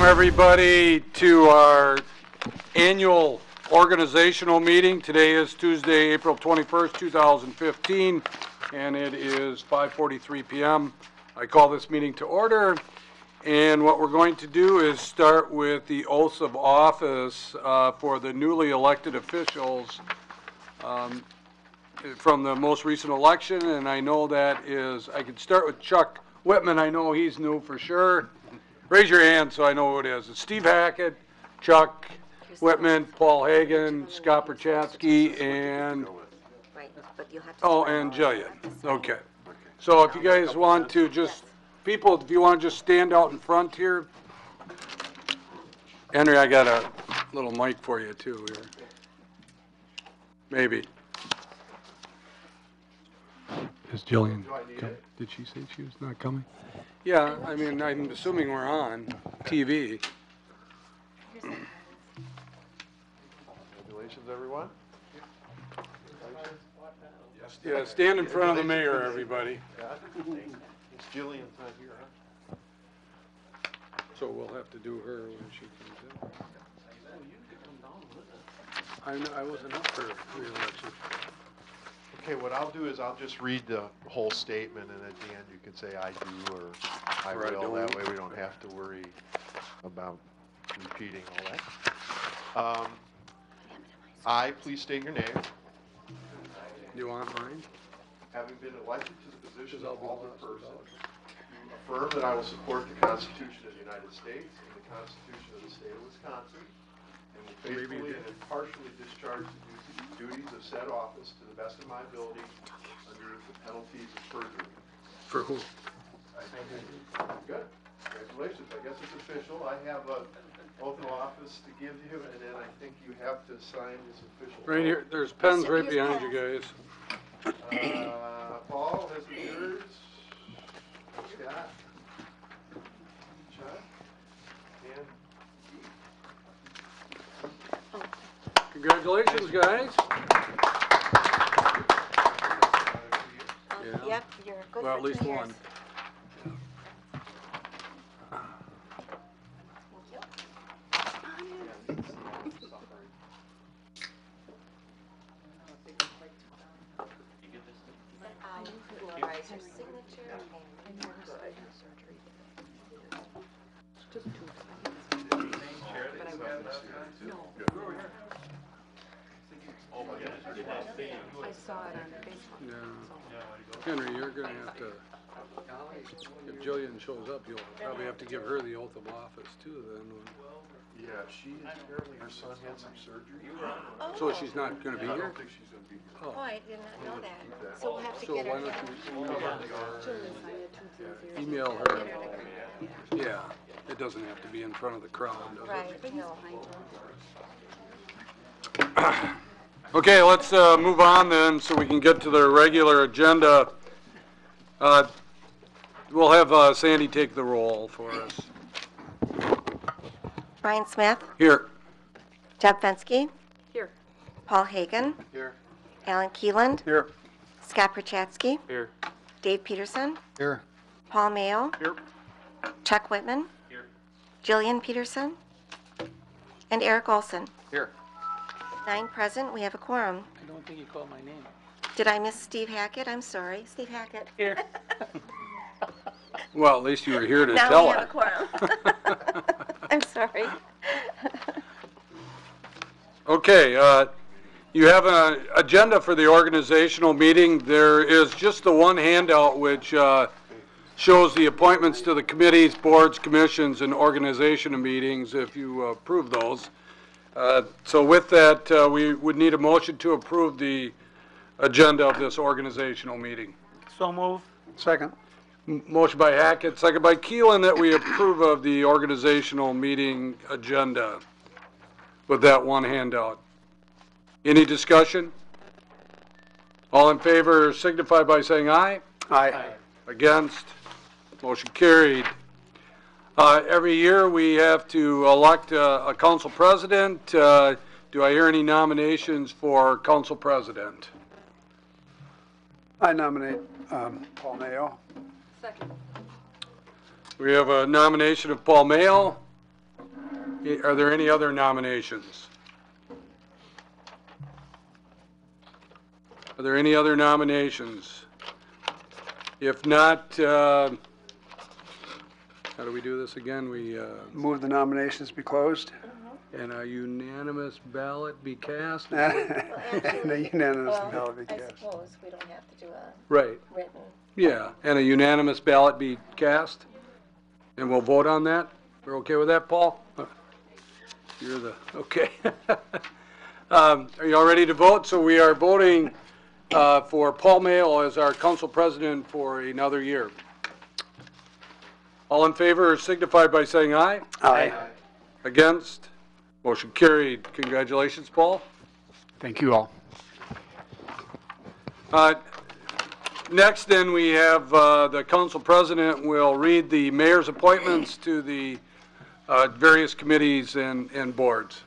everybody to our annual organizational meeting. Today is Tuesday, April 21st, 2015, and it is 5:43 p.m. I call this meeting to order, and what we're going to do is start with the oaths of office for the newly elected officials from the most recent election, and I know that is, I could start with Chuck Whitman. I know he's new for sure. Raise your hand so I know who it is. It's Steve Hackett, Chuck Whitman, Paul Hagan, Scott Perchatsky, and and Jillian. Okay. So if you guys want to just, people, if you want to just stand out in front here. Henry, I got a little mic for you too here. Maybe. Is Jillian coming? Did she say she was not coming? Yeah, I mean, I'm assuming we're on TV. Congratulations, everyone. Yeah, stand in front of the mayor, everybody. It's Jillian's not here, huh? So we'll have to do her when she comes in. I wasn't up for re-election. Okay, what I'll do is I'll just read the whole statement, and at the end you can say I do or I will. That way we don't have to worry about repeating all that. I, please state your name. You want mine? Having been elected to the position of alderperson, affirm that I will support the Constitution of the United States and the Constitution of the State of Wisconsin, and will faithfully and impartially discharge the duties of said office to the best of my ability under the penalties of perjury. For who? Good. Congratulations. I guess it's official. I have an oath of office to give you, and then I think you have to sign this official. Right here. There's pens right behind you guys. Paul, this is yours. Scott. Chuck. And Congratulations, guys. Yeah. Yep, you're good. Well, for at least 2 years. one. Authorize your signature and your surgery. Just 2 times. But I I saw it on Facebook. Yeah. Henry, you're going to have to, if Jillian shows up, you'll probably have to give her the oath of office too then. yeah, she apparently her son had some surgery. Oh. So she's not going to be I here? don't think she's going to be here. Oh, I did not know that. So we'll have to So get her. why don't you email Get her? her to come. Yeah, it doesn't have to be in front of the crowd, does it? Right, no. Okay, let's move on then so we can get to the regular agenda. We'll have Sandy take the roll for us. Brian Smith, Here. Deb Fensky, Here. Paul Hagan, Here. Alan Keeland, Here. Scott Perchatsky, Here. Dave Peterson, Here. Paul Mayo, Here. Chuck Whitman, Here. Jillian Peterson, and Eric Olson. Here. 9 present, we have a quorum. I don't think you called my name. Did I miss Steve Hackett? I'm sorry. Steve Hackett. Here. Well, at least you were here to Now tell we her. have a quorum. I'm sorry. Okay, you have an agenda for the organizational meeting. There is just the one handout which shows the appointments to the committees, boards, commissions, and organizational meetings if you approve those. So with that, we would need a motion to approve the agenda of this organizational meeting. So move. Second. Motion by Hackett, second by Keelan, that we approve of the organizational meeting agenda with that one handout. Any discussion? All in favor signify by saying aye. Aye. Against? Motion carried. Every year we have to elect a council president. Do I hear any nominations for council president? I nominate Paul Mayo. Second. We have a nomination of Paul Mayo. Are there any other nominations? Are there any other nominations? If not, how do we do this again? We, Move the nominations be closed. and a unanimous ballot be cast? And a unanimous ballot be I cast. suppose we don't have to do a Right, written. yeah, and a unanimous ballot be cast? And we'll vote on that? We're okay with that, Paul? You're the, okay. Are you all ready to vote? So we are voting for Paul Mayo as our council president for another year. All in favor signify by saying aye. Aye. Against? Motion carried. Congratulations, Paul. Thank you all. Next, then, we have the council president will read the mayor's appointments to the various committees and boards.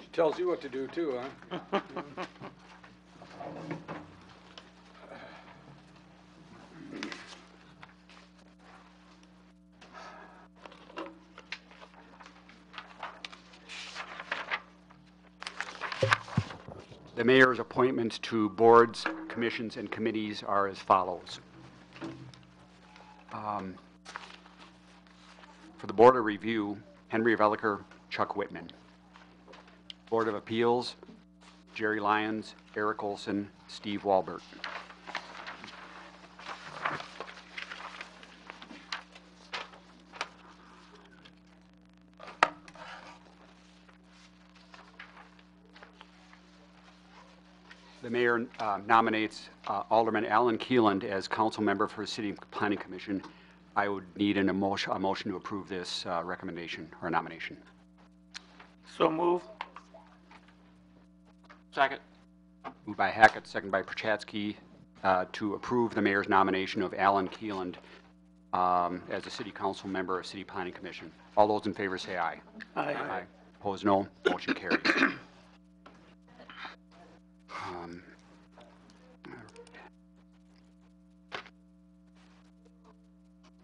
She tells you what to do, too, huh? The mayor's appointments to boards, commissions, and committees are as follows. For the Board of Review, Henry Veliker, Chuck Whitman. Board of Appeals, Jerry Lyons, Eric Olson, Steve Walbert. The mayor nominates Alderman Alan Keeland as council member for the City Planning Commission. I would need a motion to approve this recommendation or nomination. So move. Second. Moved by Hackett, second by Prochatsky, to approve the mayor's nomination of Alan Keeland as a city council member of City Planning Commission. All those in favor say aye. Aye. Opposed, no. Motion carries.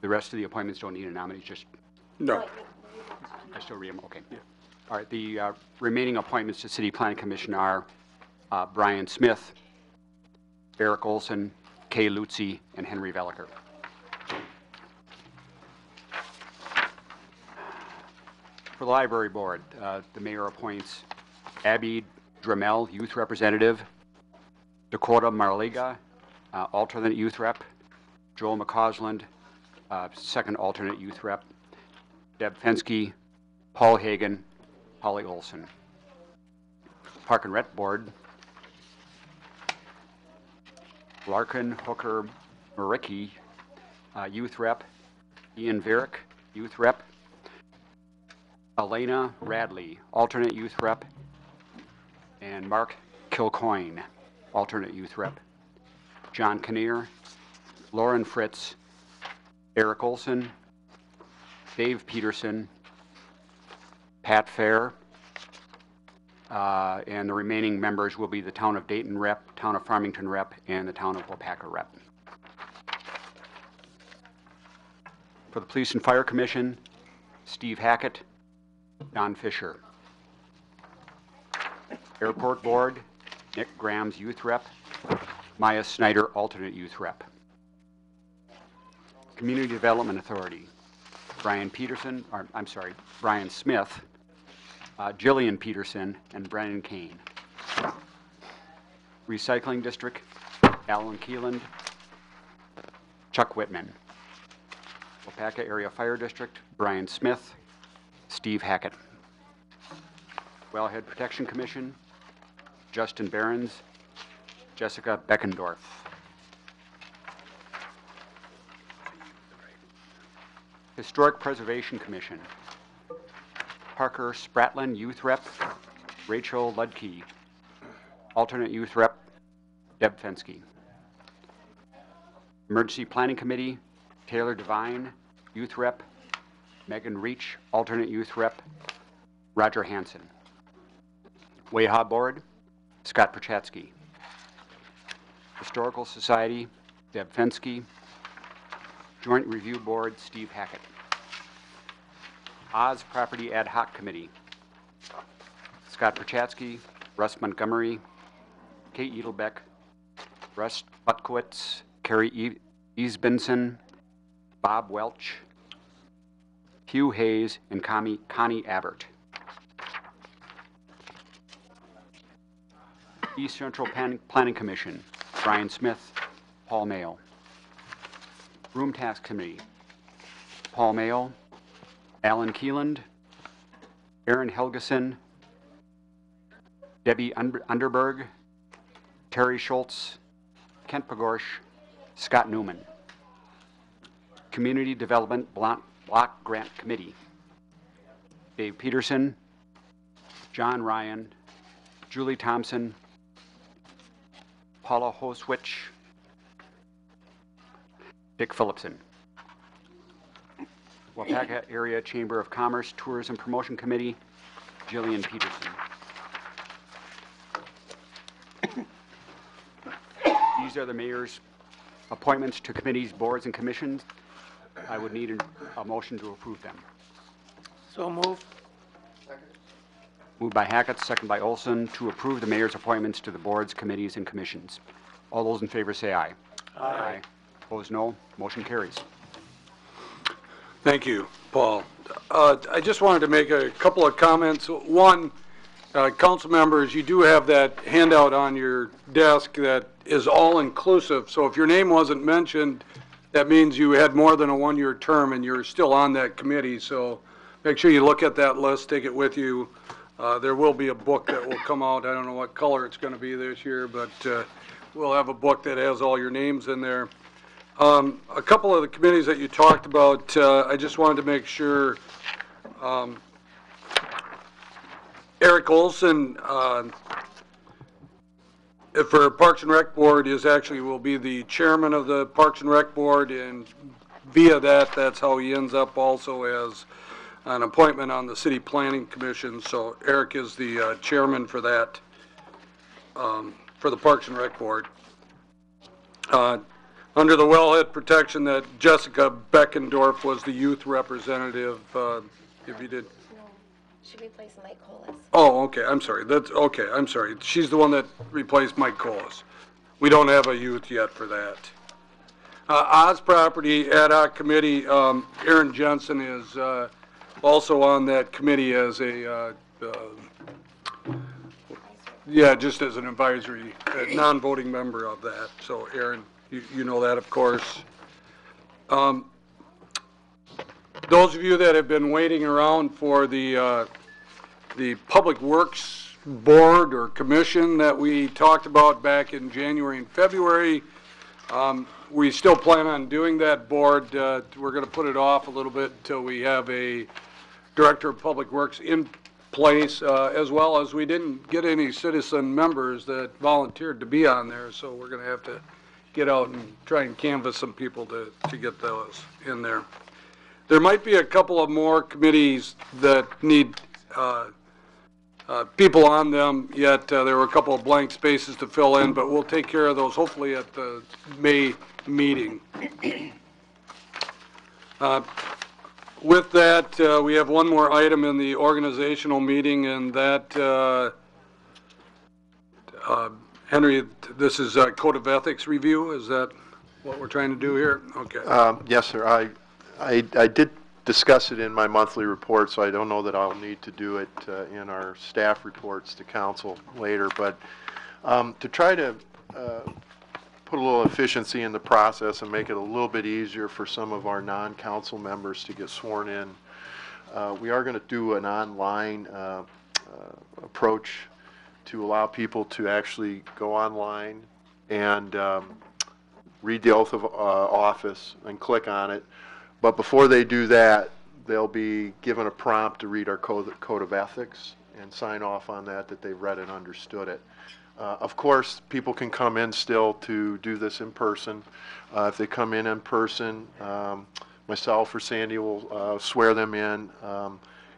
The rest of the appointments don't need a nominee, just, No. I still read them, okay. All right, the remaining appointments to City Planning Commission are Brian Smith, Eric Olson, Kay Lutzy, and Henry Veliker. For the Library Board, the mayor appoints Abby Dramel, Youth Representative, Dakota Marliga, alternate Youth Rep, Joel McCausland, second alternate Youth Rep, Deb Fensky, Paul Hagan, Holly Olson. Park and Rec Board, Larkin Hooker Maricki, Youth Rep, Ian Varick, Youth Rep, Elena Radley, alternate Youth Rep, and Mark Kilcoyne, alternate Youth Rep. John Kinnear, Lauren Fritz, Eric Olson, Dave Peterson, Pat Fair, and the remaining members will be the Town of Dayton Rep, Town of Farmington Rep, and the Town of Waupaca Rep. For the Police and Fire Commission, Steve Hackett, Don Fisher. Airport Board, Nick Graham's Youth Rep, Maya Snyder, alternate Youth Rep. Community Development Authority, Brian Smith, Jillian Peterson, and Brennan Kane. Recycling District, Alan Keeland, Chuck Whitman. Waupaca Area Fire District, Brian Smith, Steve Hackett. Wellhead Protection Commission, Justin Behrens, Jessica Beckendorf. Historic Preservation Commission, Parker Spratlin, Youth Rep, Rachel Ludke, alternate Youth Rep, Deb Fensky. Emergency Planning Committee, Taylor Devine, Youth Rep, Megan Reach, alternate Youth Rep, Roger Hanson. WAHA Board, Scott Prochatsky. Historical Society, Deb Fensky. Joint Review Board, Steve Hackett. Oz Property Ad Hoc Committee, Scott Prochatsky, Russ Montgomery, Kate Edelbeck, Russ Butkowitz, Carrie Easbenson, Bob Welch, Hugh Hayes, and Connie Abbott. East Central Planning Commission, Brian Smith, Paul Mayo. Room Task Committee, Paul Mayo, Alan Keeland, Aaron Helgeson, Debbie Underberg, Terry Schultz, Kent Pagorsh, Scott Newman. Community Development Block Grant Committee, Dave Peterson, John Ryan, Julie Thompson, Paula Hoswich, Dick Phillipson. Waupaca Area Chamber of Commerce Tourism Promotion Committee, Jillian Peterson. These are the mayor's appointments to committees, boards, and commissions. I would need a motion to approve them. So move. Moved by Hackett, second by Olson, to approve the mayor's appointments to the boards, committees, and commissions. All those in favor say aye. Aye. Opposed, no. Motion carries. Thank you, Paul. I just wanted to make a couple of comments. One, council members, you do have that handout on your desk that is all-inclusive. So if your name wasn't mentioned, that means you had more than a one-year term and you're still on that committee. So make sure you look at that list, take it with you. There will be a book that will come out. I don't know what color it's going to be this year, but we'll have a book that has all your names in there. A couple of the committees that you talked about, I just wanted to make sure Eric Olson for Parks and Rec Board will be the chairman of the Parks and Rec Board, and via that, that's how he ends up also as an appointment on the City Planning Commission. So Eric is the chairman for that, for the Parks and Rec Board. Under the wellhead protection, that Jessica Beckendorf was the youth representative, if you did. No, she replaced Mike Colas. Oh, okay, I'm sorry. That's, okay, I'm sorry. She's the one that replaced Mike Colas. We don't have a youth yet for that. Oz Property Ad Hoc Committee, Aaron Jensen is also on that committee as a, yeah, just as an advisory, non-voting member of that. So Aaron, you know that, of course. Those of you that have been waiting around for the Public Works Board or Commission that we talked about back in January and February, we still plan on doing that board. We're going to put it off a little bit until we have a Director of Public Works in place, as well as we didn't get any citizen members that volunteered to be on there, so we're going to have to get out and try and canvass some people to get those in there. There might be a couple of more committees that need people on them yet. There were a couple of blank spaces to fill in, but we'll take care of those hopefully at the May meeting. With that, we have one more item in the organizational meeting, and that, Henry, this is a Code of Ethics review. Is that what we're trying to do here? Okay. Yes, sir. I did discuss it in my monthly report, so I don't know that I'll need to do it in our staff reports to council later. But to try to put a little efficiency in the process and make it a little bit easier for some of our non-council members to get sworn in, we are going to do an online approach to allow people to actually go online and read the oath of office and click on it. But before they do that, they'll be given a prompt to read our code of ethics and sign off on that they've read and understood it. Of course, people can come in still to do this in person. If they come in person, myself or Sandy will swear them in.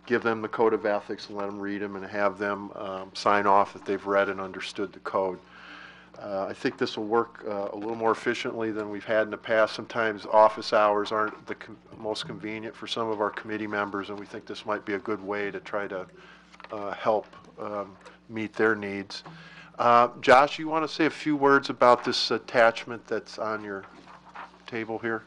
give them the code of ethics and let them read them and have them sign off that they've read and understood the code. I think this will work a little more efficiently than we've had in the past. Sometimes office hours aren't the most convenient for some of our committee members, and we think this might be a good way to try to help meet their needs. Josh, you want to say a few words about this attachment that's on your table here?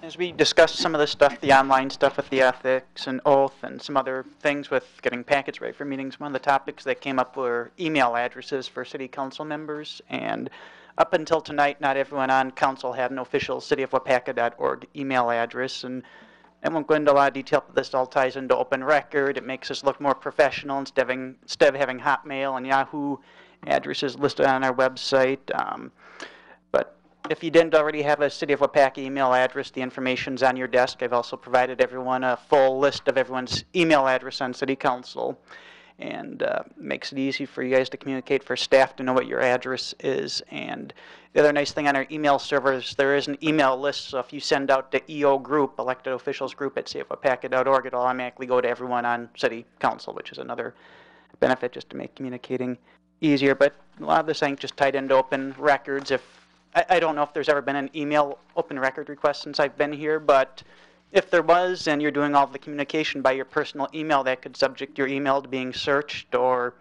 As we discussed some of the stuff, the online stuff with the ethics and oath and some other things with getting packets ready for meetings, one of the topics that came up were email addresses for city council members. And up until tonight, not everyone on council had an official cityofwaupaca.org email address. And I won't go into a lot of detail, but this all ties into open record. It makes us look more professional instead of having Hotmail and Yahoo addresses listed on our website. But if you didn't already have a City of Waupaca email address, the information's on your desk. I've also provided everyone a full list of everyone's email address on City Council, and makes it easy for you guys to communicate, for staff to know what your address is. And the other nice thing on our email servers, there is an email list, so if you send out the EO group, elected officials group at cityofwaupaca.org, it'll automatically go to everyone on City Council, which is another benefit just to make communicating easier. But a lot of this ain't just tied into open records. I don't know if there's ever been an email open record request since I've been here, but if there was and you're doing all the communication by your personal email, that could subject your email to being searched, or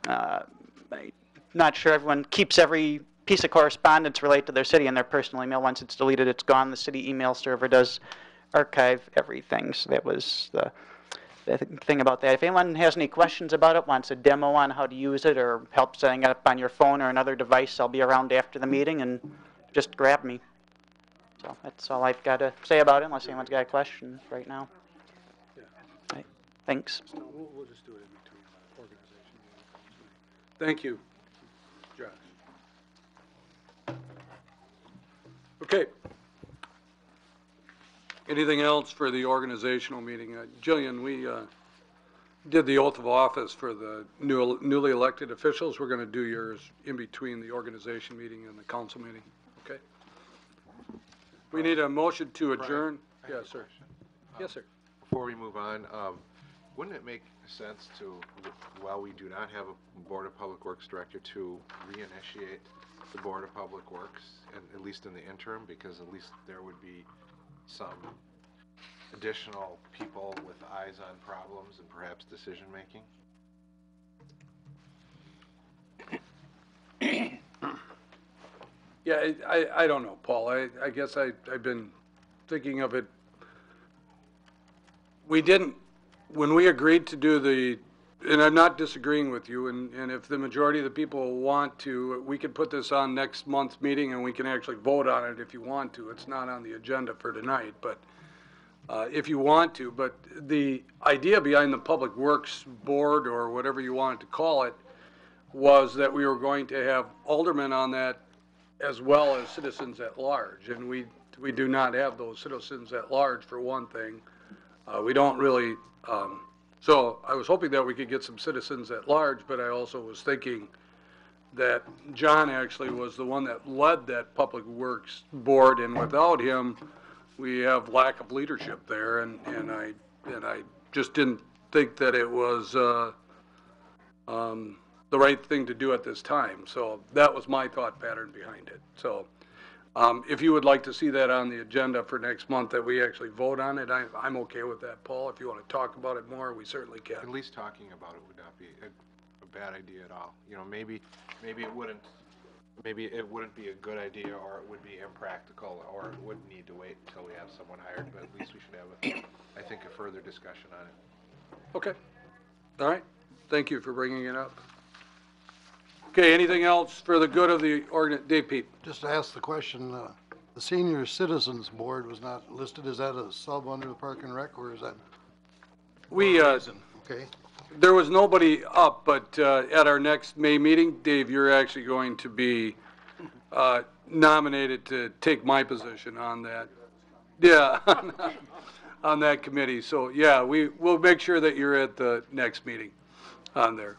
I'm not sure everyone keeps every piece of correspondence related to their city in their personal email. Once it's deleted, it's gone. The city email server does archive everything. So that was the thing about that. If anyone has any questions about it, wants a demo on how to use it, or help setting it up on your phone or another device, I'll be around after the meeting, and just grab me. So that's all I've got to say about it, unless anyone's got a question right now. Right. Thanks. We'll just do it in between organization meetings. Thank you, Josh. Okay. Anything else for the organizational meeting? Jillian, we did the oath of office for the newly elected officials. We're going to do yours in between the organization meeting and the council meeting. Okay. We need a motion to adjourn. Yes, sir. Yes, sir. Before we move on, wouldn't it make sense to, while we do not have a Board of Public Works director, to reinitiate the Board of Public Works, and at least in the interim, because at least there would be some additional people with eyes on problems and perhaps decision making? Yeah, I don't know, Paul. I guess I've been thinking of it. We didn't, when we agreed to do the, and I'm not disagreeing with you, and if the majority of the people want to, we could put this on next month's meeting and we can actually vote on it if you want to. It's not on the agenda for tonight, but if you want to. But the idea behind the Public Works Board, or whatever you wanted to call it, was that we were going to have aldermen on that as well as citizens at large. And we do not have those citizens at large, for one thing. We don't really, so I was hoping that we could get some citizens at large, but I also was thinking that John actually was the one that led that Public Works Board, and without him, we have lack of leadership there, and I just didn't think that it was the right thing to do at this time. So that was my thought pattern behind it. So if you would like to see that on the agenda for next month, that we actually vote on it, I'm okay with that, Paul. If you want to talk about it more, we certainly can. At least talking about it would not be a bad idea at all. You know, maybe it wouldn't be a good idea, or it would be impractical, or it would need to wait until we have someone hired, but at least we should have I think a further discussion on it. Okay. All right. Thank you for bringing it up. Okay, anything else for the good of the Dave Pete? Just to ask the question, the Senior Citizens Board was not listed. Is that a sub under the Park and Rec, or is that? We, Okay. there was nobody up, but at our next May meeting, Dave, you're actually going to be nominated to take my position on that. Yeah, on that committee. So, yeah, we'll make sure that you're at the next meeting on there.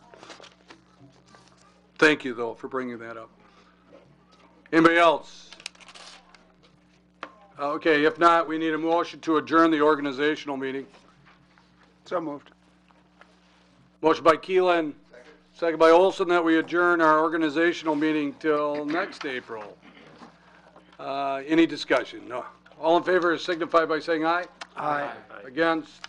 Thank you, though, for bringing that up. Anybody else? Okay, if not, we need a motion to adjourn the organizational meeting. So moved. Motion by Keelan, second by Olson, that we adjourn our organizational meeting till next April. Any discussion? No. All in favor signify by saying aye. Aye. Against?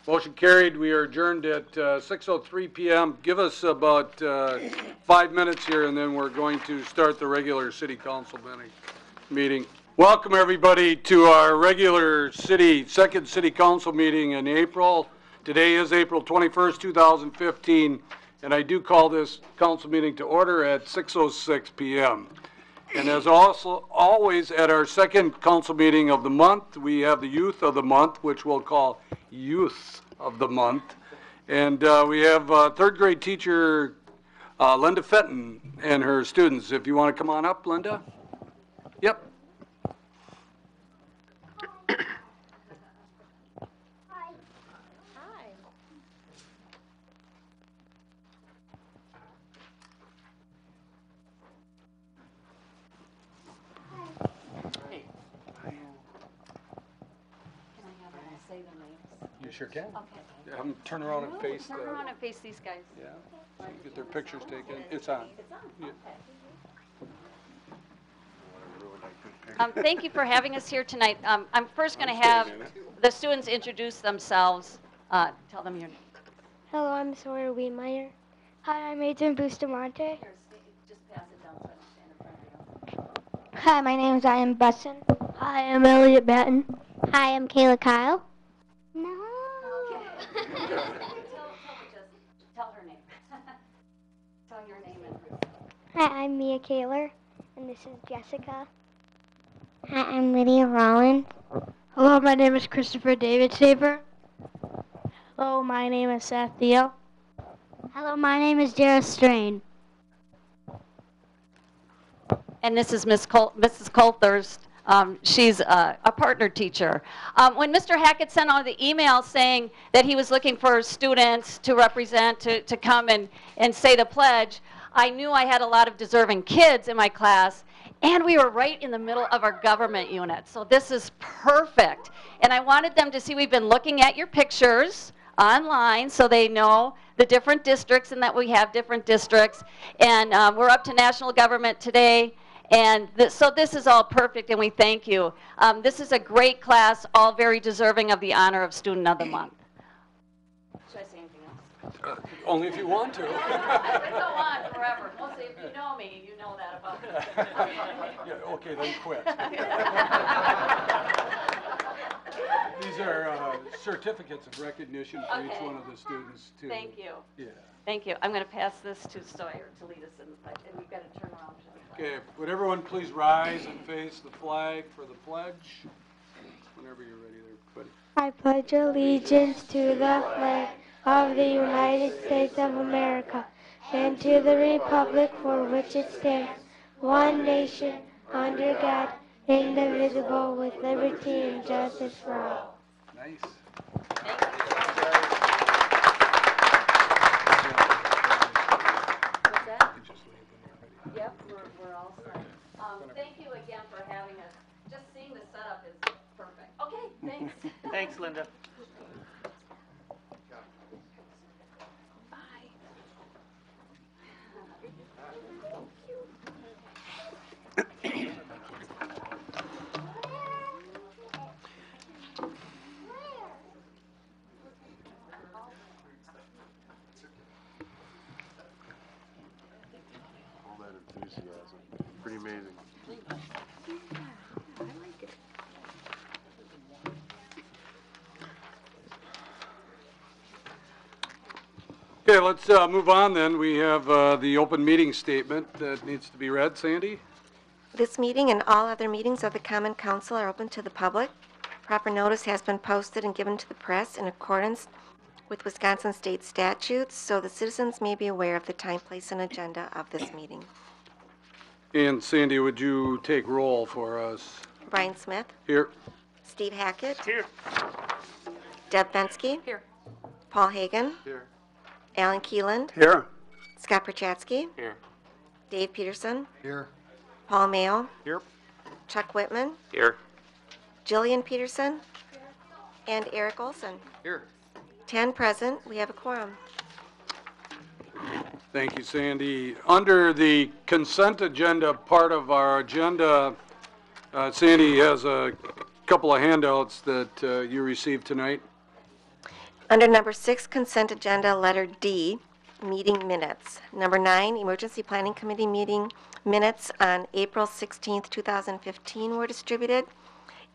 Motion carried. We are adjourned at 6:03 PM. Give us about 5 minutes here, and then we're going to start the regular city council meeting. Welcome, everybody, to our regular second city council meeting in April. Today is April 21st, 2015, and I do call this council meeting to order at 6:06 PM. And as always, at our second council meeting of the month, we have the youth of the month, which we'll call youth of the month. And we have third grade teacher Linda Fenton and her students. If you want to come on up, Linda. Yep. You sure can. Okay. Have them turn around and face Turn around and face these guys. Yeah, so you get their pictures taken. It's on. It's on? Yeah. Okay. Thank you for having us here tonight. I'm first going to have the students introduce themselves. Tell them your name. Hello, I'm Sawyer Wiedmeyer. Hi, I'm Adrian Bustamante. Here, just pass it down so I don't stand in front of you. Hi, my name is Ian Busson. Hi, I'm Elliot Batten. Hi, I'm Kayla Kyle. No. Okay. Tell her name. Tell your name and Hi, I'm Mia Kaler, and this is Jessica. Hi, I'm Lydia Rollins. Hello, my name is Christopher David Saber. Hello, my name is Seth Theo. Hello, my name is Jarrah Strain. And this is Mrs. Colthurst. She's a partner teacher. When Mr. Hackett sent out the email saying that he was looking for students to represent, to come and say the pledge, I knew I had a lot of deserving kids in my class, and we were right in the middle of our government unit. So this is perfect. And I wanted them to see we've been looking at your pictures online so they know the different districts and that we have different districts. And we're up to national government today. And so this is all perfect, and we thank you. This is a great class, all very deserving of the honor of Student of the Month. Should I say anything else? Only if you want to. I could go on forever. Mostly if you know me, you know that about me. Yeah, okay, then quit. These are certificates of recognition for each one of the students, too. Thank you. Yeah. Thank you. I'm going to pass this to Sawyer to lead us in the pledge, and you've got to turn around. Okay, would everyone please rise and face the flag for the pledge? Whenever you're ready there, buddy. I pledge allegiance to the flag of the United States of America and to the republic for which it stands, one nation, under God, indivisible, with liberty and justice for all. Nice. Thank you. What's that? Yep, we're all set. Thank you again for having us. Just seeing the setup is perfect. Okay, thanks. Thanks, Linda. All that enthusiasm. Pretty amazing. Okay, let's move on then. We have the open meeting statement that needs to be read. Sandy? This meeting and all other meetings of the Common Council are open to the public. Proper notice has been posted and given to the press in accordance with Wisconsin state statutes, so the citizens may be aware of the time, place, and agenda of this meeting. And Sandy, would you take roll for us? Brian Smith, Here. Steve Hackett, Here. Deb Bensky, Here. Paul Hagan, Here. Alan Keeland, Here. Scott Perchatsky, Here. Dave Peterson, Here. Paul Mayo, Here. Chuck Whitman, Here. Jillian Peterson, and Eric Olson. Here. 10 present. We have a quorum. Thank you, Sandy. Under the consent agenda part of our agenda, Sandy has a couple of handouts that you received tonight. Under number 6, consent agenda, letter D, meeting minutes. Number 9, Emergency Planning Committee meeting minutes on April 16th, 2015 were distributed.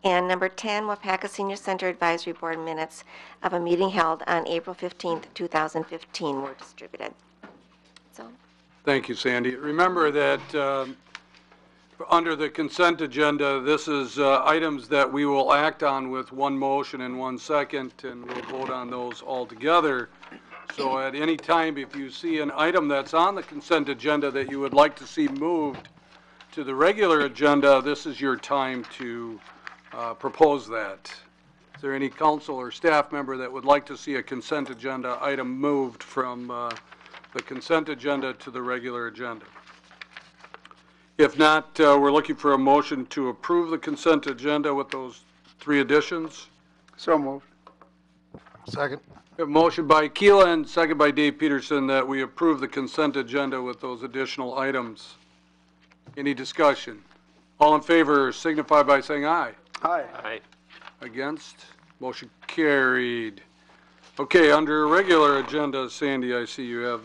And number 10, Waupaca Senior Center Advisory Board minutes of a meeting held on April 15th, 2015 were distributed. So, Thank you, Sandy. Remember that under the consent agenda, this is items that we will act on with one motion and one second, and we'll vote on those all together. So at any time, if you see an item that's on the consent agenda that you would like to see moved to the regular agenda, this is your time to propose that. Is there any council or staff member that would like to see a consent agenda item moved from the consent agenda to the regular agenda? If not, we're looking for a motion to approve the consent agenda with those 3 additions. So moved. Second. We have a motion by Keelan, second by Dave Peterson, that we approve the consent agenda with those additional items. Any discussion? All in favor signify by saying aye. Aye. Against? Motion carried. Okay, under regular agenda, Sandy, I see you have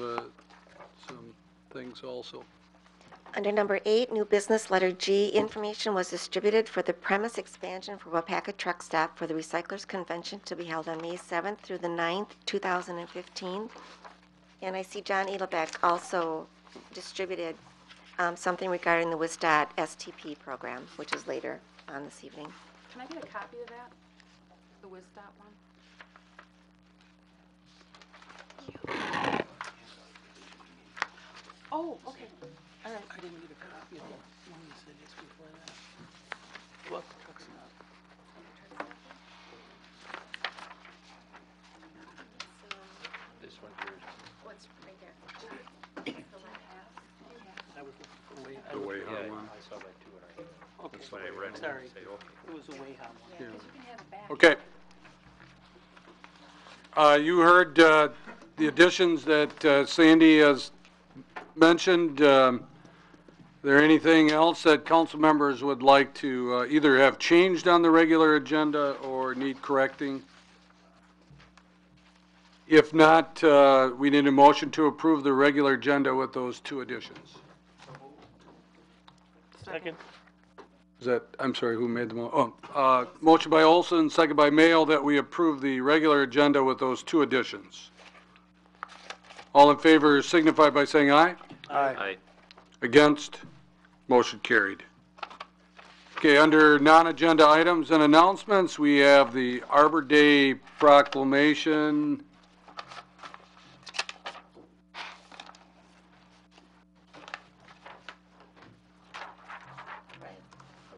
some things also. under number 8, new business, letter G, information was distributed for the premise expansion for Waupaca Truck Stop for the Recyclers Convention to be held on May 7th through the 9th, 2015. And I see John Edelbeck also distributed something regarding the WSDOT STP program, which is later on this evening. Can I get a copy of that? The WSDOT one? Oh, okay. All right. I didn't get a copy of the one you said just before that. What the truck's not. This one here. What's right there? The left half? I was looking for way. The Wayham one. I saw that too. Okay. That's what I read. Sorry. Say, okay. It was a Wayham one. Yeah, 'cause you can have it back. Okay. You heard the additions that Sandy has mentioned. There anything else that council members would like to either have changed on the regular agenda or need correcting? If not, we need a motion to approve the regular agenda with those 2 additions. Second. Is that, I'm sorry, who made the motion by Olson, second by Mayo, that we approve the regular agenda with those 2 additions. All in favor signify by saying aye. Aye. Against? Motion carried. Okay, under non-agenda items and announcements, we have the Arbor Day proclamation.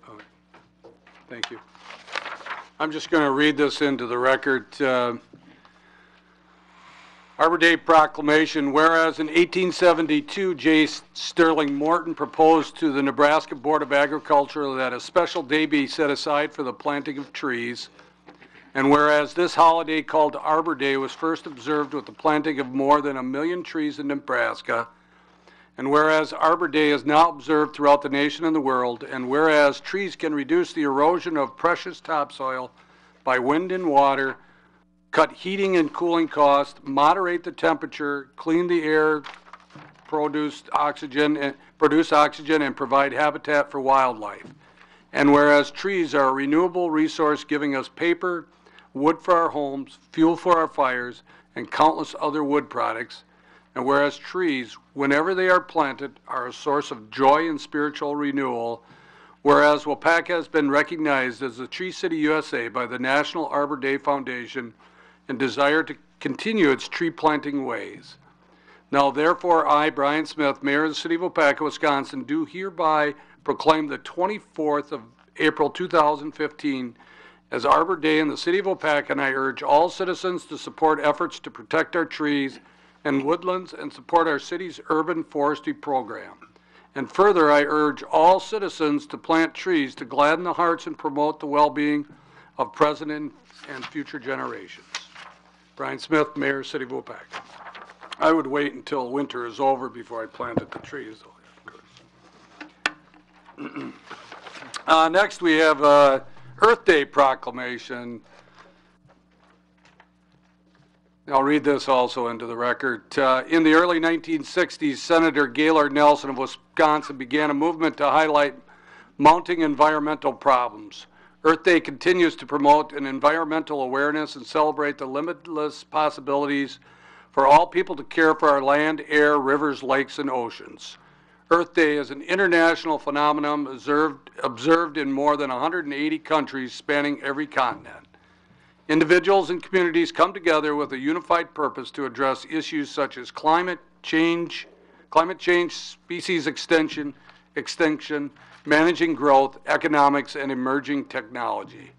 Oh, thank you. I'm just going to read this into the record. Arbor Day proclamation, whereas in 1872, J. Sterling Morton proposed to the Nebraska Board of Agriculture that a special day be set aside for the planting of trees, and whereas this holiday called Arbor Day was first observed with the planting of more than 1 million trees in Nebraska, and whereas Arbor Day is now observed throughout the nation and the world, and whereas trees can reduce the erosion of precious topsoil by wind and water, cut heating and cooling costs, moderate the temperature, clean the air, produce oxygen, and provide habitat for wildlife. And whereas trees are a renewable resource giving us paper, wood for our homes, fuel for our fires, and countless other wood products, and whereas trees, whenever they are planted, are a source of joy and spiritual renewal, whereas Waupaca has been recognized as the Tree City USA by the National Arbor Day Foundation and desire to continue its tree planting ways. Now therefore I, Brian Smith, Mayor of the City of Waupaca, Wisconsin, do hereby proclaim the 24th of April 2015 as Arbor Day in the City of Waupaca, and I urge all citizens to support efforts to protect our trees and woodlands and support our city's urban forestry program. And further, I urge all citizens to plant trees to gladden the hearts and promote the well-being of present and future generations. Brian Smith, Mayor, City of Waupaca. I would wait until winter is over before I planted the trees. Next, we have Earth Day proclamation. I'll read this also into the record. In the early 1960s, Senator Gaylord Nelson of Wisconsin began a movement to highlight mounting environmental problems. Earth Day continues to promote an environmental awareness and celebrate the limitless possibilities for all people to care for our land, air, rivers, lakes, and oceans. Earth Day is an international phenomenon observed in more than 180 countries spanning every continent. Individuals and communities come together with a unified purpose to address issues such as climate change, species extinction, managing growth, economics, and emerging technology.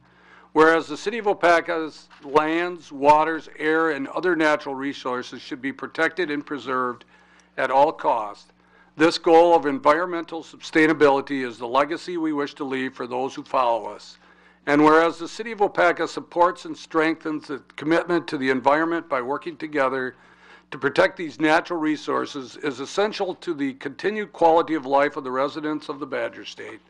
Whereas the City of Waupaca's lands, waters, air, and other natural resources should be protected and preserved at all costs, this goal of environmental sustainability is the legacy we wish to leave for those who follow us. And whereas the City of Waupaca supports and strengthens its commitment to the environment by working together to protect these natural resources is essential to the continued quality of life of the residents of the Badger State.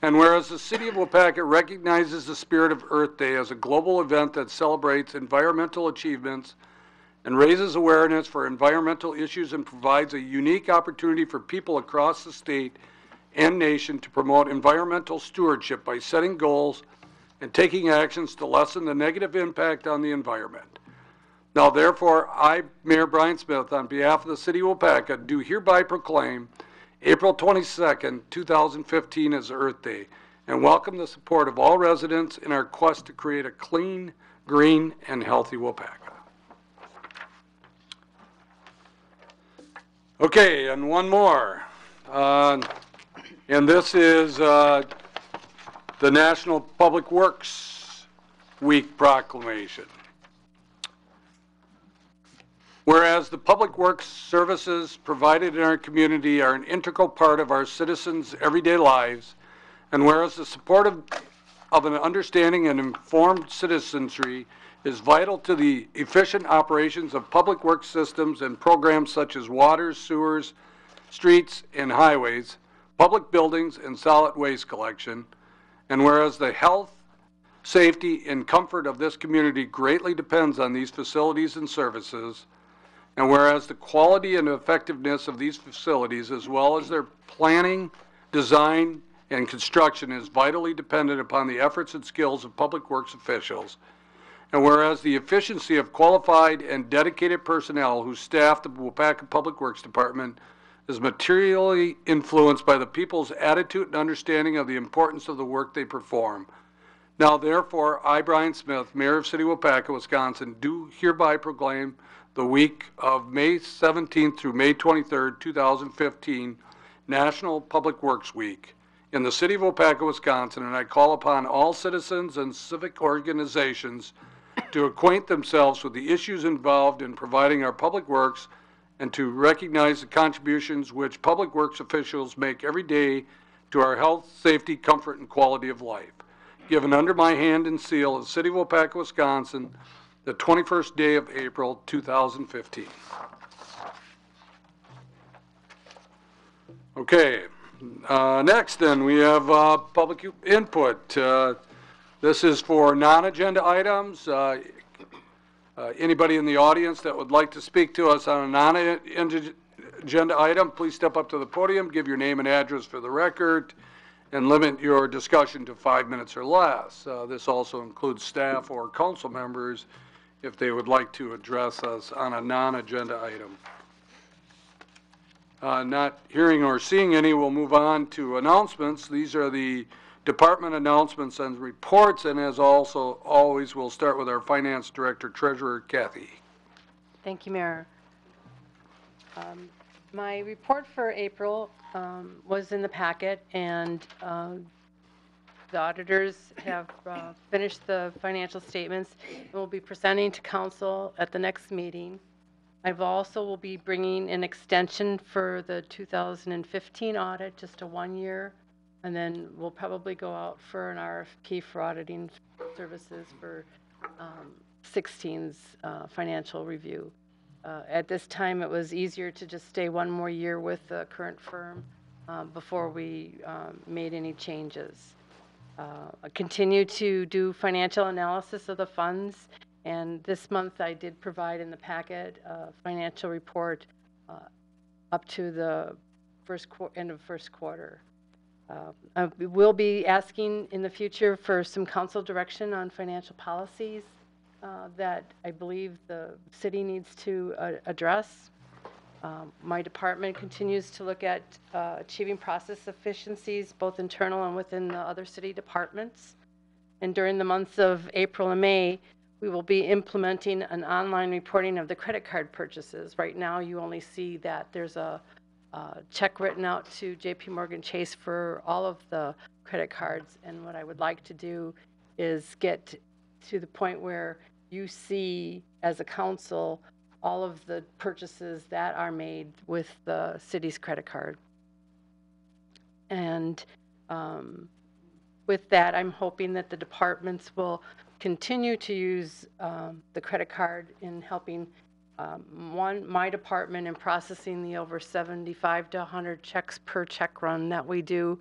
And whereas the City of Waupaca recognizes the spirit of Earth Day as a global event that celebrates environmental achievements and raises awareness for environmental issues and provides a unique opportunity for people across the state and nation to promote environmental stewardship by setting goals and taking actions to lessen the negative impact on the environment. Now, therefore, I, Mayor Brian Smith, on behalf of the City of Waupaca, do hereby proclaim April 22nd, 2015 as Earth Day, and welcome the support of all residents in our quest to create a clean, green, and healthy Waupaca. Okay, and one more. And this is the National Public Works Week proclamation. Whereas the public works services provided in our community are an integral part of our citizens' everyday lives, and whereas the support of an understanding and informed citizenry is vital to the efficient operations of public works systems and programs such as waters, sewers, streets, and highways, public buildings, and solid waste collection, and whereas the health, safety, and comfort of this community greatly depends on these facilities and services, and whereas the quality and effectiveness of these facilities, as well as their planning, design, and construction, is vitally dependent upon the efforts and skills of public works officials, and whereas the efficiency of qualified and dedicated personnel who staff the Waupaca Public Works Department is materially influenced by the people's attitude and understanding of the importance of the work they perform. Now, therefore, I, Brian Smith, Mayor of City of Waupaca, Wisconsin, do hereby proclaim the week of May 17th through May 23rd, 2015, National Public Works Week in the City of Waupaca, Wisconsin, and I call upon all citizens and civic organizations to acquaint themselves with the issues involved in providing our public works and to recognize the contributions which public works officials make every day to our health, safety, comfort, and quality of life. Given under my hand and seal of the City of Waupaca, Wisconsin, the 21st day of April, 2015. Okay, next then we have public input. This is for non-agenda items. Anybody in the audience that would like to speak to us on a non-agenda item, please step up to the podium, give your name and address for the record, and limit your discussion to 5 minutes or less. This also includes staff or council members if they would like to address us on a non-agenda item. Not hearing or seeing any, we'll move on to announcements. These are the department announcements and reports, and as also always, we'll start with our Finance Director, Treasurer Kathy. Thank you, Mayor. My report for April was in the packet, and the auditors have finished the financial statements and will be presenting to council at the next meeting. I've also will be bringing an extension for the 2015 audit, just a 1 year, and then we'll probably go out for an RFP for auditing services for 16's financial review. At this time, it was easier to just stay 1 more year with the current firm before we made any changes. I continue to do financial analysis of the funds, and this month I did provide in the packet a financial report up to the end of first quarter. I will be asking in the future for some council direction on financial policies that I believe the city needs to address. My department continues to look at achieving process efficiencies, both internal and within the other city departments. And during the months of April and May, we will be implementing an online reporting of the credit card purchases. Right now, you only see that there's a check written out to JP Morgan Chase for all of the credit cards. And what I would like to do is get to the point where you see, as a council, all of the purchases that are made with the city's credit card. And with that, I'm hoping that the departments will continue to use the credit card in helping my department in processing the over 75 to 100 checks per check run that we do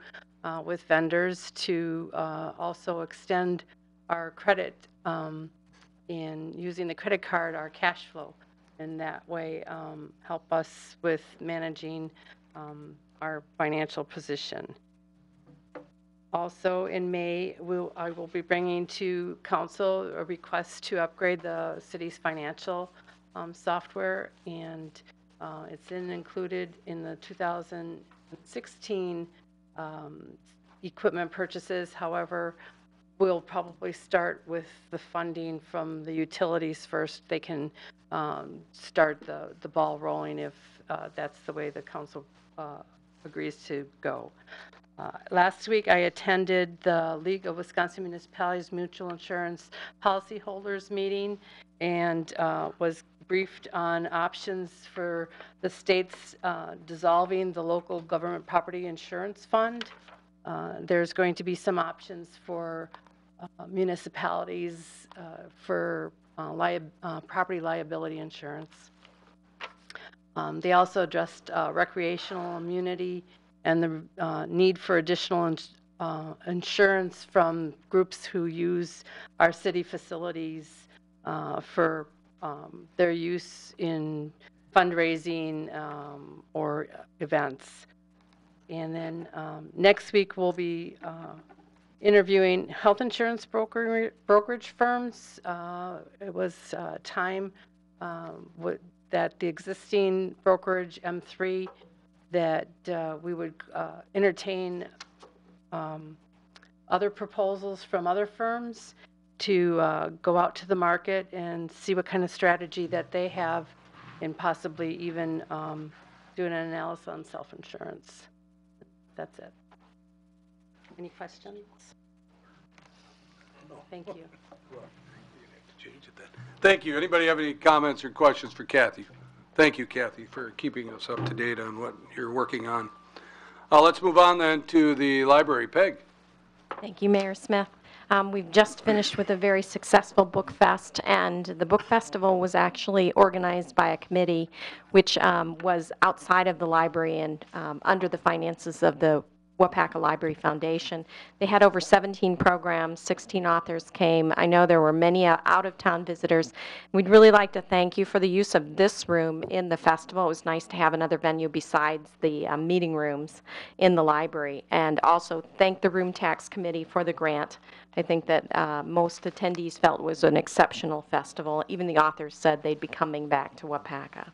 with vendors, to also extend our credit in using the credit card, our cash flow, and that way help us with managing our financial position. Also in May, I will be bringing to council a request to upgrade the city's financial software, and it's included in the 2016 equipment purchases. However, we'll probably start with the funding from the utilities first. They can start the ball rolling if that's the way the council agrees to go. Last week, I attended the League of Wisconsin Municipalities Mutual Insurance Policyholders meeting and was briefed on options for the state's dissolving the local government property insurance fund. There's going to be some options for municipalities for property liability insurance. They also addressed recreational immunity and the need for additional insurance from groups who use our city facilities for their use in fundraising or events. And then next week we'll be interviewing health insurance brokerage firms. It was time that the existing brokerage M3 that we would entertain other proposals from other firms to go out to the market and see what kind of strategy that they have, and possibly even doing an analysis on self-insurance. That's it. Any questions? Thank you. Thank you. Anybody have any comments or questions for Kathy? Thank you, Kathy, for keeping us up to date on what you're working on. Let's move on then to the library. Peg. Thank you, Mayor Smith. We've just finished with a very successful book fest, and the book festival was actually organized by a committee which was outside of the library and under the finances of the Waupaca Library Foundation. They had over 17 programs, 16 authors came. I know there were many out-of-town visitors. We'd really like to thank you for the use of this room in the festival. It was nice to have another venue besides the meeting rooms in the library, and also thank the Room Tax Committee for the grant. I think that most attendees felt it was an exceptional festival. Even the authors said they'd be coming back to Waupaca.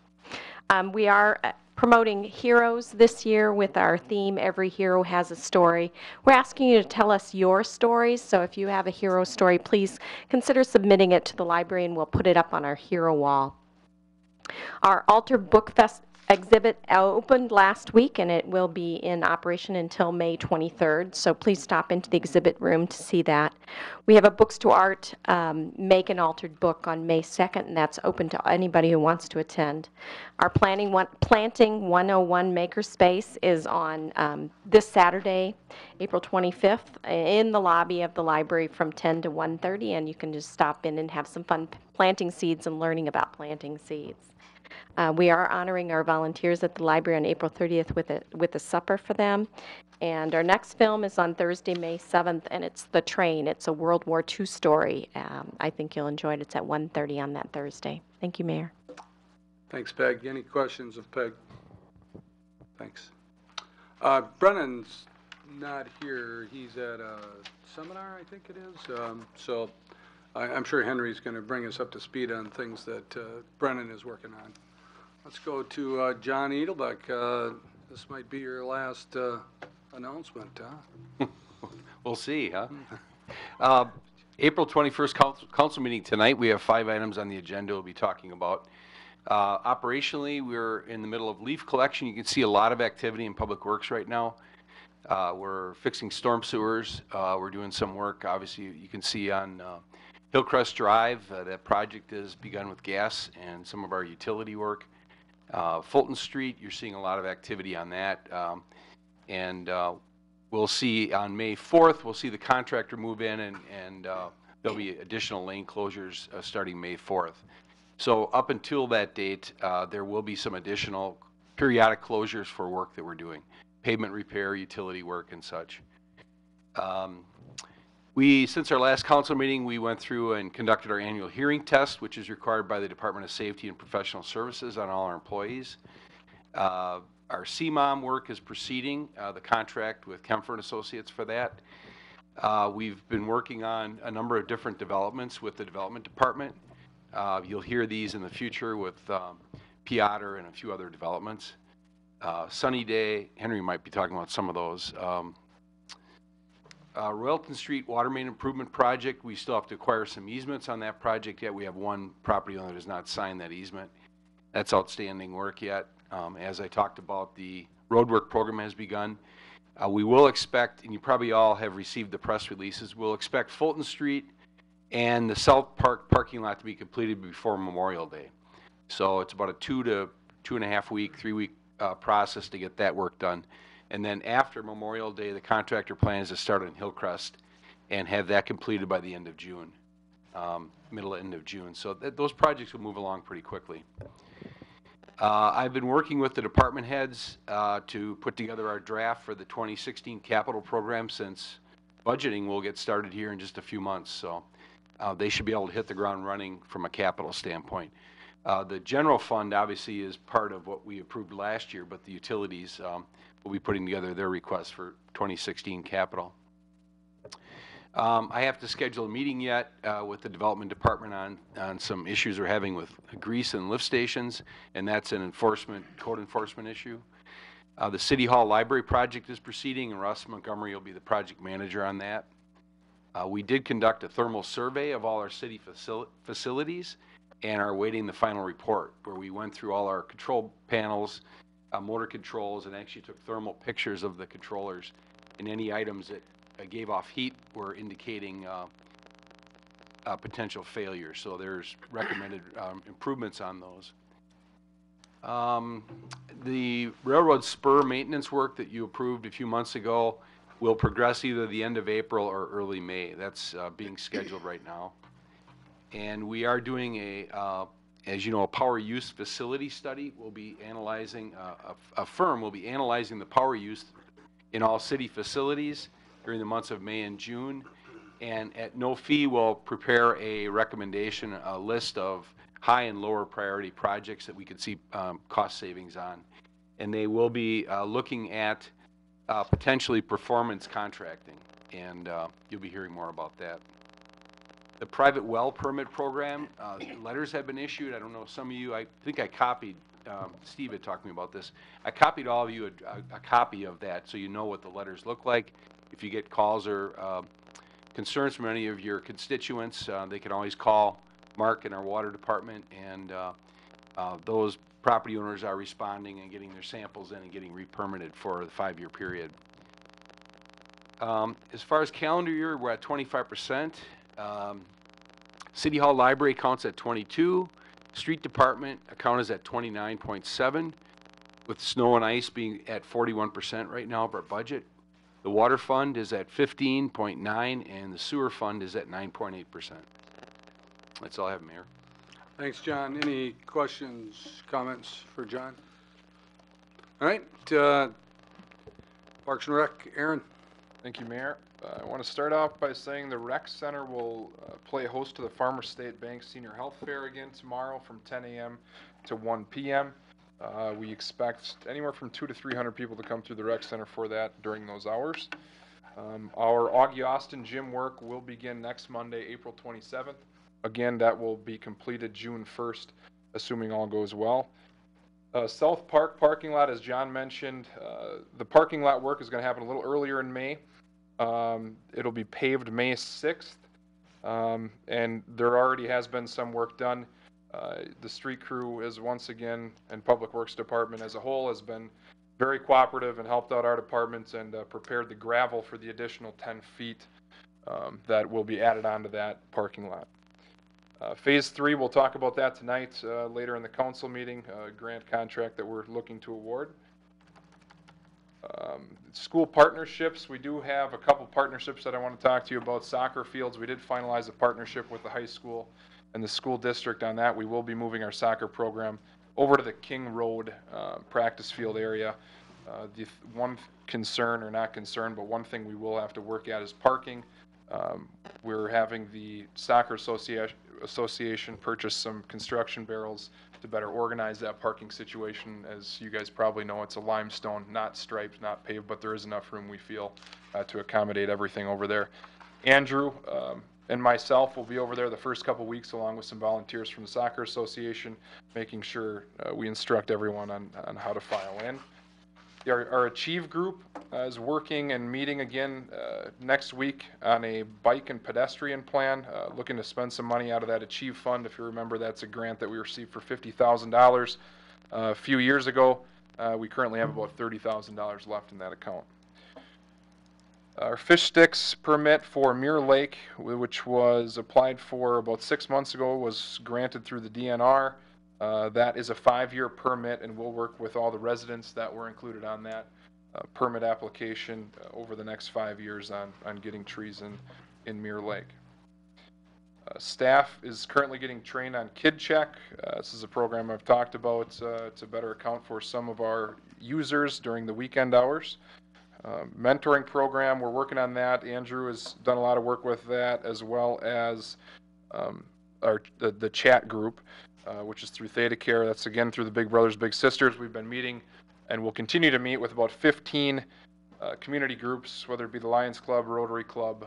We are promoting heroes this year with our theme, Every Hero Has a Story. We're asking you to tell us your stories, so if you have a hero story, please consider submitting it to the library and we'll put it up on our hero wall. Our Altar Book Fest exhibit opened last week, and it will be in operation until May 23rd, so please stop into the exhibit room to see that. We have a Books to Art Make an Altered Book on May 2nd, and that's open to anybody who wants to attend. Our Planting 101 Makerspace is on this Saturday, April 25th, in the lobby of the library from 10 to 1:30, and you can just stop in and have some fun planting seeds and learning about planting seeds. We are honoring our volunteers at the library on April 30th with a supper for them. And our next film is on Thursday, May 7th, and it's The Train. It's a World War II story. I think you'll enjoy it. It's at 1:30 on that Thursday. Thank you, Mayor. Thanks, Peg. Any questions of Peg? Thanks. Brennan's not here. He's at a seminar, I think it is. So I'm sure Henry's going to bring us up to speed on things that Brennan is working on. Let's go to John Edelbeck. This might be your last announcement, huh? We'll see, huh? April 21st council meeting tonight. We have 5 items on the agenda we'll be talking about. Operationally, we're in the middle of leaf collection. You can see a lot of activity in Public Works right now. We're fixing storm sewers. We're doing some work. Obviously, you can see on Hillcrest Drive, that project has begun with gas and some of our utility work. Fulton Street, you're seeing a lot of activity on that. We'll see on May 4th, we'll see the contractor move in, and there'll be additional lane closures starting May 4th. So up until that date, there will be some additional periodic closures for work that we're doing, pavement repair, utility work, and such. Since our last council meeting, we went through and conducted our annual hearing test, which is required by the Department of Safety and Professional Services on all our employees. Our CMOM work is proceeding, the contract with Kempfer and Associates for that. We've been working on a number of different developments with the Development Department. You'll hear these in the future with Piotr and a few other developments. Sunny Day, Henry might be talking about some of those. Royalton Street Water Main Improvement Project, we still have to acquire some easements on that project yet. We have one property owner that has not signed that easement. That's outstanding work yet. As I talked about, the roadwork program has begun. We will expect, and you probably all have received the press releases, we'll expect Fulton Street and the South Park parking lot to be completed before Memorial Day. So it's about a 2 to 2.5 week, 3 week process to get that work done. And then after Memorial Day, the contractor plans to start on Hillcrest and have that completed by the end of June, middle to end of June. So those projects will move along pretty quickly. I've been working with the department heads to put together our draft for the 2016 capital program, since budgeting will get started here in just a few months. So they should be able to hit the ground running from a capital standpoint. The general fund obviously is part of what we approved last year, but the utilities will be putting together their requests for 2016 capital. I have to schedule a meeting yet with the development department on some issues we're having with grease and lift stations, and that's an code enforcement issue. The City Hall Library project is proceeding, and Russ Montgomery will be the project manager on that. We did conduct a thermal survey of all our city facilities and are awaiting the final report, where we went through all our control panels, motor controls, and actually took thermal pictures of the controllers, and any items that gave off heat were indicating potential failure. So there's recommended improvements on those. The railroad spur maintenance work that you approved a few months ago will progress either the end of April or early May. That's being scheduled right now. And we are doing as you know, a power use facility study. We'll be analyzing, a firm will be analyzing the power use in all city facilities during the months of May and June. And at no fee, we'll prepare a recommendation, a list of high and lower priority projects that we could see cost savings on. And they will be looking at potentially performance contracting. And you'll be hearing more about that. The private well permit program, letters have been issued. I don't know, some of you, I think I copied, Steve had talked to me about this. I copied all of you a copy of that so you know what the letters look like. If you get calls or concerns from any of your constituents, they can always call Mark in our water department, and those property owners are responding and getting their samples in and getting re-permitted for the 5-year period. As far as calendar year, we're at 25%. City Hall Library accounts at 22. Street Department account is at 29.7, with snow and ice being at 41% right now of our budget. The water fund is at 15.9, and the sewer fund is at 9.8%. That's all I have, Mayor. Thanks, John. Any questions, comments for John? All right, Parks and Rec, Aaron. Thank you, Mayor. I want to start off by saying the Rec Center will play host to the Farmers State Bank Senior Health Fair again tomorrow from 10 a.m. to 1 p.m. We expect anywhere from 200 to 300 people to come through the Rec Center for that during those hours. Our Augie Austin gym work will begin next Monday, April 27th. Again, that will be completed June 1st, assuming all goes well. South Park parking lot, as John mentioned, the parking lot work is going to happen a little earlier in May. It'll be paved May 6th, and there already has been some work done. The street crew is once again, and Public Works Department as a whole, has been very cooperative and helped out our departments and prepared the gravel for the additional 10 feet that will be added onto that parking lot. Phase 3, we'll talk about that tonight later in the council meeting, grant contract that we're looking to award. School partnerships, we do have a couple partnerships that I want to talk to you about. Soccer fields, we did finalize a partnership with the high school and the school district on that. We will be moving our soccer program over to the King Road practice field area. The one concern, or not concern, but one thing we will have to work at is parking. We're having the soccer association purchase some construction barrels to better organize that parking situation. As you guys probably know, it's a limestone, not striped, not paved, but there is enough room, we feel, to accommodate everything over there. Andrew and myself will be over there the first couple weeks along with some volunteers from the soccer association, making sure we instruct everyone on how to file in. Our Achieve group is working and meeting again next week on a bike and pedestrian plan, looking to spend some money out of that Achieve fund. If you remember, that's a grant that we received for $50,000 a few years ago. We currently have about $30,000 left in that account. Our fish sticks permit for Mirror Lake, which was applied for about 6 months ago, was granted through the DNR. That is a 5-year permit, and we'll work with all the residents that were included on that permit application over the next 5 years on getting trees in Mirror Lake. Staff is currently getting trained on Kid Check. This is a program I've talked about to better account for some of our users during the weekend hours. Mentoring program, we're working on that. Andrew has done a lot of work with that, as well as the chat group. Which is through Theta Care. That's again through the Big Brothers Big Sisters. We've been meeting and we'll continue to meet with about 15 community groups, whether it be the Lions Club, Rotary Club,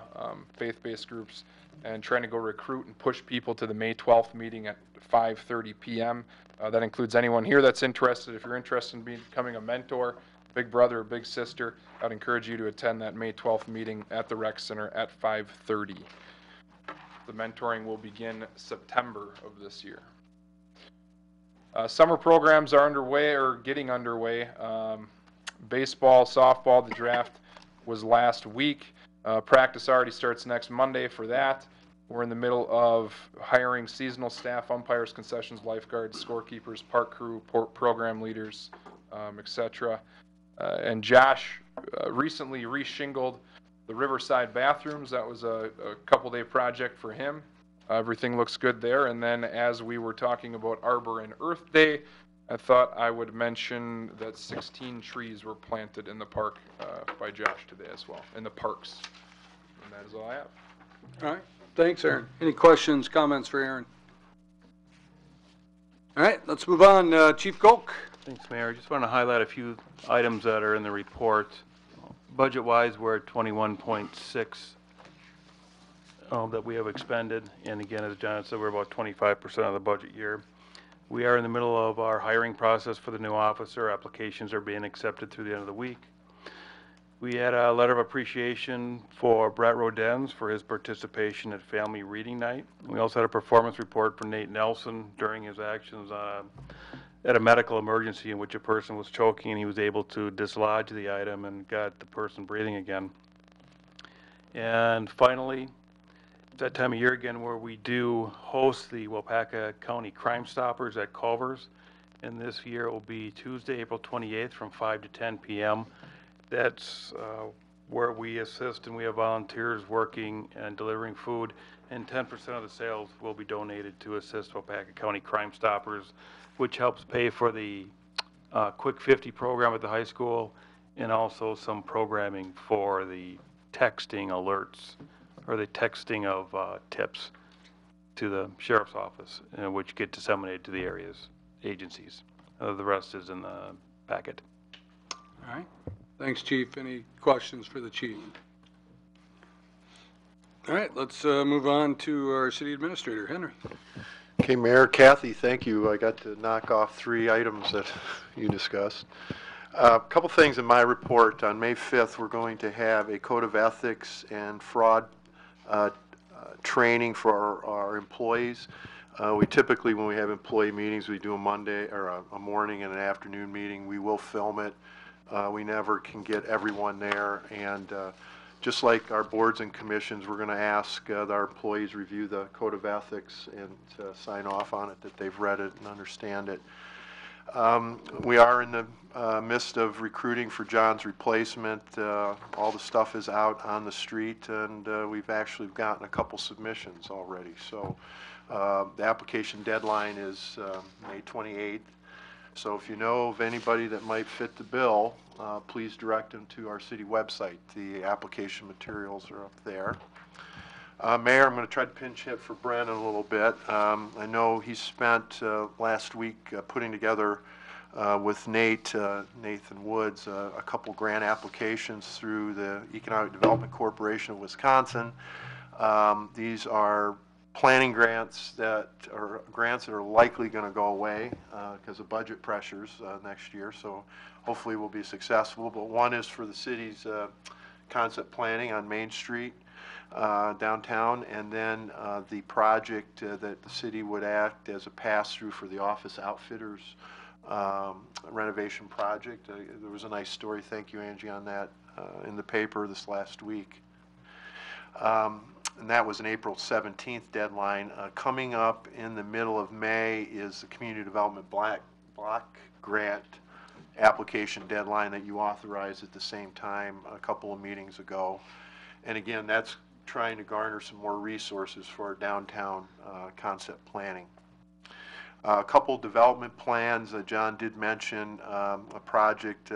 faith-based groups, and trying to go recruit and push people to the May 12th meeting at 5:30 p.m. That includes anyone here that's interested. If you're interested in becoming a mentor, big brother or big sister, I'd encourage you to attend that May 12th meeting at the Rec Center at 5:30. The mentoring will begin September of this year. Summer programs are underway or getting underway. Baseball, softball, the draft was last week. Practice already starts next Monday for that. We're in the middle of hiring seasonal staff, umpires, concessions, lifeguards, scorekeepers, park crew, program leaders, etc. And Josh recently reshingled the Riverside bathrooms. That was a couple-day project for him. Everything looks good there. And then as we were talking about Arbor and Earth Day, I thought I would mention that 16 trees were planted in the park by Josh today as well, in the parks. And that is all I have. All right. Thanks, Aaron. Any questions, comments for Aaron? All right, let's move on. Chief Golk. Thanks, Mayor. I just want to highlight a few items that are in the report. Budget-wise, we're at 21.6 that we have expended. And again, as John said, we're about 25% of the budget year. We are in the middle of our hiring process for the new officer. Applications are being accepted through the end of the week. We had a letter of appreciation for Brett Rodens for his participation at Family Reading Night. We also had a performance report for Nate Nelson during his actions on at a medical emergency in which a person was choking and he was able to dislodge the item and got the person breathing again. And finally, it's that time of year again where we do host the Waupaca County Crime Stoppers at Culver's. And this year it will be Tuesday, April 28th from 5 to 10 p.m. That's where we assist, and we have volunteers working and delivering food, and 10% of the sales will be donated to assist Waupaca County Crime Stoppers, which helps pay for the Quick 50 program at the high school, and also some programming for the texting alerts, or the texting of tips to the sheriff's office, which get disseminated to the area's agencies. The rest is in the packet. All right. Thanks, Chief. Any questions for the Chief? All right, let's move on to our City Administrator, Henry. Okay, Mayor, Kathy, thank you. I got to knock off 3 items that you discussed. A couple things in my report. On May 5th, we're going to have a Code of Ethics and Fraud training for our employees. We typically, when we have employee meetings, we do a Monday or a morning and an afternoon meeting. We will film it. We never can get everyone there, and just like our boards and commissions, we're going to ask our employees review the Code of Ethics and sign off on it, that they've read it and understand it. We are in the midst of recruiting for John's replacement. All the stuff is out on the street, and we've actually gotten a couple submissions already. So the application deadline is May 28th. So if you know of anybody that might fit the bill, please direct them to our city website. The application materials are up there. Mayor, I'm going to try to pinch hit for Brennan a little bit. I know he spent last week putting together with Nathan Woods, a couple grant applications through the Economic Development Corporation of Wisconsin. These are planning grants that are likely going to go away because of budget pressures next year. So hopefully we'll be successful. But one is for the city's concept planning on Main Street downtown, and then the project that the city would act as a pass-through for the office outfitters renovation project. There was a nice story, thank you Angie, on that in the paper this last week. And that was an April 17th deadline. Coming up in the middle of May is the Community Development Block Grant application deadline that you authorized at the same time a couple of meetings ago. And again, that's trying to garner some more resources for our downtown concept planning. A couple development plans. John did mention a project.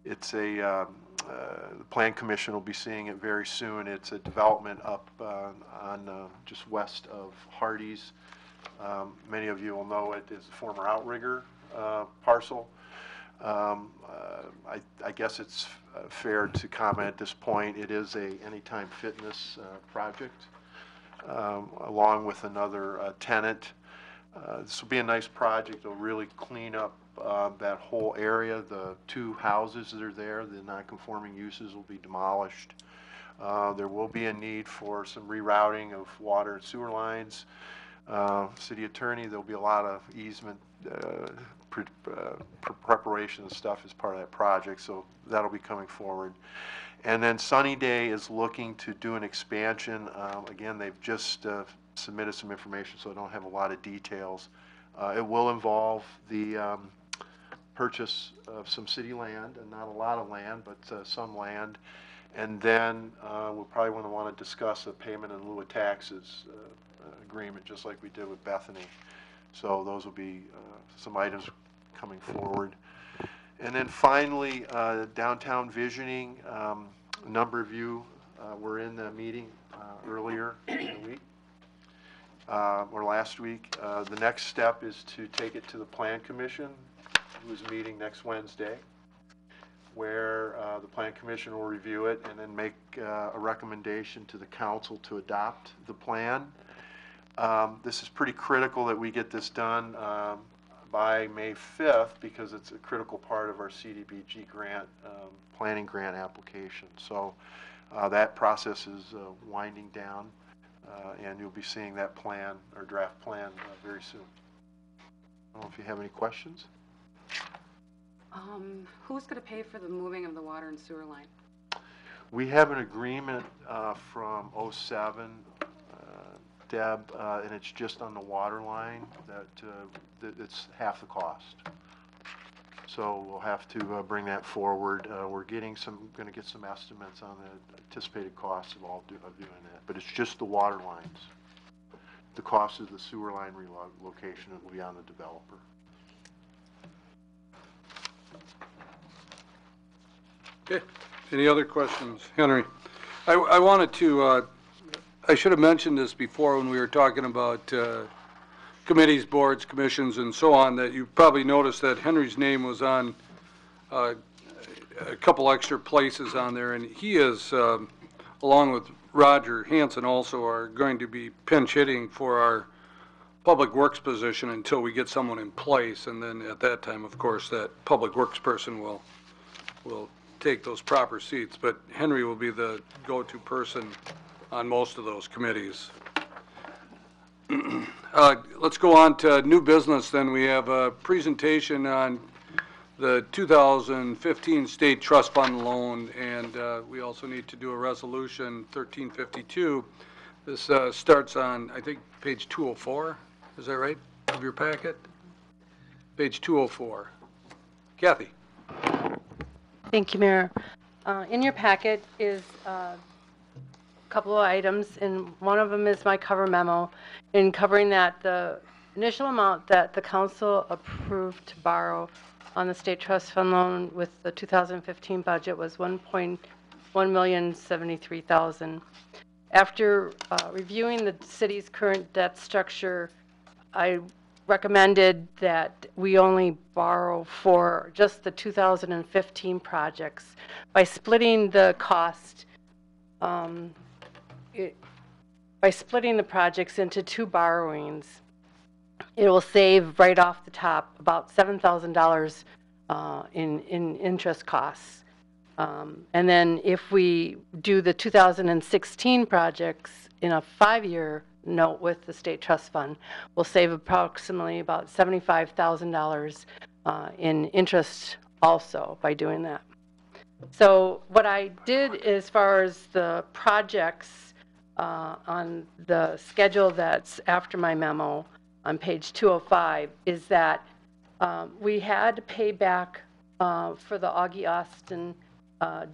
It's a the Plan Commission will be seeing it very soon. It's a development up on just west of Hardee's. Many of you will know it as the former Outrigger parcel. I guess it's fair to comment at this point. It is a Anytime Fitness project along with another tenant. This will be a nice project. It'll really clean up that whole area. The 2 houses that are there, the non-conforming uses, will be demolished. There will be a need for some rerouting of water and sewer lines. City attorney, there'll be a lot of easement preparation and stuff as part of that project, so that'll be coming forward. And then Sunny Day is looking to do an expansion. Again, they've just submitted some information, so I don't have a lot of details. It will involve the purchase of some city land, and not a lot of land, but some land. And then we'll probably want to discuss a payment in lieu of taxes agreement, just like we did with Bethany. So those will be some items coming forward. And then finally, downtown visioning. A number of you were in the meeting earlier in the week. Or last week. The next step is to take it to the Plan Commission, who's meeting next Wednesday, where the Plan Commission will review it and then make a recommendation to the council to adopt the plan. This is pretty critical that we get this done by May 5th because it's a critical part of our CDBG grant, planning grant application. So that process is winding down. And you'll be seeing that plan or draft plan very soon. don't know if you have any questions? Who's going to pay for the moving of the water and sewer line? We have an agreement from '07, Deb, and it's just on the water line that it's half the cost. So we'll have to bring that forward. We're going to get some estimates on the anticipated costs of doing that, but it's just the water lines. The cost of the sewer line relocation will be on the developer. Okay. Any other questions? Henry? I wanted to, I should have mentioned this before when we were talking about committees, boards, commissions, and so on, that you probably noticed that Henry's name was on a couple extra places on there, and he is, along with Roger Hanson also, are going to be pinch hitting for our public works position until we get someone in place, and then at that time, of course, that public works person will take those proper seats, but Henry will be the go-to person on most of those committees. Let's go on to new business then. We have a presentation on the 2015 State Trust Fund loan, and we also need to do a resolution 1352. This starts on, I think, page 204. Is that right, of your packet? Page 204. Kathy. Thank you, Mayor. In your packet is a couple of items, and one of them is my cover memo. In covering that, the initial amount that the council approved to borrow on the state trust fund loan with the 2015 budget was $1,173,000. After reviewing the city's current debt structure, I recommended that we only borrow for just the 2015 projects by splitting the cost, by splitting the projects into two borrowings. It will save right off the top about $7,000 in interest costs. And then if we do the 2016 projects in a 5-year note with the state trust fund, we'll save approximately about $75,000 in interest also by doing that. So what I did as far as the projects on the schedule that's after my memo on page 205 is that we had to pay back for the Augie Austin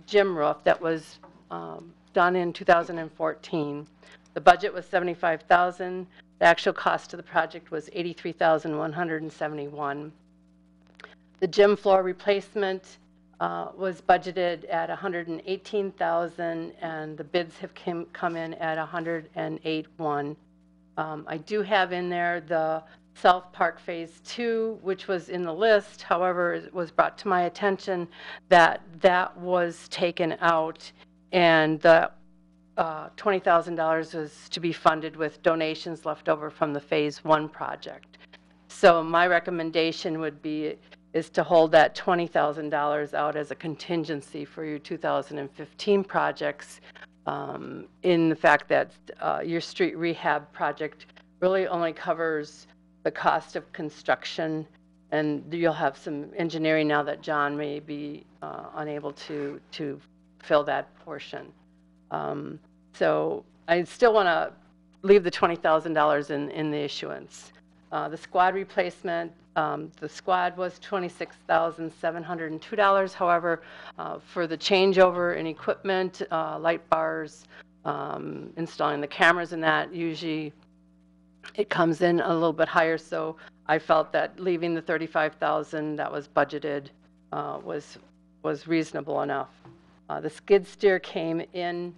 gym roof that was done in 2014. The budget was $75,000. The actual cost of the project was $83,171. The gym floor replacement was budgeted at $118,000, and the bids have come in at $108,100. I do have in there the South Park Phase 2, which was in the list. However, it was brought to my attention that that was taken out, and the $20,000 was to be funded with donations left over from the Phase 1 project. So my recommendation would be is to hold that $20,000 out as a contingency for your 2015 projects, in the fact that your street rehab project really only covers the cost of construction, and you'll have some engineering now that John may be unable to fill that portion. So I still want to leave the $20,000 in the issuance. The squad replacement, the squad was $26,702. However, for the changeover in equipment, light bars, installing the cameras and that, usually it comes in a little bit higher. So I felt that leaving the $35,000 that was budgeted was reasonable enough. The skid steer came in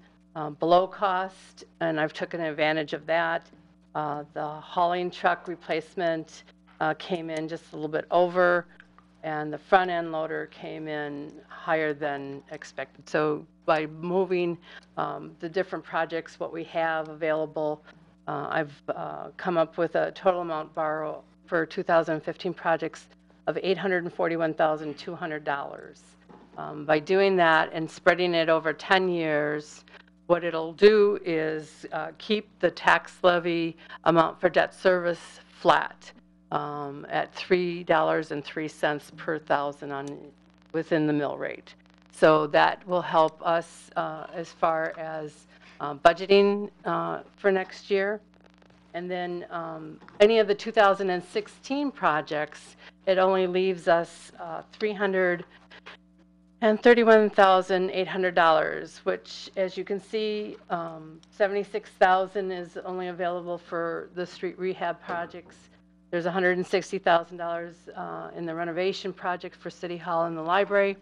below cost, and I've taken advantage of that. The hauling truck replacement came in just a little bit over, and the front end loader came in higher than expected. So by moving the different projects, what we have available, I've come up with a total amount borrow for 2015 projects of $841,200. By doing that and spreading it over 10 years, what it'll do is keep the tax levy amount for debt service flat. at $3.03 per thousand within the mill rate. So that will help us as far as budgeting for next year. And then any of the 2016 projects, it only leaves us $331,800, which, as you can see, $76,000 is only available for the street rehab projects. There's $160,000 in the renovation project for City Hall and the library.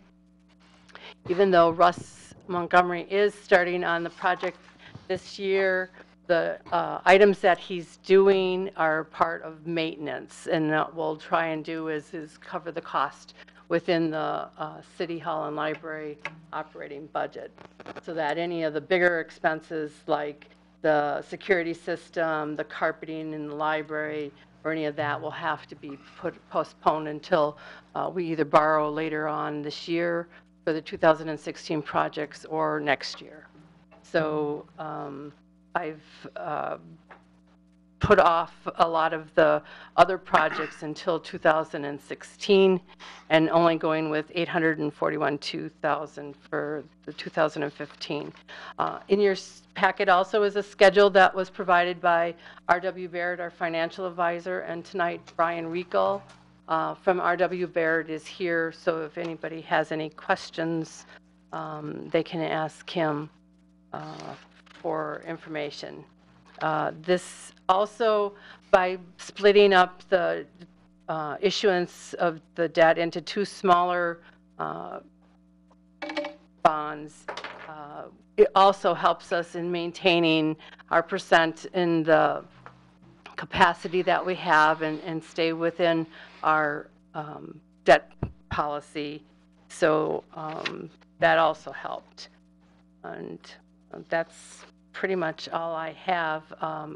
Even though Russ Montgomery is starting on the project this year, the items that he's doing are part of maintenance, and what we'll try and do is cover the cost within the City Hall and Library operating budget, so that any of the bigger expenses like the security system, the carpeting in the library, or any of that will have to be postponed until we either borrow later on this year for the 2016 projects or next year. So I've put off a lot of the other projects until 2016 and only going with $841,200 for the 2015. In your packet also is a schedule that was provided by R.W. Baird, our financial advisor, and tonight Brian Riegel from R.W. Baird is here, so if anybody has any questions, they can ask him for information. This also, by splitting up the issuance of the debt into two smaller bonds, it also helps us in maintaining our percent in the capacity that we have and stay within our debt policy. So that also helped. And that's pretty much all I have.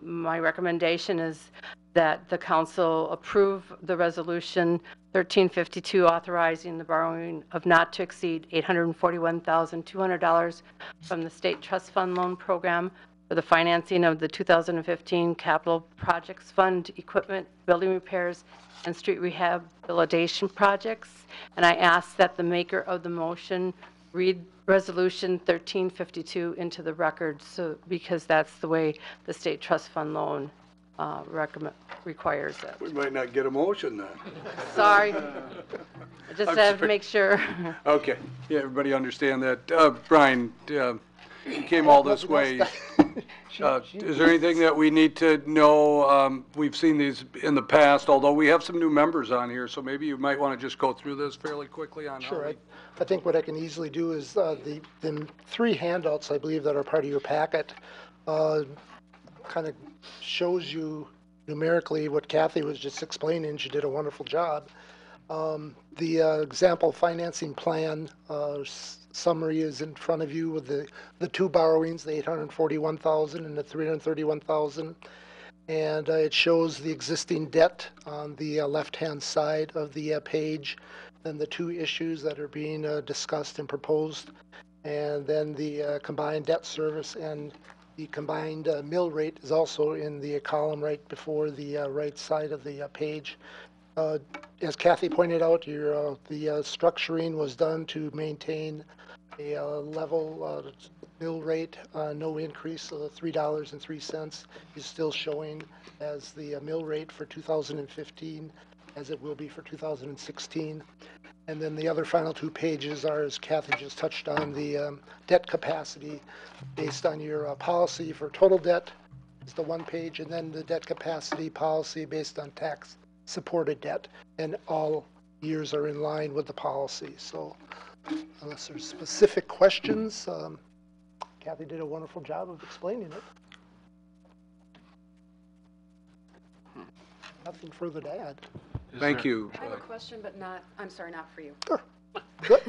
My recommendation is that the council approve the resolution 1352 authorizing the borrowing of not to exceed $841,200 from the State Trust Fund Loan Program for the financing of the 2015 Capital Projects Fund equipment, building repairs, and street rehabilitation projects. And I ask that the maker of the motion read Resolution 1352 into the record, so because that's the way the State Trust Fund Loan requires it. We might not get a motion then. Sorry. I just have to make sure. Okay. Yeah, everybody understand that. Brian, you came all this way. Is there anything that we need to know? We've seen these in the past, although we have some new members on here, so maybe you might want to just go through this fairly quickly on how Sure. I think what I can easily do is the three handouts, I believe, that are part of your packet kind of shows you numerically what Kathy was just explaining. She did a wonderful job. The example financing plan summary is in front of you with the two borrowings, the $841,000 and the $331,000. And it shows the existing debt on the left-hand side of the page, then the two issues that are being discussed and proposed, and then the combined debt service and the combined mill rate is also in the column right before the right side of the page. As Kathy pointed out, the structuring was done to maintain a level mill rate, no increase, so the $3.03 is still showing as the mill rate for 2015, as it will be for 2016. And then the other final two pages are, as Kathy just touched on, the debt capacity based on your policy for total debt is the one page, and then the debt capacity policy based on tax supported debt, and all years are in line with the policy. So unless there's specific questions, Kathy did a wonderful job of explaining it. Nothing further to add. Thank you. I have a question, but I'm sorry, not for you. Sure. Good.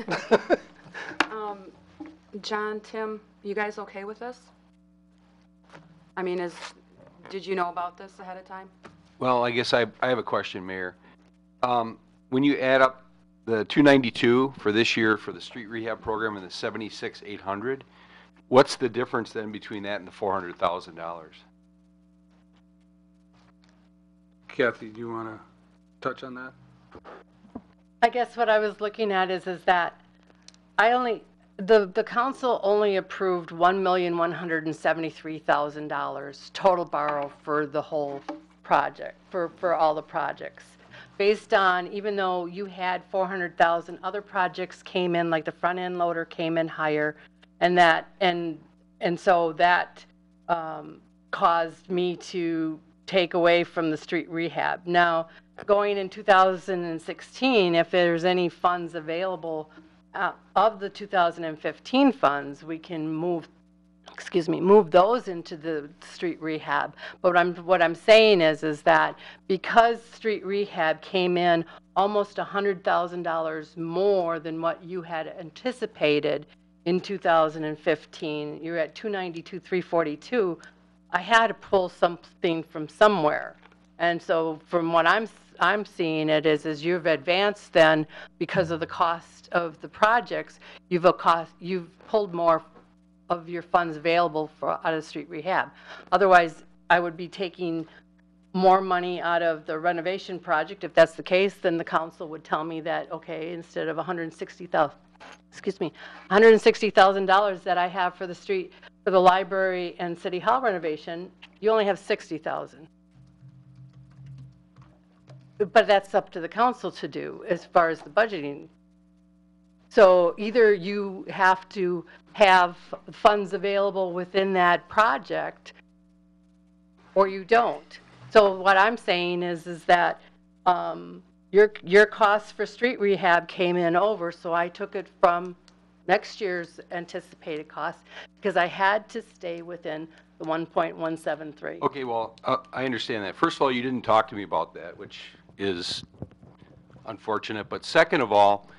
John, Tim, you guys okay with this? I mean, did you know about this ahead of time? Well, I guess I have a question, Mayor. When you add up the 292 for this year for the street rehab program and the 76,800, what's the difference then between that and the $400,000? Kathy, do you want to? touch on that? I guess what I was looking at is that the council only approved $1,173,000 total borrow for the whole project, for all the projects. Based on, even though you had 400,000, other projects came in, like the front end loader came in higher, and so that caused me to take away from the street rehab. Now, going in 2016, if there's any funds available of the 2015 funds, we can move those into the street rehab. But what I'm saying is that because street rehab came in almost $100,000 more than what you had anticipated in 2015, you're at 292, 342. I had to pull something from somewhere. And so from what I'm seeing it is you've advanced then, because of the cost of the projects, you've pulled more of your funds available out of street rehab. Otherwise, I would be taking more money out of the renovation project. If that's the case, then the council would tell me that, okay, instead of $160,000 that I have for the library and city hall renovation, you only have $60,000. But that's up to the council to do as far as the budgeting. So either you have to have funds available within that project, or you don't. So what I'm saying is that your costs for street rehab came in over, so I took it from next year's anticipated costs because I had to stay within the 1.173. Okay, well, I understand that. First of all, you didn't talk to me about that, which is unfortunate. But second of all,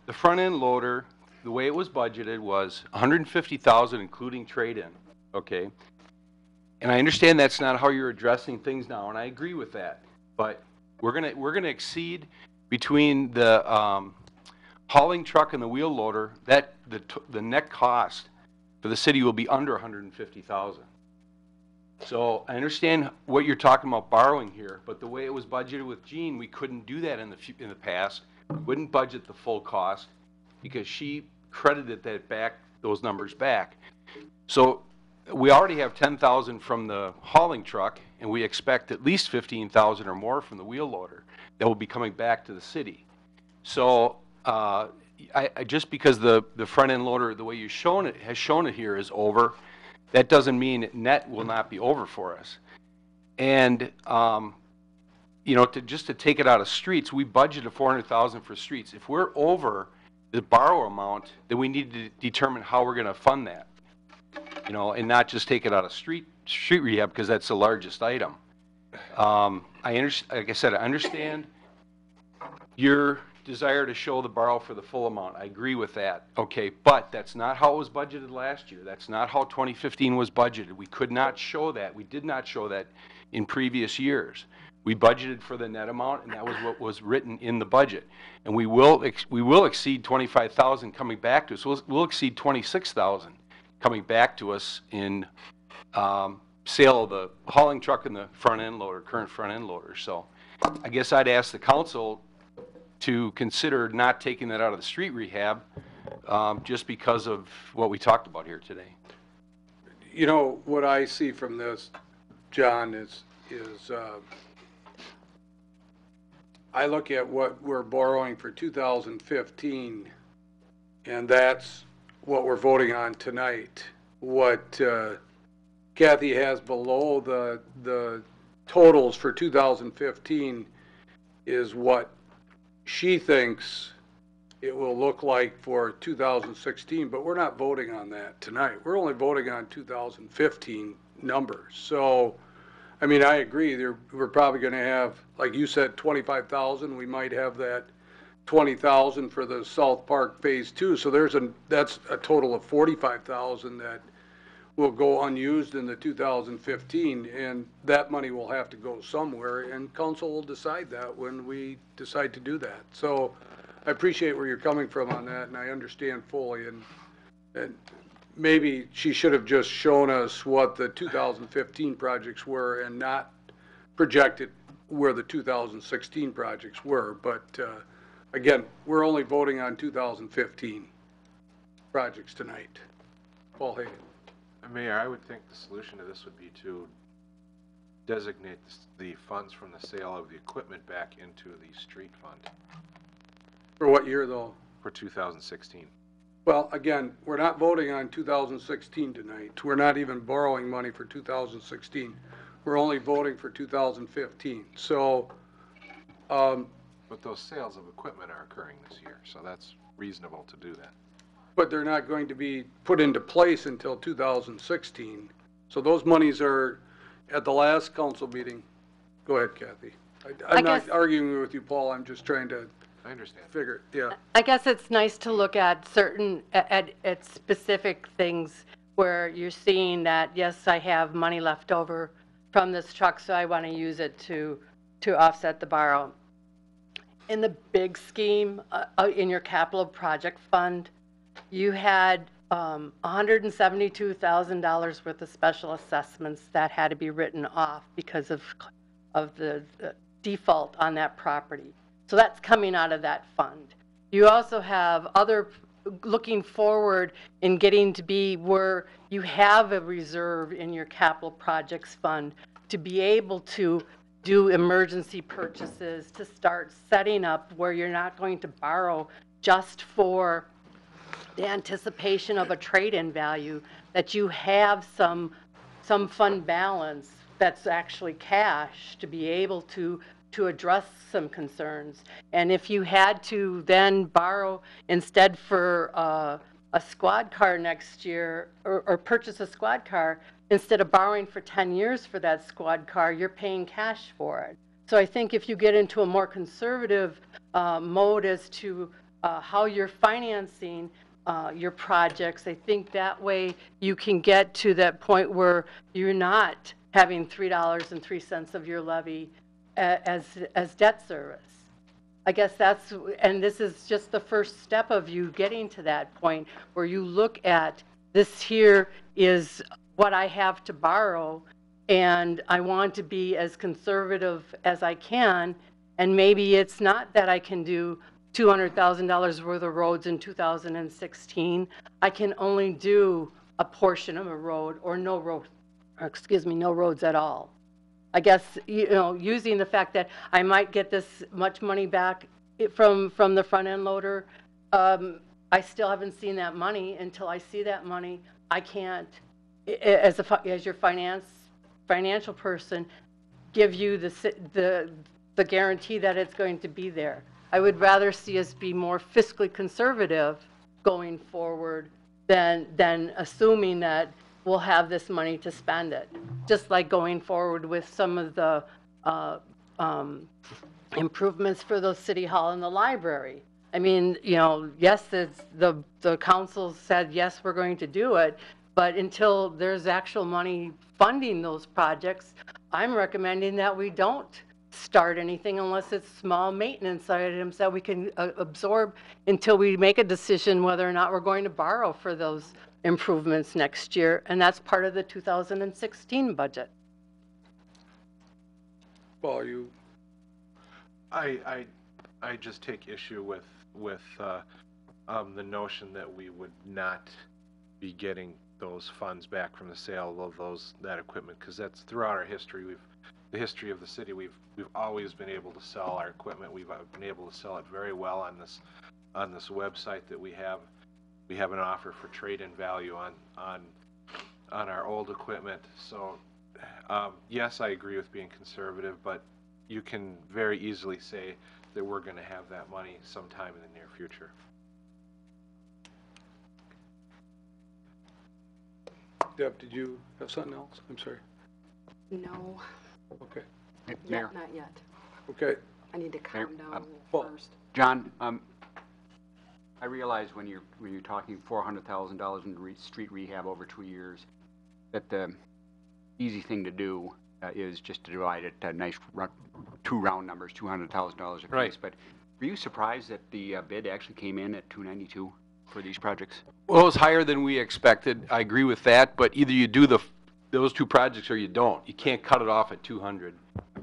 the front end loader, the way it was budgeted was $150,000 including trade-in, okay? And I understand that's not how you're addressing things now, and I agree with that. But we're gonna exceed between the hauling truck and the wheel loader. That the net cost for the city will be under $150,000. So I understand what you're talking about borrowing here, but the way it was budgeted with Jean, we couldn't do that in the past. We wouldn't budget the full cost because she credited those numbers back. So we already have $10,000 from the hauling truck, and we expect at least $15,000 or more from the wheel loader that will be coming back to the city. So just because the front end loader, the way has shown it here, is over, that doesn't mean net will not be over for us. And you know, just to take it out of streets, we budgeted $400,000 for streets. If we're over the borrow amount, then we need to determine how we're going to fund that. You know, and not just take it out of street rehab because that's the largest item. Like I said, I understand your desire to show the borrow for the full amount. I agree with that. Okay, but that's not how it was budgeted last year. That's not how 2015 was budgeted. We could not show that. We did not show that in previous years. We budgeted for the net amount, and that was what was written in the budget. And we will exceed 25,000 coming back to us. We'll exceed 26,000 coming back to us in sale of the hauling truck and the front end loader, current front end loader. So I guess I'd ask the council to consider not taking that out of the street rehab just because of what we talked about here today. You know, what I see from this, John, is I look at what we're borrowing for 2015, and that's what we're voting on tonight. What Kathy has below the totals for 2015 is what she thinks it will look like for 2016, but we're not voting on that tonight. We're only voting on 2015 numbers. So, I mean, I agree. We're probably going to have, like you said, 25,000. We might have that 20,000 for the South Park Phase 2. So that's a total of 45,000 that will go unused in the 2015, and that money will have to go somewhere, and council will decide that when we decide to do that. So I appreciate where you're coming from on that, and I understand fully, and maybe she should have just shown us what the 2015 projects were and not projected where the 2016 projects were, but, again, we're only voting on 2015 projects tonight. Paul Hagan. Mayor, I would think the solution to this would be to designate the funds from the sale of the equipment back into the street fund For what year, though? for 2016. Well, again, we're not voting on 2016 tonight. We're not even borrowing money for 2016. We're only voting for 2015. So, But those sales of equipment are occurring this year, so that's reasonable to do that. but they're not going to be put into place until 2016. So those monies are at the last council meeting. Go ahead, Kathy. I'm not arguing with you, Paul. I'm just trying to I understand. figure, yeah. I guess it's nice to look at certain, at specific things where you're seeing that, yes, I have money left over from this truck, so I want to use it to offset the borrow. In the big scheme, in your capital project fund, you had $172,000 worth of special assessments that had to be written off because of the default on that property. So that's coming out of that fund. You also have other, looking forward in getting to be where you have a reserve in your capital projects fund to be able to do emergency purchases, to start setting up where you're not going to borrow just for the anticipation of a trade-in value, that you have some fund balance that's actually cash to be able to address some concerns. And if you had to then borrow instead for a squad car next year, or purchase a squad car, instead of borrowing for 10 years for that squad car, you're paying cash for it. So I think if you get into a more conservative mode as to how you're financing your projects, I think that way you can get to that point where you're not having $3.03 of your levy as debt service. I guess that's, and this is just the first step of you getting to that point where you look at this here is what I have to borrow, and I want to be as conservative as I can, and maybe it's not that I can do $200,000 worth of roads in 2016. I can only do a portion of a road or no road, no roads at all. I guess, you know, using the fact that I might get this much money back from the front end loader, I still haven't seen that money. Until I see that money, I can't, as your financial person, give you the guarantee that it's going to be there. I would rather see us be more fiscally conservative going forward than assuming that we'll have this money to spend it. Just like going forward with some of the improvements for the city hall and the library. I mean, you know, yes, the council said, yes, we're going to do it, but until there's actual money funding those projects, I'm recommending that we don't start anything unless it's small maintenance items that we can absorb until we make a decision whether or not we're going to borrow for those improvements next year, and that's part of the 2016 budget. Paul, you? I just take issue with the notion that we would not be getting those funds back from the sale of that equipment, because that's throughout our history. The history of the city, we've always been able to sell our equipment. We've been able to sell it very well on this website that we have. We have an offer for trade-in value on our old equipment. So yes, I agree with being conservative, but you can very easily say that we're going to have that money sometime in the near future. Deb, did you have something else? I'm sorry. No. Okay. Mayor. Not yet. Okay. I need to calm down first. John, I realize when you're talking $400,000 in street rehab over 2 years, that the easy thing to do is just to divide it nice two round numbers, $200,000 a piece. Right. But were you surprised that the bid actually came in at $292 for these projects? Well, it was higher than we expected. I agree with that, but either you do those two projects or you don't. You can't cut it off at 200.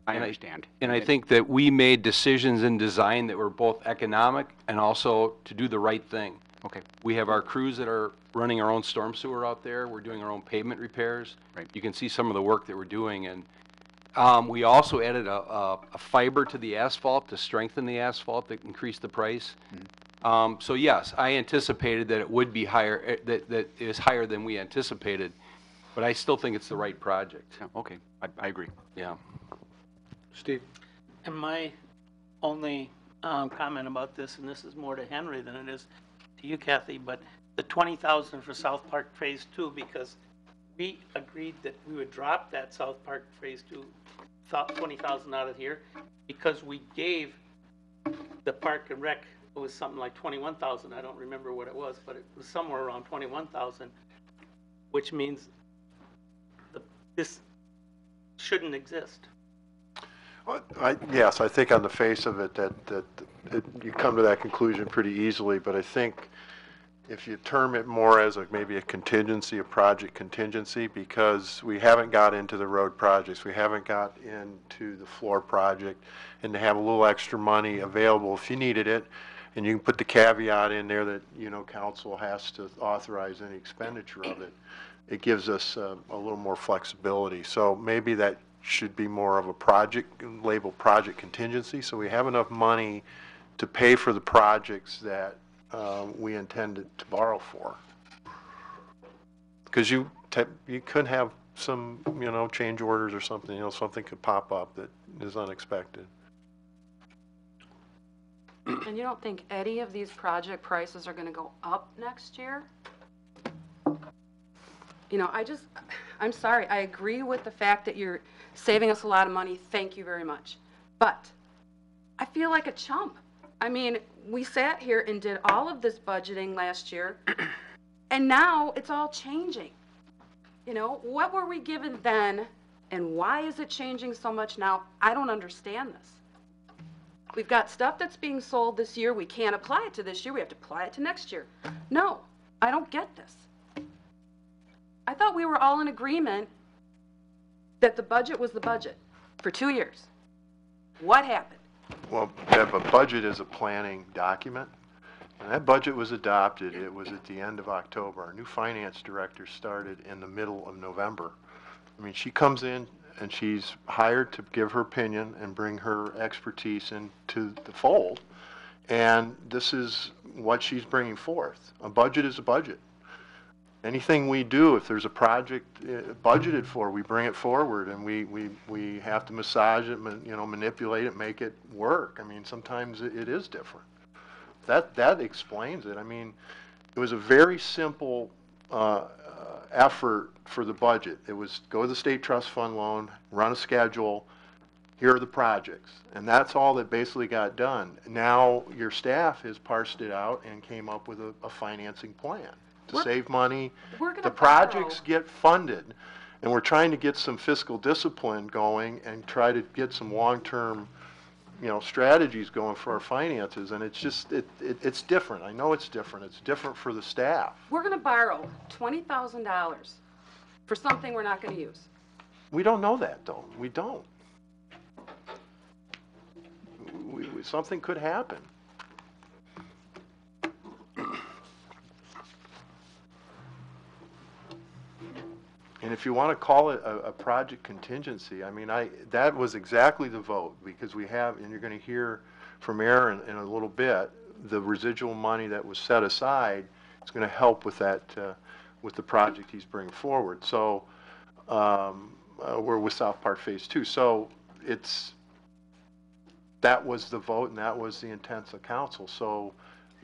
I understand. And I think that we made decisions in design that were both economic and also to do the right thing. Okay. We have our crews that are running our own storm sewer out there. We're doing our own pavement repairs. Right. You can see some of the work that we're doing. And we also added a fiber to the asphalt to strengthen the asphalt that increased the price. So yes, I anticipated that it would be higher, that it is higher than we anticipated, but I still think it's the right project. Yeah, okay, I agree. Yeah. Steve? And my only comment about this, and this is more to Henry than it is to you, Kathy, but the 20,000 for South Park Phase 2, because we agreed that we would drop that South Park Phase 2, 20,000 out of here, because we gave the Park and Rec, it was something like 21,000, I don't remember what it was, but it was somewhere around 21,000, which means this shouldn't exist. Yes, I think on the face of it that you come to that conclusion pretty easily, but I think if you term it more as maybe a contingency, a project contingency, because we haven't got into the road projects, we haven't got into the floor project, and to have a little extra money available if you needed it, and you can put the caveat in there that, council has to authorize any expenditure of it, it gives us a little more flexibility. So maybe that should be more of a project, labeled project contingency, so we have enough money to pay for the projects that we intended to borrow for. Because you could have some, change orders or something, something could pop up that is unexpected. And you don't think any of these project prices are going to go up next year? I'm sorry, I agree with the fact that you're saving us a lot of money. Thank you very much. But I feel like a chump. I mean, we sat here and did all of this budgeting last year, and now it's all changing. What were we given then, and why is it changing so much now? I don't understand this. We've got stuff that's being sold this year. We can't apply it to this year. We have to apply it to next year. No, I don't get this. I thought we were all in agreement that the budget was the budget for 2 years. What happened? Well, Deb, a budget is a planning document, and that budget was adopted. It was at the end of October. Our new finance director started in the middle of November. I mean, she comes in and she's hired to give her opinion and bring her expertise into the fold, and this is what she's bringing forth. A budget is a budget. Anything we do, if there's a project budgeted for, we bring it forward, and we have to massage it, manipulate it, make it work. I mean, sometimes it is different. That explains it. I mean, it was a very simple effort for the budget. It was go to the state trust fund loan, run a schedule, here are the projects. And that's all that basically got done. Now your staff has parsed it out and came up with a financing plan to save money. The projects get funded, and we're trying to get some fiscal discipline going and try to get some long-term, strategies going for our finances. And it's just, it's different. I know it's different. It's different for the staff. We're going to borrow $20,000 for something we're not going to use. We don't know that, though. We don't. Something could happen. And if you want to call it a project contingency, I mean, that was exactly the vote, because we have, and you're going to hear from Aaron in a little bit, the residual money that was set aside is going to help with that, with the project he's bringing forward. So we're with South Park Phase 2. So that was the vote, and that was the intent of council. So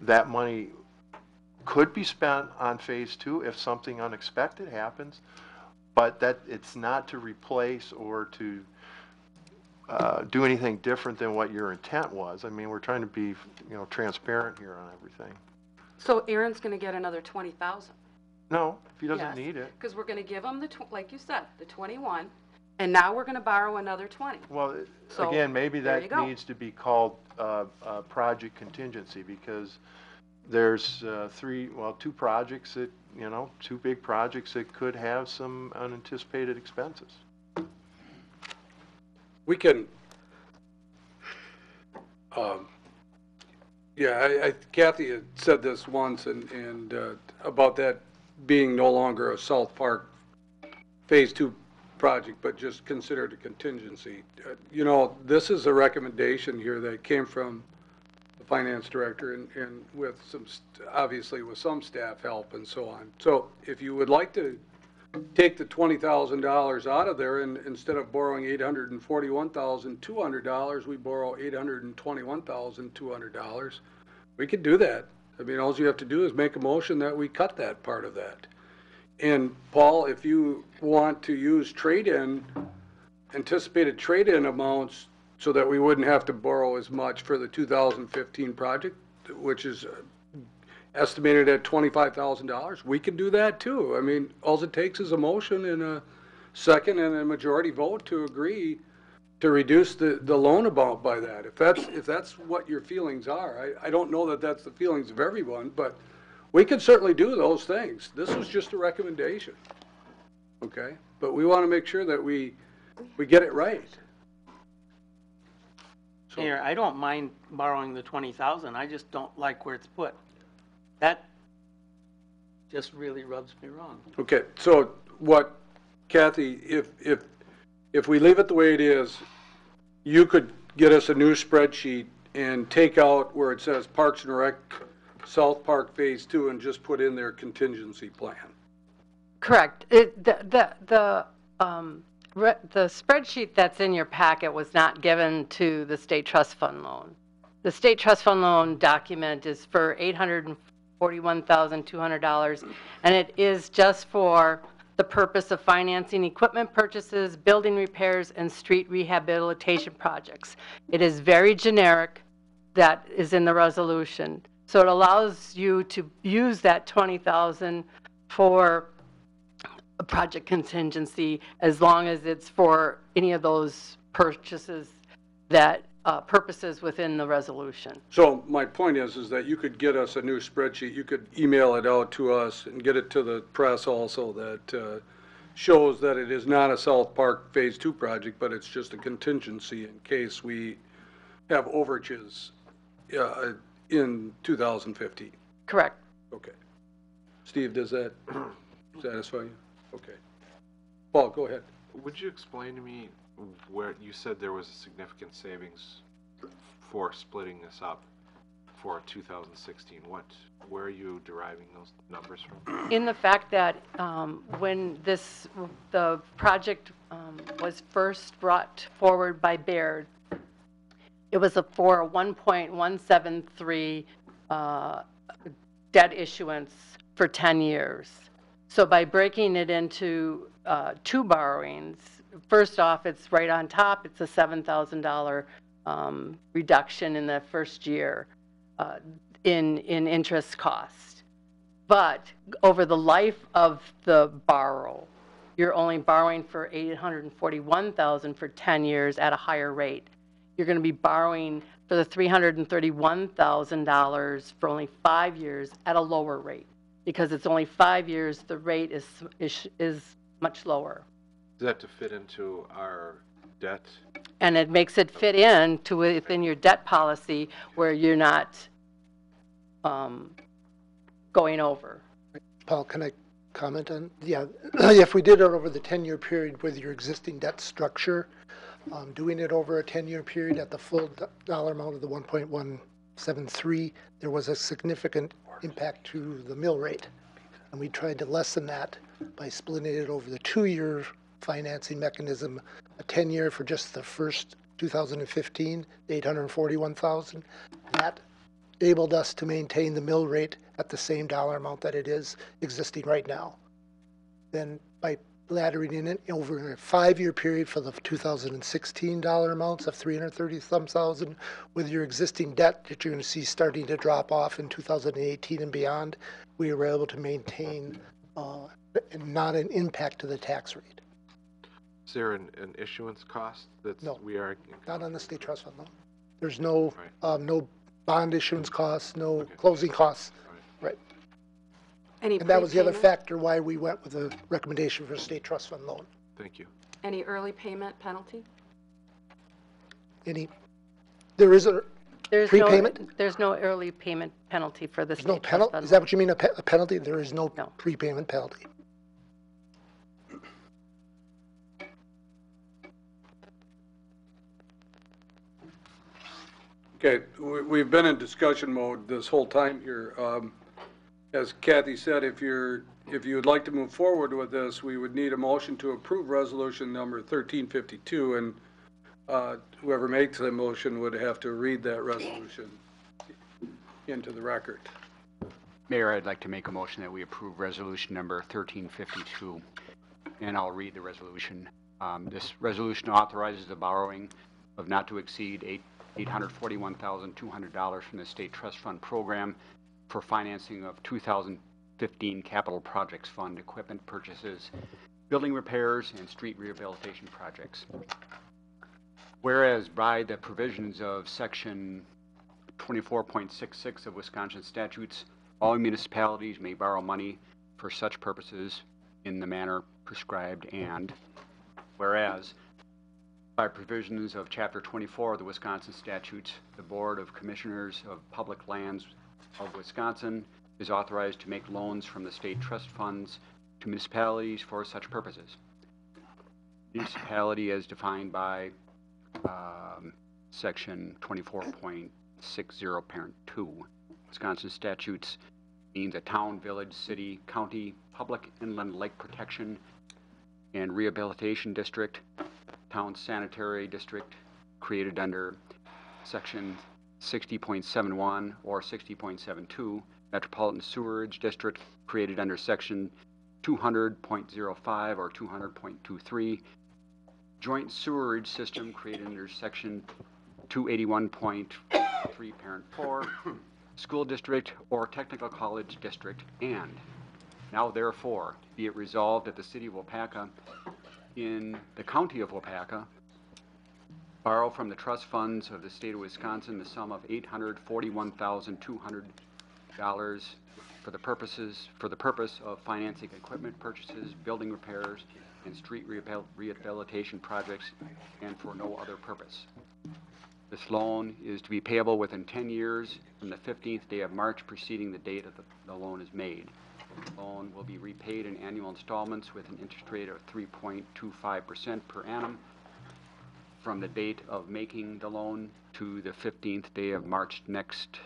that money could be spent on Phase 2 if something unexpected happens. But that it's not to replace or to do anything different than what your intent was. I mean, we're trying to be, transparent here on everything. So Aaron's going to get another 20,000. No, if he doesn't need it. Because we're going to give him like you said, the 21, and now we're going to borrow another 20. Well, so, again, maybe that needs to be called project contingency, because there's two projects that, two big projects that could have some unanticipated expenses. we can, yeah, Kathy had said this once and about that being no longer a South Park Phase 2 project, but just considered a contingency. You know, this is a recommendation here that came from the finance director and with some, obviously with some staff help and so on. So if you would like to take the $20,000 out of there and instead of borrowing $841,200, we borrow $821,200, we could do that. I mean, all you have to do is make a motion that we cut that part of that. And Paul, if you want to use trade-in, anticipated trade-in amounts so that we wouldn't have to borrow as much for the 2015 project, which is estimated at $25,000, we can do that too. I mean, all it takes is a motion and a second and a majority vote to agree to reduce the loan amount by that. If that's what your feelings are, I don't know that that's the feelings of everyone, but we can certainly do those things. This was just a recommendation, okay? But we want to make sure that we get it right. So, Mayor, I don't mind borrowing the 20,000. I just don't like where it's put. That just really rubs me wrong. okay, so what, Kathy, if we leave it the way it is, you could get us a new spreadsheet and take out where it says Parks and Rec South Park Phase 2 and just put in their contingency plan. Correct. The spreadsheet that's in your packet was not given to the state trust fund loan. The state trust fund loan document is for $841,200, and it is just for the purpose of financing equipment purchases, building repairs, and street rehabilitation projects. It is very generic. That is in the resolution. So it allows you to use that 20,000 for a project contingency as long as it's for any of those purchases that purposes within the resolution. So my point is that you could get us a new spreadsheet. You could email it out to us and get it to the press also that shows that it is not a South Park Phase 2 project, but it's just a contingency in case we have overages in 2015. Correct. Okay. Steve, does that satisfy you? Okay. Paul, go ahead. Would you explain to me where you said there was a significant savings for splitting this up for 2016? Where are you deriving those numbers from? In the fact that when the project was first brought forward by Baird, it was for a 1.173 debt issuance for 10 years. So by breaking it into two borrowings, first off, it's right on top, it's a $7,000 reduction in the first year in interest cost. But over the life of the borrow, you're only borrowing for $841,000 for 10 years at a higher rate. You're going to be borrowing for the $331,000 for only 5 years at a lower rate. Because it's only 5 years, the rate is much lower. Is that to fit into our debt? And it makes it fit in to within your debt policy where you're not going over. Paul, can I comment on? Yeah, if we did it over the 10-year period with your existing debt structure, doing it over a 10-year period at the full dollar amount of the 1.173, there was a significant impact to the mill rate. And we tried to lessen that by splitting it over the 2-year financing mechanism, a 10-year for just the first 2015, the $841,000. That enabled us to maintain the mill rate at the same dollar amount that it is existing right now. Then by laddering in it over a 5-year period for the 2016 dollar amounts of $330,000 with your existing debt that you're going to see starting to drop off in 2018 and beyond, we were able to maintain not an impact to the tax rate. Is there an issuance cost that we are? Not on the state trust fund, no. There's no no bond issuance costs, no closing costs. Right. And that was the other factor why we went with a recommendation for a state trust fund loan. Thank you. Any early payment penalty? there is a prepayment? There's no early payment penalty for the There's no state trust penalty? fund. Is that what you mean, a penalty? There is no No. prepayment penalty? Okay, we've been in discussion mode this whole time here. As Kathy said, if you would like to move forward with this, we would need a motion to approve resolution number 1352, and whoever makes the motion would have to read that resolution into the record. Mayor, I'd like to make a motion that we approve resolution number 1352, and I'll read the resolution. This resolution authorizes the borrowing of not to exceed $841,200 from the State Trust Fund program for financing of 2015 Capital Projects Fund equipment purchases, building repairs, and street rehabilitation projects. Whereas by the provisions of Section 24.66 of Wisconsin statutes, all municipalities may borrow money for such purposes in the manner prescribed, and whereas by provisions of Chapter 24 of the Wisconsin statutes, the Board of Commissioners of Public Lands of Wisconsin is authorized to make loans from the state trust funds to municipalities for such purposes. Municipality as defined by Section 24.60 Parent 2. Wisconsin statutes means a town, village, city, county, public inland lake protection and rehabilitation district, town sanitary district created under Section 60.71 or 60.72, metropolitan sewerage district created under Section 200.05 or 200.23, joint sewerage system created under Section 281.3 Parent 4, school district or technical college district, and now therefore be it resolved that the city of Waupaca in the county of Waupaca borrow from the trust funds of the state of Wisconsin the sum of $841,200 for the purpose of financing equipment purchases, building repairs, and street rehabilitation projects, and for no other purpose. This loan is to be payable within 10 years from the 15th day of March preceding the date of the loan is made. The loan will be repaid in annual installments with an interest rate of 3.25% per annum from the date of making the loan to the 15th day of March next.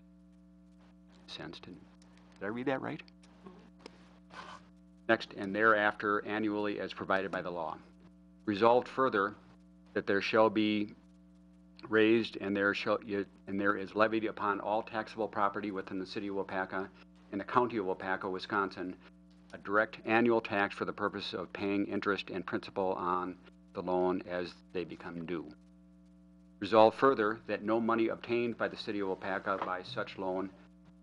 Did I read that right? Next, and thereafter annually as provided by the law. Resolved further that there shall be raised and there is levied upon all taxable property within the city of Waupaca and the county of Waupaca, Wisconsin, a direct annual tax for the purpose of paying interest and principal on the loan as they become due. Resolved further that no money obtained by the city of Waupaca by such loan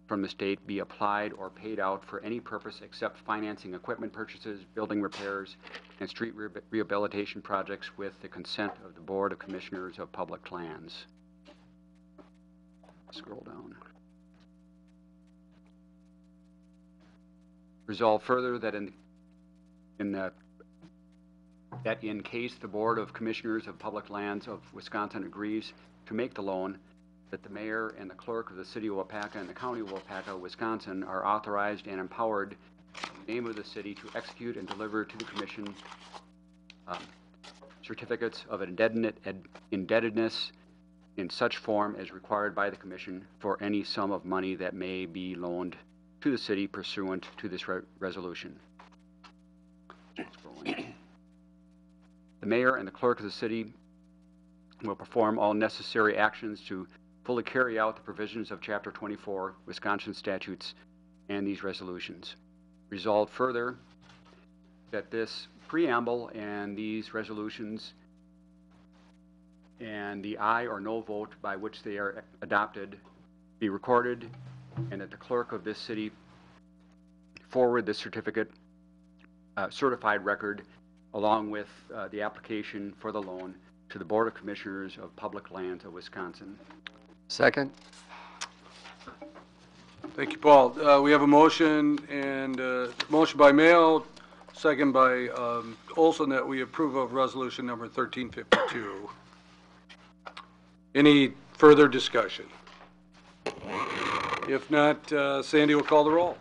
from the state be applied or paid out for any purpose except financing equipment purchases, building repairs, and street rehabilitation projects with the consent of the Board of Commissioners of Public Lands. Scroll down. Resolve further that that in case the Board of Commissioners of Public Lands of Wisconsin agrees to make the loan, that the mayor and the clerk of the city of Waupaca and the county of Waupaca, Wisconsin, are authorized and empowered in the name of the city to execute and deliver to the commission certificates of indebtedness in such form as required by the commission for any sum of money that may be loaned to the city pursuant to this resolution. The mayor and the clerk of the city will perform all necessary actions to fully carry out the provisions of Chapter 24 Wisconsin statutes and these resolutions. Resolved further that this preamble and these resolutions and the aye or no vote by which they are adopted be recorded, and that the clerk of this city forward this certified record along with the application for the loan to the Board of Commissioners of Public Lands of Wisconsin. Second. Thank you, Paul. We have a motion and motion by Mayo, second by Olson, that we approve of resolution number 1352. Any further discussion? If not, Sandy will call the roll.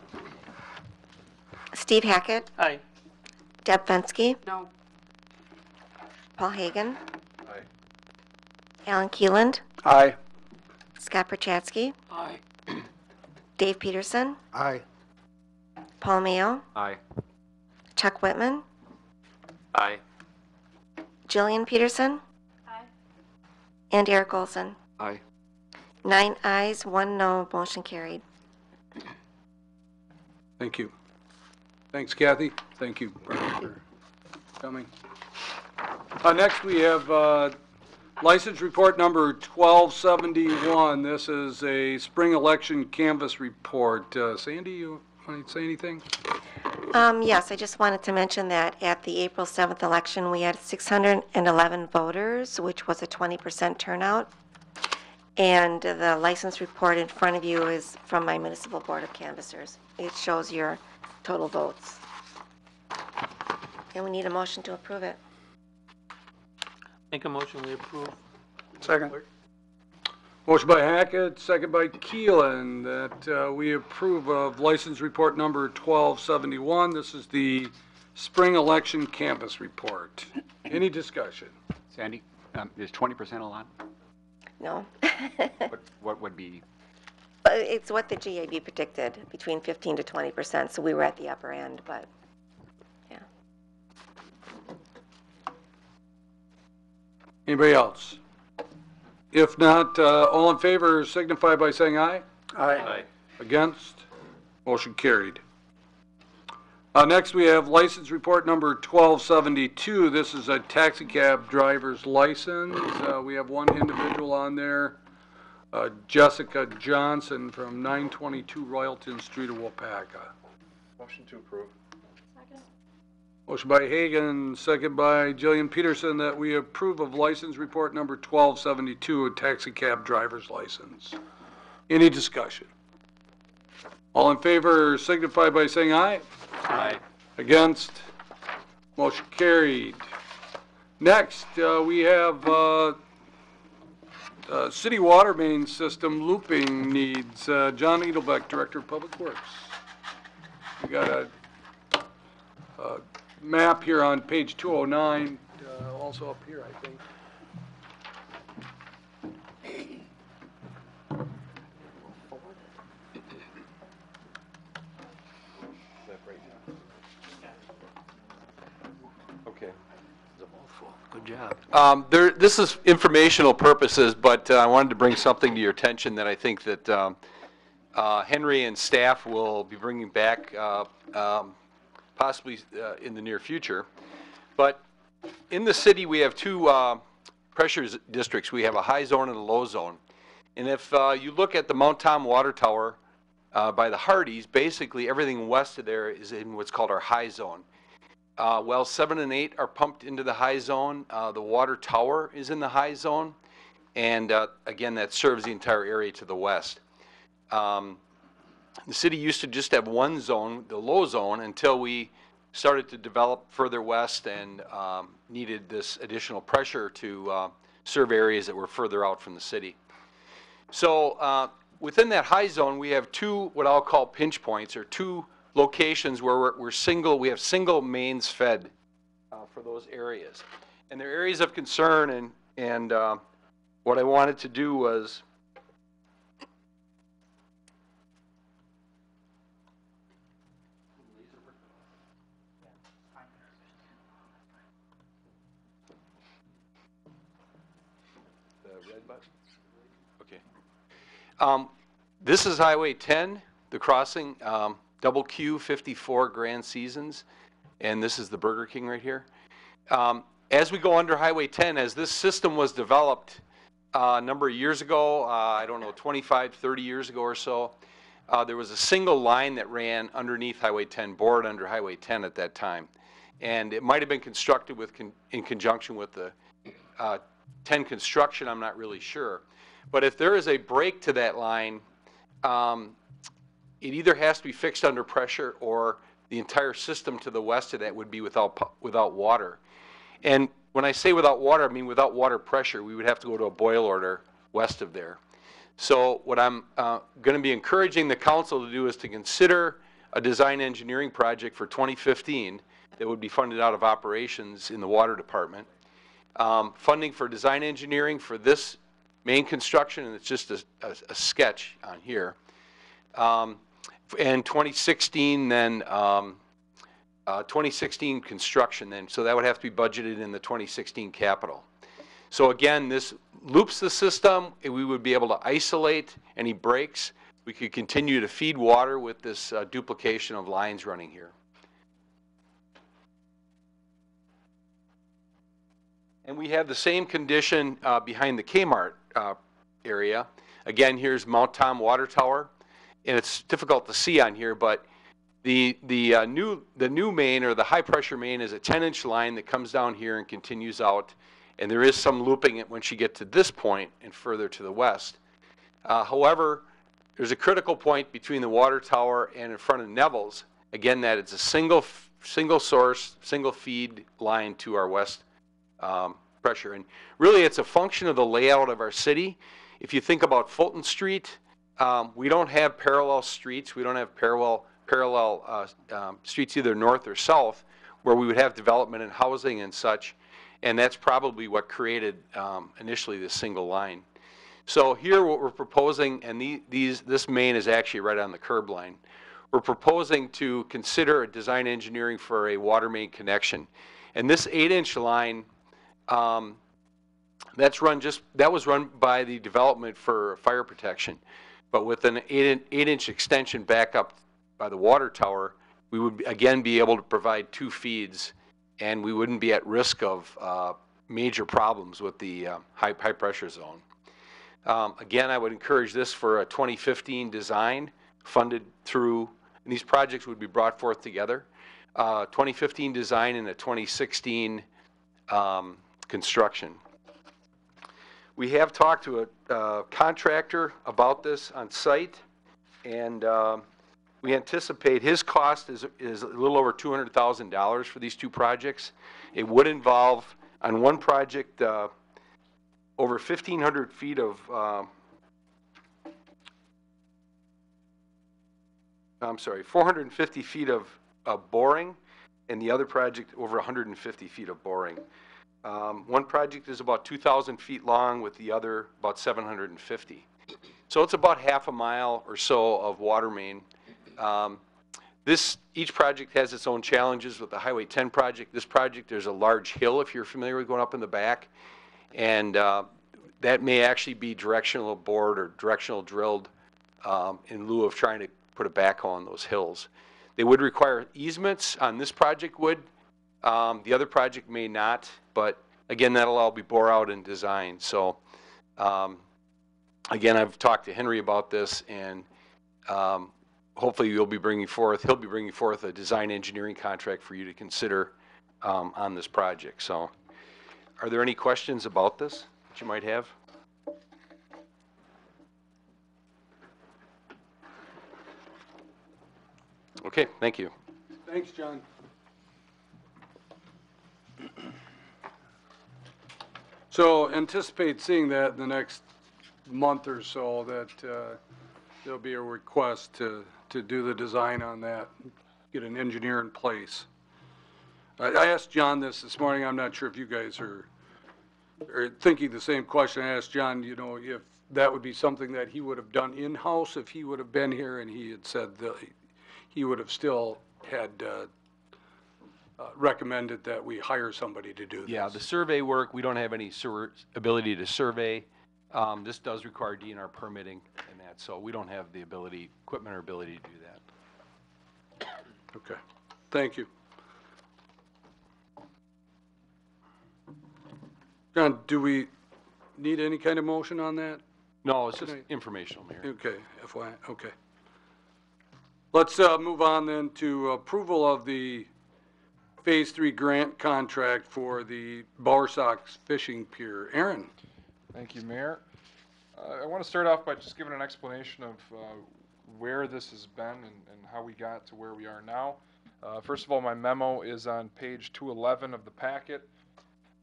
Steve Hackett, Aye. Deb Fensky, No. Paul Hagan, Aye. Alan Keeland, Aye. Scott Perchatsky, Aye. Dave Peterson, Aye. Paul Mayo, Aye. Chuck Whitman, Aye. Jillian Peterson, and Eric Olson. Aye. 9 ayes, 1 no, motion carried. Thank you. Thanks, Kathy. Thank you, Brian, for coming. Next, we have license report number 1271. This is a spring election canvass report. Sandy, you want to say anything? Yes, I just wanted to mention that at the April 7th election, we had 611 voters, which was a 20% turnout. And the license report in front of you is from my Municipal Board of Canvassers. It shows your total votes. And we need a motion to approve it. Make a motion, we approve. Second. Motion by Hackett, second by Keelan, that we approve of license report number 1271. This is the spring election canvass report. Any discussion? Sandy, is 20% a lot? No. What would be? It's what the GAB predicted, between 15 to 20%, so we were at the upper end, but, yeah. Anybody else? If not, all in favor signify by saying aye. Aye. Against? Motion carried. Next, we have license report number 1272. This is a taxi cab driver's license. We have one individual on there, Jessica Johnson from 922 Royalton Street of Waupaca. Motion to approve. Motion by Hagan, second by Jillian Peterson, that we approve of license report number 1272, a taxi cab driver's license. Any discussion? All in favor signify by saying aye. Aye. Against? Motion carried. Next, we have city water main system looping needs. John Edelbeck, Director of Public Works. We got a map here on page 209, also up here, I think. Okay. Good job. This is informational purposes, but I wanted to bring something to your attention that I think that Henry and staff will be bringing back possibly in the near future. But in the city, we have two pressure districts. We have a high zone and a low zone. And if you look at the Mount Tom Water Tower by the Hardys, basically everything west of there is in what's called our high zone. Wells 7 and 8 are pumped into the high zone. The water tower is in the high zone. And again, that serves the entire area to the west. The city used to just have one zone, the low zone, until we started to develop further west and needed this additional pressure to serve areas that were further out from the city. So within that high zone, we have two, what I'll call pinch points, or two locations where we have single mains fed for those areas. And they're areas of concern, and what I wanted to do was this is Highway 10, the crossing, double Q 54 Grand Seasons, and this is the Burger King right here. As we go under Highway 10, as this system was developed a number of years ago, I don't know, 25, 30 years ago or so, there was a single line that ran underneath Highway 10, bored under Highway 10 at that time. And it might have been constructed in conjunction with the 10 construction, I'm not really sure. But if there is a break to that line, it either has to be fixed under pressure, or the entire system to the west of that would be without water. And when I say without water, I mean without water pressure. We would have to go to a boil order west of there. So what I'm going to be encouraging the council to do is to consider a design engineering project for 2015 that would be funded out of operations in the water department. Funding for design engineering for this main construction, and it's just a sketch on here. And 2016 then, 2016 construction then, so that would have to be budgeted in the 2016 capital. So again, this loops the system, and we would be able to isolate any breaks. We could continue to feed water with this duplication of lines running here. And we have the same condition behind the Kmart area. Again, here's Mount Tom Water Tower, and it's difficult to see on here, but the new main, or the high pressure main, is a 10-inch line that comes down here and continues out, and there is some looping it once you get to this point and further to the west. However, there's a critical point between the water tower and in front of Neville's. Again, that it's a single source, single feed line to our west pressure. And really, it's a function of the layout of our city. If you think about Fulton Street, we don't have parallel streets. We don't have parallel streets either north or south where we would have development and housing and such. And that's probably what created initially this single line. So here what we're proposing, and this main is actually right on the curb line. We're proposing to consider a design engineering for a water main connection. And this 8-inch line, that was run by the development for fire protection. But with an 8-inch extension back up by the water tower, we would again be able to provide 2 feeds, and we wouldn't be at risk of major problems with the high pressure zone. Again, I would encourage this for a 2015 design funded through, and these projects would be brought forth together. 2015 design and a 2016 construction. We have talked to a contractor about this on site, and we anticipate his cost is a little over $200,000 for these 2 projects. It would involve, on one project, over 1,500 feet of, 450 feet of boring, and the other project over 150 feet of boring. One project is about 2,000 feet long, with the other about 750. So it's about half a mile or so of water main. Each project has its own challenges. With the Highway 10 project, this project, there's a large hill, if you're familiar with going up in the back, and that may actually be directional bored or directional drilled in lieu of trying to put a backhoe on those hills. They would require easements on this project would. The other project may not, but again, that'll all be bore out and designed. So again, I've talked to Henry about this, and hopefully he'll be bringing forth a design engineering contract for you to consider on this project. So are there any questions about this that you might have? Okay, thank you. Thanks, John. So anticipate seeing that in the next month or so, that there'll be a request to do the design on that, get an engineer in place. I asked John this morning. I'm not sure if you guys are thinking the same question. I asked John, you know, if that would be something that he would have done in-house if he would have been here, and he had said that he would have still had recommended that we hire somebody to do this. Yeah, the survey work, we don't have any ability to survey. This does require DNR permitting and that, so we don't have the equipment or ability to do that. Okay, thank you. John, do we need any kind of motion on that? No, it's just informational, Mayor. Okay, FYI, okay. Let's move on then to approval of the Phase 3 grant contract for the Bowersox Fishing Pier. Aaron. Thank you, Mayor. I want to start off by just giving an explanation of where this has been and how we got to where we are now. First of all, my memo is on page 211 of the packet.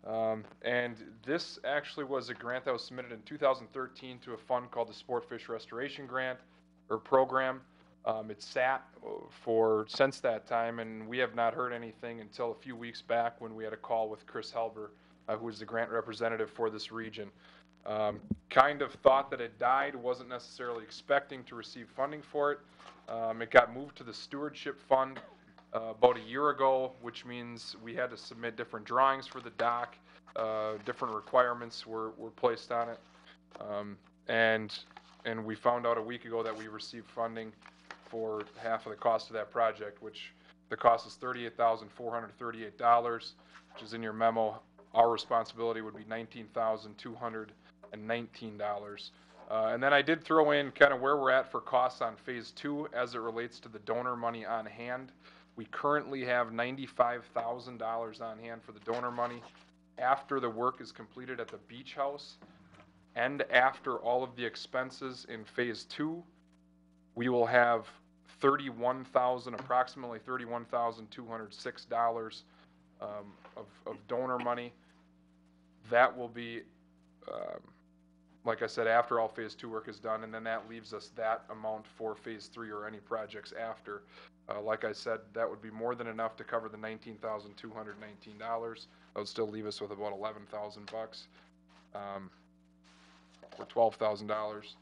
And this actually was a grant that was submitted in 2013 to a fund called the Sport Fish Restoration Grant, or program. It sat since that time, and we have not heard anything until a few weeks back when we had a call with Chris Helber, who is the grant representative for this region. Kind of thought that it died, wasn't necessarily expecting to receive funding for it. It got moved to the Stewardship Fund about a year ago, which means we had to submit different drawings for the dock. Different requirements were placed on it. And we found out a week ago that we received funding for half of the cost of that project, which the cost is $38,438, which is in your memo. Our responsibility would be $19,219. And then I did throw in kind of where we're at for costs on phase 2 as it relates to the donor money on hand. We currently have $95,000 on hand for the donor money. After the work is completed at the beach house and after all of the expenses in phase 2, we will have approximately $31,206 of donor money. That will be, like I said, after all phase 2 work is done, and then that leaves us that amount for phase 3 or any projects after. Like I said, that would be more than enough to cover the $19,219. That would still leave us with about $11,000 or $12,000.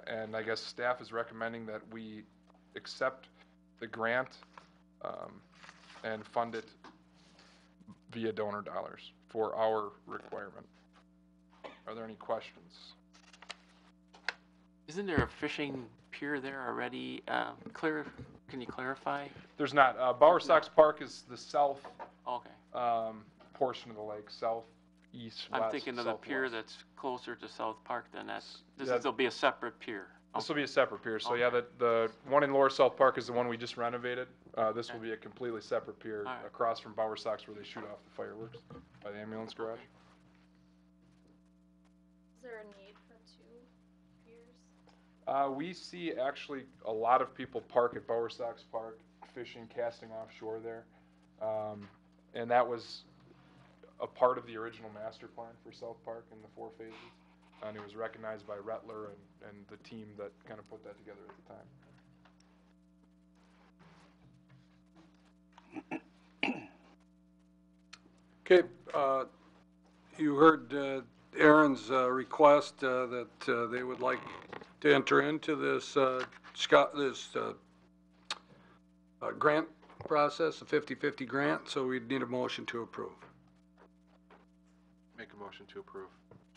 And I guess staff is recommending that we accept the grant and fund it via donor dollars for our requirement. Are there any questions? Isn't there a fishing pier there already? Can you clarify? There's not. Bower Sox Park is the south portion of the lake, southeast, I'm west, thinking of the pier southwest. that's closer to South Park than there'll be a separate pier. This will be a separate pier. So yeah, the one in Lower South Park is the one we just renovated. This will be a completely separate pier across from Bower Sox where they shoot off the fireworks by the ambulance garage. Is there a need for 2 piers? We see actually a lot of people park at Bower Sox Park, fishing, casting offshore there. And that was a part of the original master plan for South Park in the 4 phases. And it was recognized by Rettler and the team that kind of put that together at the time. Okay, you heard Aaron's request that they would like to enter into this grant process, a 50-50 grant, so we'd need a motion to approve. Make a motion to approve.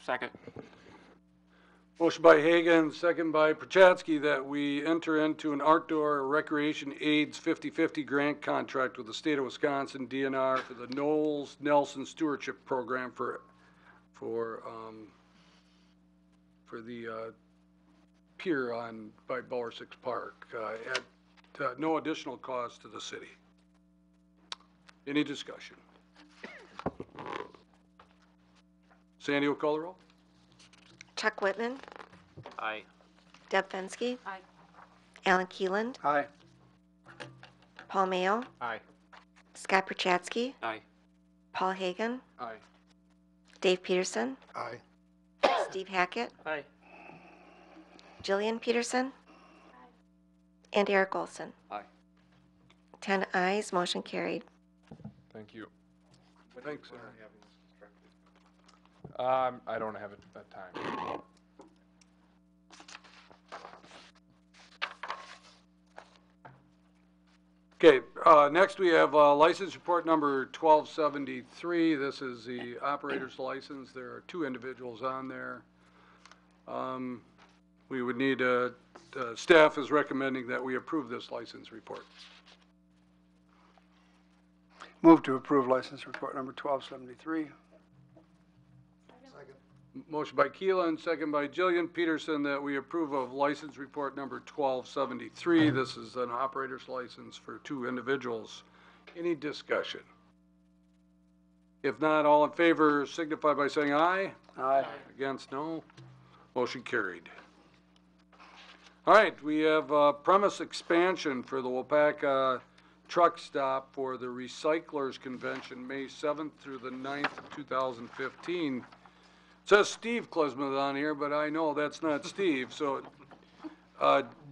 Second. Motion by Hagan, second by Prochatsky, that we enter into an outdoor recreation aids 50-50 grant contract with the state of Wisconsin DNR for the Knowles Nelson Stewardship Program for the pier by Bower Six Park at no additional cost to the city. Any discussion? Sandy, will call the roll? Chuck Whitman, Aye. Deb Fensky, Aye. Alan Keeland, Aye. Paul Mayo, Aye. Scott Prochatsky, Aye. Paul Hagan, Aye. Dave Peterson, Aye. Steve Hackett, Aye. Jillian Peterson, and Eric Olson. Aye. 10 ayes, motion carried. Thank you. Thanks, I don't have a time. Okay, next we have license report number 1273. This is the operator's license. There are 2 individuals on there. We would need, staff is recommending that we approve this license report. Move to approve license report number 1273. Motion by Keelan, second by Jillian Peterson, that we approve of license report number 1273. This is an operator's license for 2 individuals. Any discussion? If not, all in favor signify by saying aye. Aye. Against, no. Motion carried. All right, we have premise expansion for the Waupaca Truck Stop for the Recyclers Convention, May 7th through the 9th of 2015. It says Steve Klesmith on here, but I know that's not Steve, so,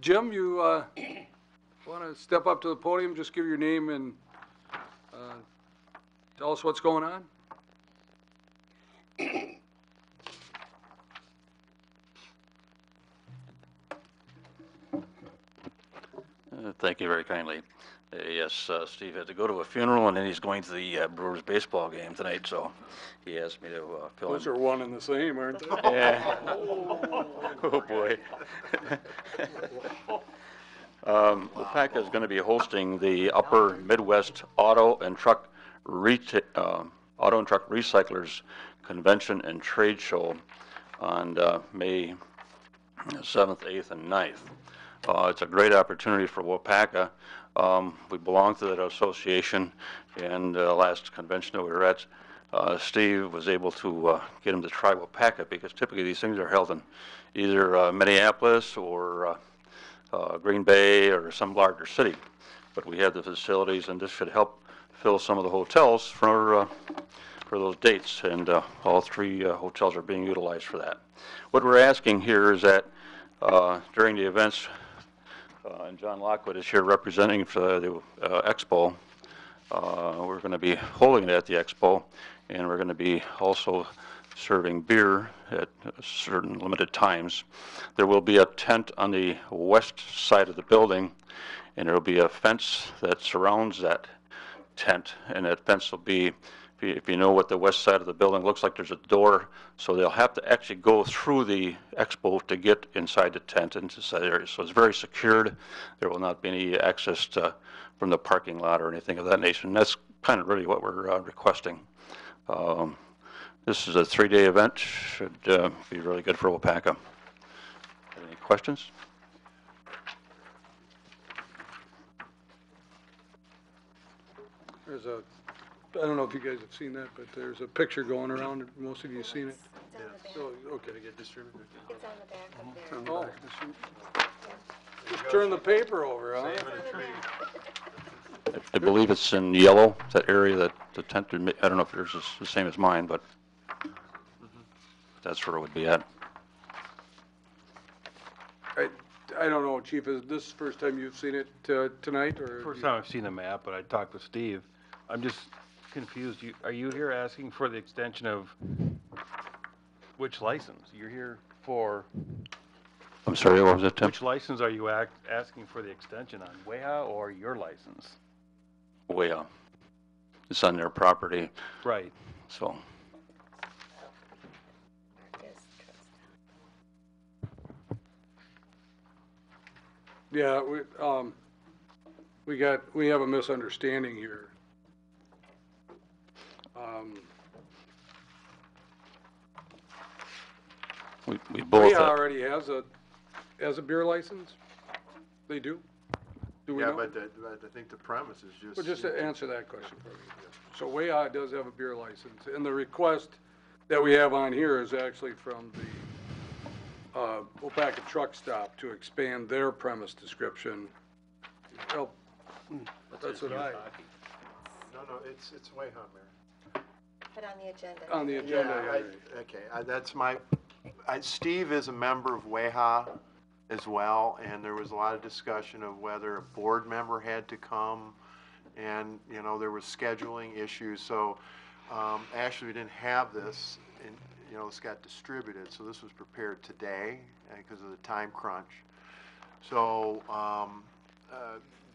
Jim, you, want to step up to the podium, just give your name and, tell us what's going on? Thank you very kindly. Yes, Steve had to go to a funeral, and then he's going to the Brewers baseball game tonight, so he asked me to fill in. Those are one and the same, aren't they? Yeah. Oh, boy. Waupaca is going to be hosting the Upper Midwest Auto and Truck Recyclers Convention and Trade Show on May 7th, 8th, and 9th. It's a great opportunity for Waupaca. We belong to that association, and last convention that we were at, Steve was able to get him to try Waupaca, because typically these things are held in either Minneapolis or Green Bay or some larger city. But we have the facilities, and this should help fill some of the hotels for those dates, and all three hotels are being utilized for that. What we're asking here is that during the events, and John Lockwood is here representing for the expo. We're going to be holding it at the expo, and we're going to be also serving beer at certain limited times. There will be a tent on the west side of the building, and there will be a fence that surrounds that tent, and that fence will be, if you know what the west side of the building looks like, there's a door, so they'll have to actually go through the expo to get inside the tent into the area. So it's very secured. There will not be any access from the parking lot or anything of that nature. And that's kind of really what we're requesting. This is a 3-day event. Should be really good for Waupaca. Any questions? There's a, I don't know if you guys have seen that, but there's a picture going around. Most of you have seen it? So, okay. Get distributed. It's on the back of there. Oh, just turn the paper over, huh? I believe it's in yellow, that area that the tent, I don't know if yours is the same as mine, but that's where it would be at. I don't know, Chief, is this the first time you've seen it tonight, or? First time I've seen the map, but I talked with Steve. I'm just confused. Are you here asking for the extension of which license? You're here for... I'm sorry, what was it, Tim? Which license are you asking for the extension on, WEHA or your license? WEHA. It's on their property. Right. So. Yeah, we have a misunderstanding here. We both WEHA already has a beer license? They do? Do we Yeah, know? but I think the premise is just. Well, just to answer that question for me. So WEHA does have a beer license, and the request that we have on here is actually from the Waupaca Truck Stop to expand their premise description. Well, that's what I... No, it's way hot, Mayor. Put on the agenda. On the agenda, Yeah, okay, that's my, Steve is a member of WEHA as well, and there was a lot of discussion of whether a board member had to come, and, you know, there was scheduling issues, so, actually, we didn't have this, and, you know, this got distributed, so this was prepared today, because of the time crunch. So,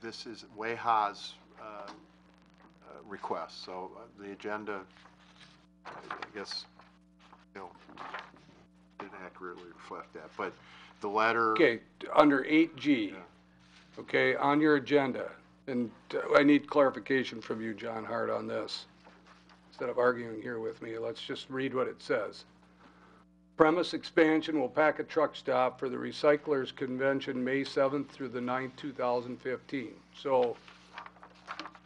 this is WEHA's, request, so the agenda, I guess, you know, didn't accurately reflect that, but the letter. Okay, under 8G, okay, on your agenda, and I need clarification from you, John Hart, on this. Instead of arguing here with me, let's just read what it says. Premise expansion Waupaca Truck Stop for the Recyclers Convention, May 7th through the 9th, 2015. So,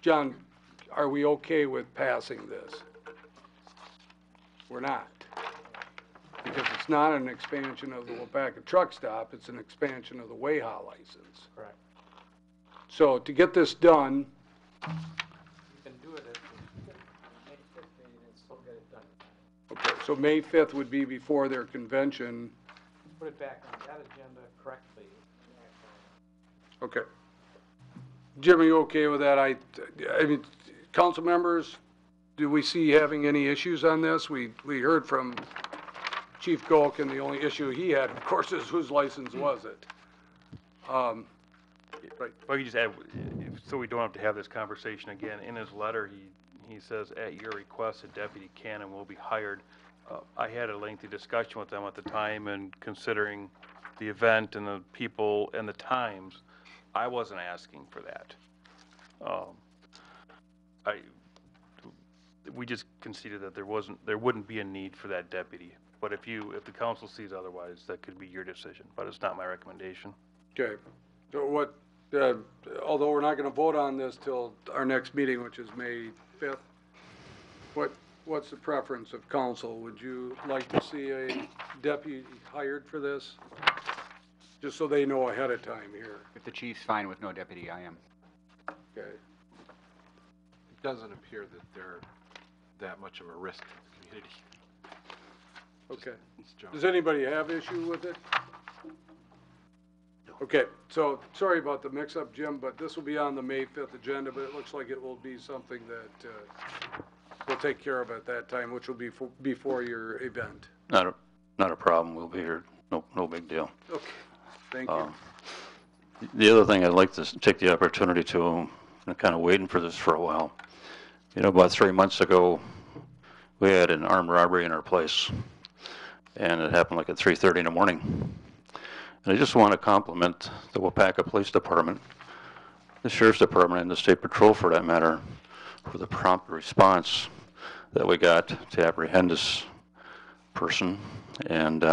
John, are we okay with passing this? We're not. Because it's not an expansion of the Waupaca Truck Stop, it's an expansion of the WEHA license. Correct. So to get this done, You can do it at the May 5th meeting and still get it done. Okay, so May 5th would be before their convention. Put it back on that agenda correctly. Okay. Jim, are you okay with that? I mean, council members, do we see having any issues on this? We heard from Chief Golk, and the only issue he had, of course, is whose license was it? Right. If I could just add, so we don't have to have this conversation again, in his letter, he says, at your request, a deputy can and will be hired. I had a lengthy discussion with them at the time, and considering the event and the people and the times, I wasn't asking for that. We just conceded that there wouldn't be a need for that deputy. But if the council sees otherwise, that could be your decision, but it's not my recommendation. Okay. So what, although we're not going to vote on this till our next meeting, which is May 5th, what's the preference of council? Would you like to see a deputy hired for this? Just so they know ahead of time here. If the chief's fine with no deputy, I am. Okay. It doesn't appear that they're that much of a risk to the community. Okay. Does anybody have issue with it? Okay, so sorry about the mix-up, Jim, but this will be on the May 5th agenda, but it looks like it will be something that we'll take care of at that time, which will be before your event. Not a problem. We'll be here. No big deal. Okay, thank you. The other thing I'd like to take the opportunity to, I'm kind of waiting for this for a while. You know, about 3 months ago, we had an armed robbery in our place, and it happened like at 3:30 in the morning. And I just want to compliment the Waupaca Police Department, the Sheriff's Department, and the State Patrol, for that matter, for the prompt response that we got to apprehend this person. And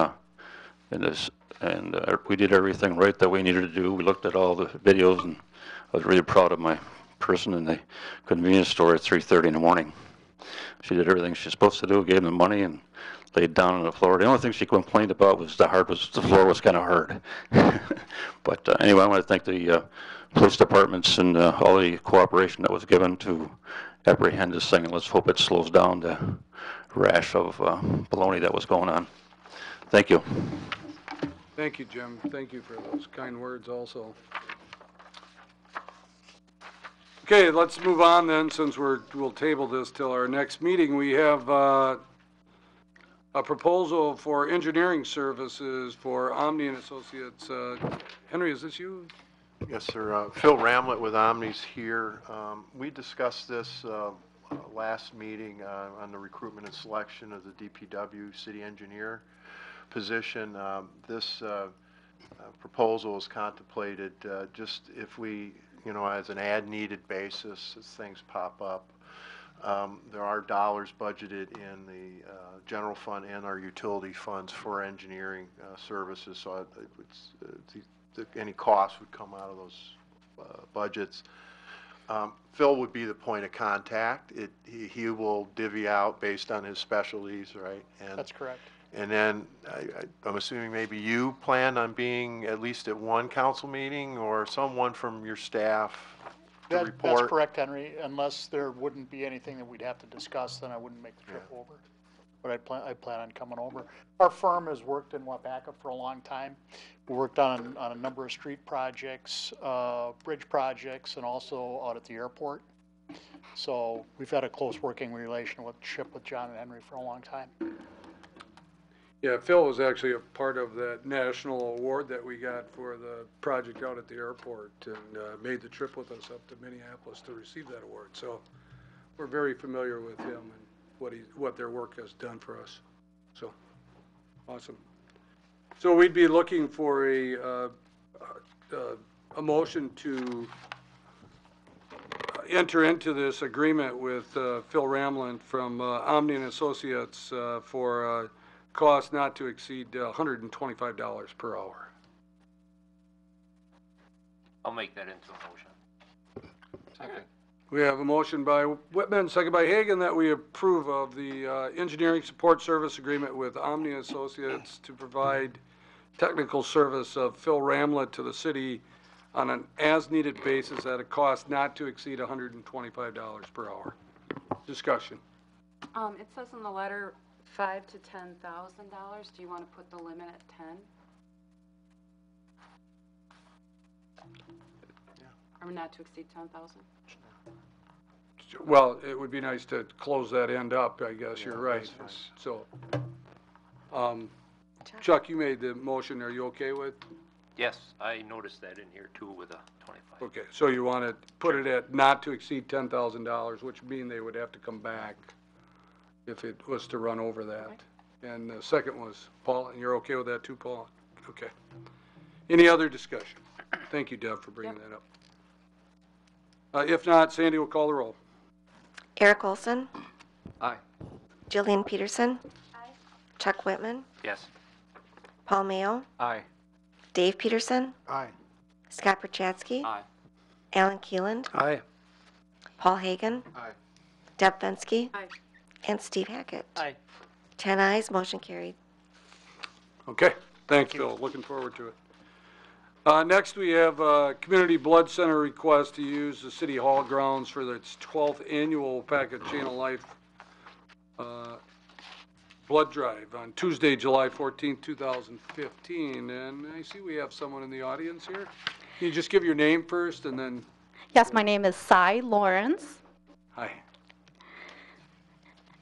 we did everything right that we needed to do. We looked at all the videos, and I was really proud of my person in the convenience store at 3:30 in the morning. She did everything she's supposed to do, gave them the money, and laid down on the floor. The only thing she complained about was the floor was kind of hard. But anyway, I want to thank the police departments and all the cooperation that was given to apprehend this thing, and let's hope it slows down the rash of baloney that was going on. Thank you. Thank you, Jim. Thank you for those kind words also. Okay, let's move on then, since we'll table this till our next meeting. We have a proposal for engineering services for Omni and Associates. Henry, is this you? Yes, sir. Phil Ramlett with Omni's here. We discussed this last meeting on the recruitment and selection of the DPW city engineer position. This proposal is contemplated just if we, as an ad-needed basis, as things pop up. There are dollars budgeted in the general fund and our utility funds for engineering services, so any costs would come out of those budgets. Phil would be the point of contact. He will divvy out based on his specialties, right? And that's correct. And then I'm assuming maybe you plan on being at least at one council meeting, or someone from your staff to report? That's correct, Henry. Unless there wouldn't be anything that we'd have to discuss, then I wouldn't make the trip over. But I plan on coming over. Our firm has worked in Waupaca for a long time. We worked on a number of street projects, bridge projects, and also out at the airport. So we've had a close working relationship with John and Henry for a long time. Yeah, Phil was actually a part of that national award that we got for the project out at the airport, and made the trip with us up to Minneapolis to receive that award. So we're very familiar with him and what their work has done for us. So awesome. So we'd be looking for a motion to enter into this agreement with Phil Ramlin from Omni and Associates for cost not to exceed $125 per hour. I'll make that into a motion. Second. We have a motion by Whitman, second by Hagan, that we approve of the engineering support service agreement with Omni Associates to provide technical service of Phil Ramlett to the city on an as-needed basis at a cost not to exceed $125 per hour. Discussion. It says in the letter $5,000 to $10,000. Do you want to put the limit at 10? Or not to exceed 10,000? Well, it would be nice to close that end up, I guess, you're right. So, Chuck, you made the motion, are you okay with? Yes, I noticed that in here too with a 25. Okay, so you want to put it at not to exceed $10,000, which mean they would have to come back if it was to run over that. And the second was Paul, and you're okay with that too, Paul? Okay. Any other discussion? Thank you, Deb, for bringing that up. If not, Sandy will call the roll. Eric Olson, Aye. Jillian Peterson, Chuck Whitman, Yes. Paul Mayo, Aye. Dave Peterson, Aye. Scott Perchatsky, Aye. Alan Keeland, Aye. Paul Hagan, Aye. Deb Fensky, Aye. and Steve Hackett. Aye. 10 ayes, motion carried. Okay, thanks, Phil. Looking forward to it. Next, we have a Community Blood Center request to use the City Hall grounds for its 12th annual Waupaca Chain of Life blood drive on Tuesday, July 14th, 2015. And I see we have someone in the audience here. Can you just give your name first and then? Yes, my name is Cy Lawrence, Hi.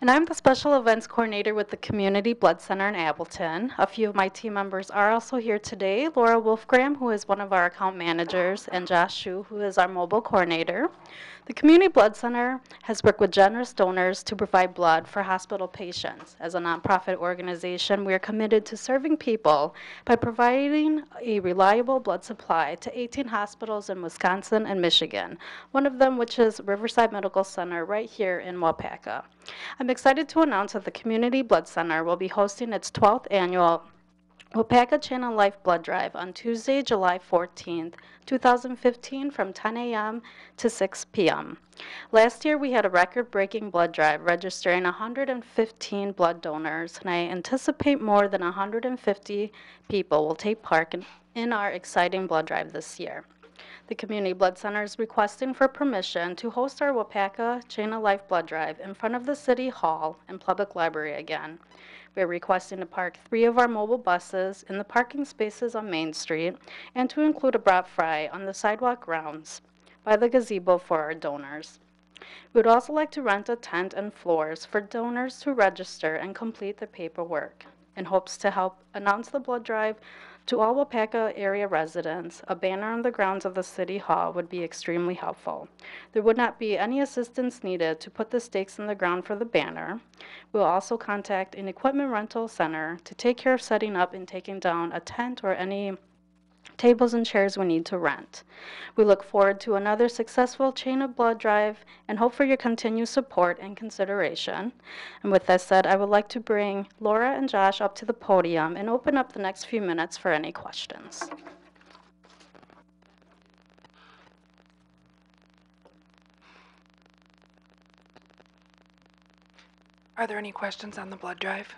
and I'm the Special Events Coordinator with the Community Blood Center in Appleton. A few of my team members are also here today. Laura Wolfgram, who is one of our account managers, and Josh Shu, who is our mobile coordinator. The Community Blood Center has worked with generous donors to provide blood for hospital patients. As a nonprofit organization, we are committed to serving people by providing a reliable blood supply to 18 hospitals in Wisconsin and Michigan, one of them which is Riverside Medical Center right here in Waupaca. I'm excited to announce that the Community Blood Center will be hosting its 12th annual Waupaca Chain of Life Blood Drive on Tuesday, July 14th, 2015 from 10 a.m. to 6 p.m. Last year we had a record-breaking blood drive registering 115 blood donors, and I anticipate more than 150 people will take part in our exciting blood drive this year. The Community Blood Center is requesting for permission to host our Waupaca Chain of Life Blood Drive in front of the City Hall and Public Library again. We are requesting to park 3 of our mobile buses in the parking spaces on Main Street and to include a brat fry on the sidewalk grounds by the gazebo for our donors. We would also like to rent a tent and floors for donors to register and complete the paperwork. In hopes to help announce the blood drive to all Waupaca area residents, a banner on the grounds of the City Hall would be extremely helpful. There would not be any assistance needed to put the stakes in the ground for the banner. We will also contact an equipment rental center to take care of setting up and taking down a tent or any tables and chairs we need to rent. We look forward to another successful Chain of Blood drive and hope for your continued support and consideration. And with that said, I would like to bring Laura and Josh up to the podium and open up the next few minutes for any questions. Are there any questions on the blood drive?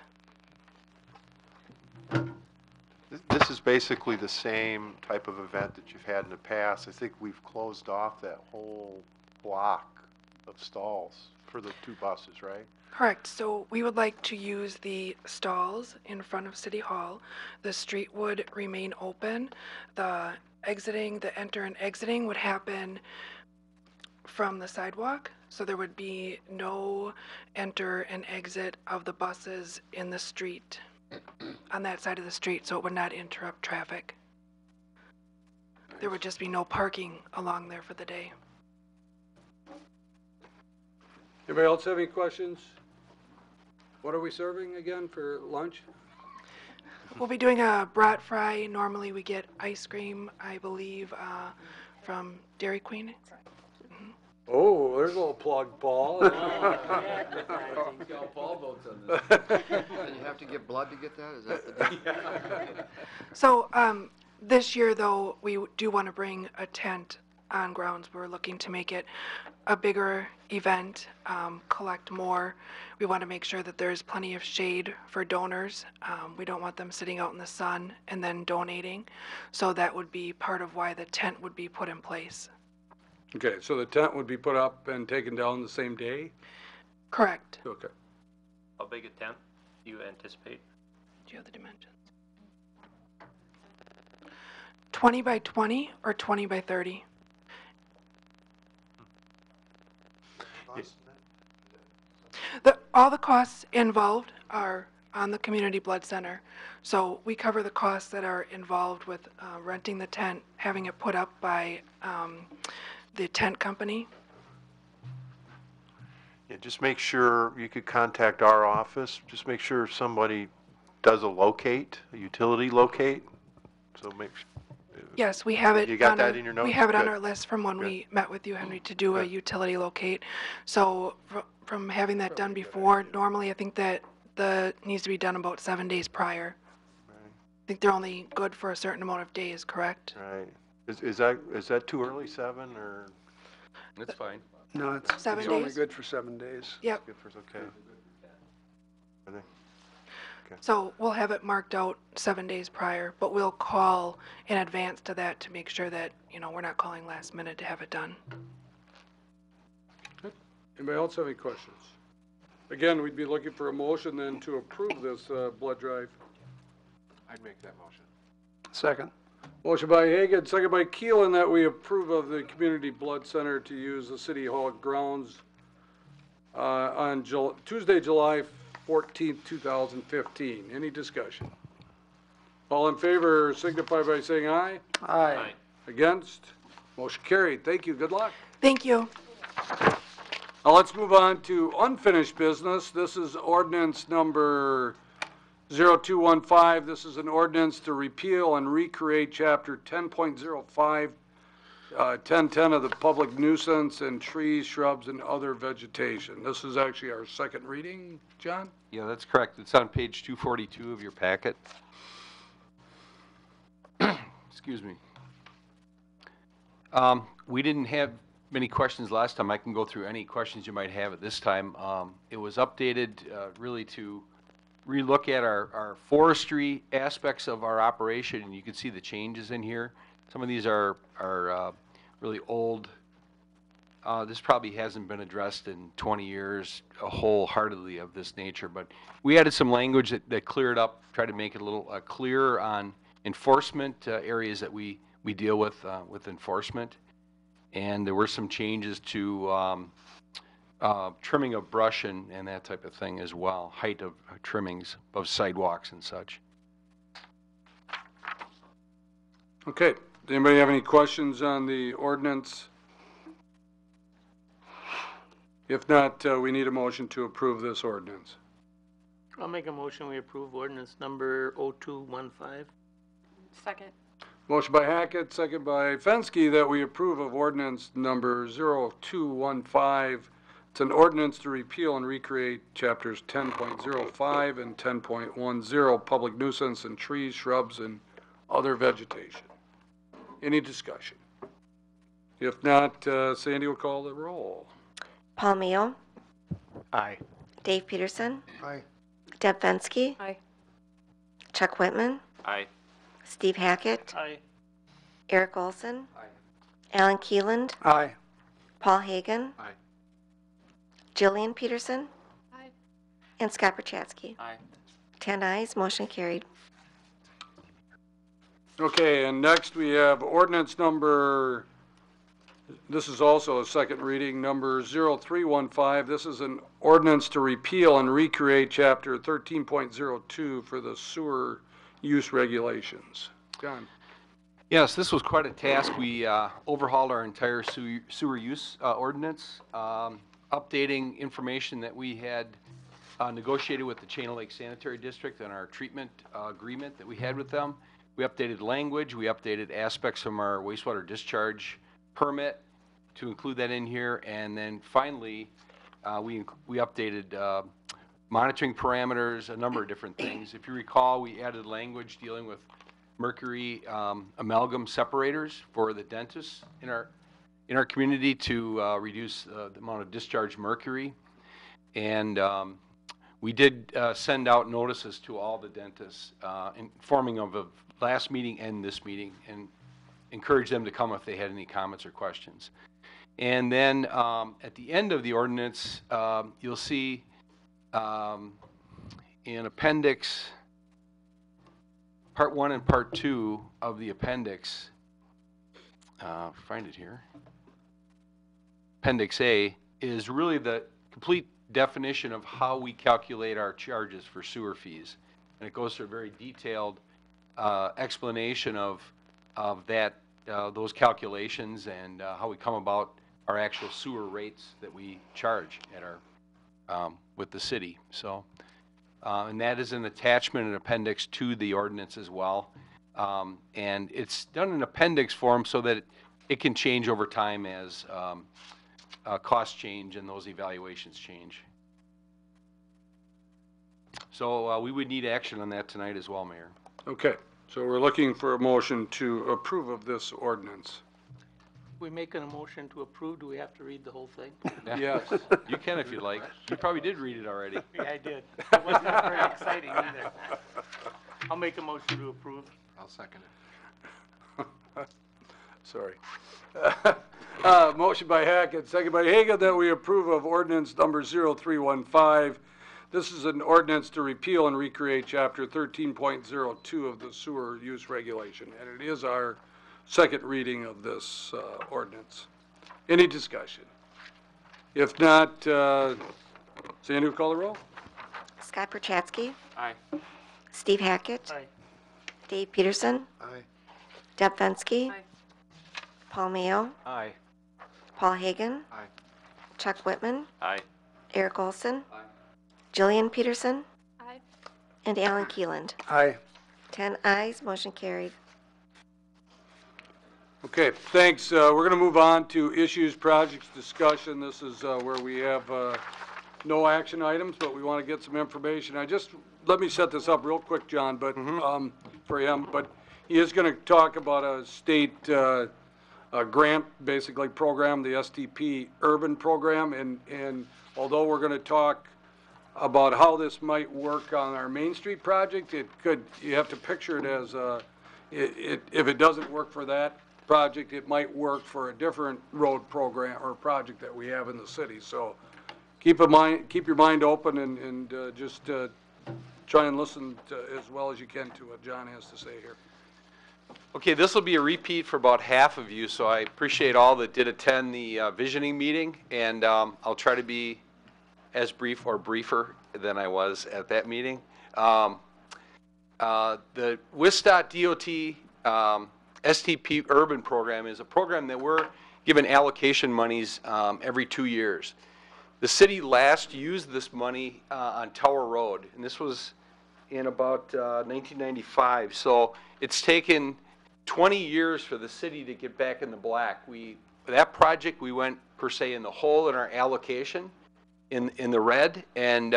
This is basically the same type of event that you've had in the past. I think we've closed off that whole block of stalls for the 2 buses, right? Correct. So we would like to use the stalls in front of City Hall. The street would remain open. The enter and exiting would happen from the sidewalk. So there would be no enter and exit of the buses in the street, on that side of the street, so it would not interrupt traffic. There would just be no parking along there for the day. Anybody else have any questions? What are we serving again for lunch? We'll be doing a brat fry. Normally we get ice cream, I believe, from Dairy Queen. Oh, there's a little plug, Paul. Paul votes on this. And you have to get blood to get that? Is that the deal? So this year, though, we do want to bring a tent on grounds. We're looking to make it a bigger event, collect more. We want to make sure that there's plenty of shade for donors. We don't want them sitting out in the sun and then donating. So that would be part of why the tent would be put in place. Okay, so the tent would be put up and taken down the same day? Correct. Okay. How big a tent do you anticipate? Do you have the dimensions? 20 by 20 or 20 by 30? All the costs involved are on the Community Blood Center. So we cover the costs that are involved with renting the tent, having it put up by the tent company. Yeah, just make sure you could contact our office. Just make sure somebody does a locate, a utility locate. So make sure. Yes, we have it. You got on that our- in your notes? We have it on Good. our list from when Good. we met with you, Henry, to do a Good. utility locate. So from having that done before, normally I think that needs to be done about 7 days prior. I think they're only good for a certain amount of days, correct? Right. Is that too early, 7, or? That's fine. No, it's 7 only days? good for 7 days. Yep. Good for, okay. I think- So we'll have it marked out 7 days prior, but we'll call in advance to that to make sure that, we're not calling last minute to have it done. Anybody else have any questions? Again, we'd be looking for a motion then to approve this blood drive. I'd make that motion. Second. Motion by Hagan, second by Keelan, that we approve of the Community Blood Center to use the City Hall grounds on Tuesday, July 14th, 2015. Any discussion? All in favor signify by saying aye. Aye. Against? Motion carried. Thank you. Good luck. Thank you. Now let's move on to unfinished business. This is ordinance number 0215. This is an ordinance to repeal and recreate chapter 10.05, 1010 of the public nuisance and trees, shrubs, and other vegetation. This is actually our second reading, John? Yeah, that's correct. It's on page 242 of your packet. Excuse me. We didn't have many questions last time. I can go through any questions you might have at this time. It was updated really to relook at our forestry aspects of our operation, and you can see the changes in here. Some of these are really old. This probably hasn't been addressed in 20 years wholeheartedly of this nature, but we added some language that cleared up, tried to make it a little clearer on enforcement areas that we deal with enforcement. And there were some changes to trimming of brush and that type of thing as well, height of trimmings of sidewalks and such. Okay. Does anybody have any questions on the ordinance? If not, we need a motion to approve this ordinance. I'll make a motion, we approve ordinance number 0215. Second. Motion by Hackett, second by Fensky, that we approve of ordinance number 0215. It's an ordinance to repeal and recreate chapters 10.05 and 10.10, public nuisance and trees, shrubs, and other vegetation. Any discussion? If not, Sandy will call the roll. Paul Mio, Aye. Dave Peterson, Aye. Deb Fensky, Aye. Chuck Whitman, Aye. Steve Hackett, Aye. Eric Olson, Alan Keeland, Aye. Paul Hagan, Aye. Jillian Peterson, Aye. and Scott Perchatsky. Aye. 10 ayes, motion carried. Okay, and next we have ordinance number, this is also a second reading, number 0315. This is an ordinance to repeal and recreate chapter 13.02 for the sewer use regulations. John? Yes, this was quite a task. We overhauled our entire sewer use ordinance, updating information that we had negotiated with the Chain Lake Sanitary District and our treatment agreement that we had with them. We updated language, we updated aspects from our wastewater discharge permit to include that in here, and then finally, we updated monitoring parameters, a number of different things. If you recall, we added language dealing with mercury amalgam separators for the dentists in our in our community to reduce the amount of discharged mercury. And we did send out notices to all the dentists informing of the last meeting and this meeting, and encourage them to come if they had any comments or questions. And then at the end of the ordinance, you'll see in appendix part 1 and part 2 of the appendix, find it here. Appendix A is really the complete definition of how we calculate our charges for sewer fees. And it goes through a very detailed explanation of that, those calculations, and how we come about our actual sewer rates that we charge at our, with the city. So, and that is an attachment and appendix to the ordinance as well. And it's done in appendix form so that it can change over time as costs change and those evaluations change. So we would need action on that tonight as well, Mayor. Okay, so we're looking for a motion to approve of this ordinance. We making a motion to approve, do we have to read the whole thing? Yes. You can if you'd like. You probably did read it already. Yeah, I did. It wasn't very exciting either. I'll make a motion to approve. I'll second it. Sorry. Motion by Hackett, second by Hagan, that we approve of ordinance number 0315. This is an ordinance to repeal and recreate chapter 13.02 of the sewer use regulation, and it is our second reading of this ordinance. Any discussion? If not, Sandy will call the roll. Scott Perchatsky. Aye. Steve Hackett. Aye. Dave Peterson. Aye. Deb Fensky. Aye. Paul Mayo. Aye. Paul Hagan. Aye. Chuck Whitman. Aye. Eric Olson. Jillian Peterson. Aye. And Alan Keeland. Aye. 10 ayes, motion carried. Okay, thanks. We're going to move on to issues, projects, discussion. This is where we have no action items, but we want to get some information. Let me set this up real quick, John, but for him. But he is going to talk about a state grant, basically, program, the STP urban program. And although we're going to talk about how this might work on our Main Street project, you have to picture it as if it doesn't work for that project, it might work for a different road program or project that we have in the city. So keep your mind open and just try and listen as well as you can to what John has to say here. Okay, this will be a repeat for about half of you, so I appreciate all that did attend the visioning meeting, and I'll try to be as brief or briefer than I was at that meeting. The WISDOT DOT STP Urban Program is a program that we're given allocation monies every 2 years. The city last used this money on Tower Road, and this was in about 1995. So it's taken 20 years for the city to get back in the black. That project, we went per se in the hole in our allocation, in the red, and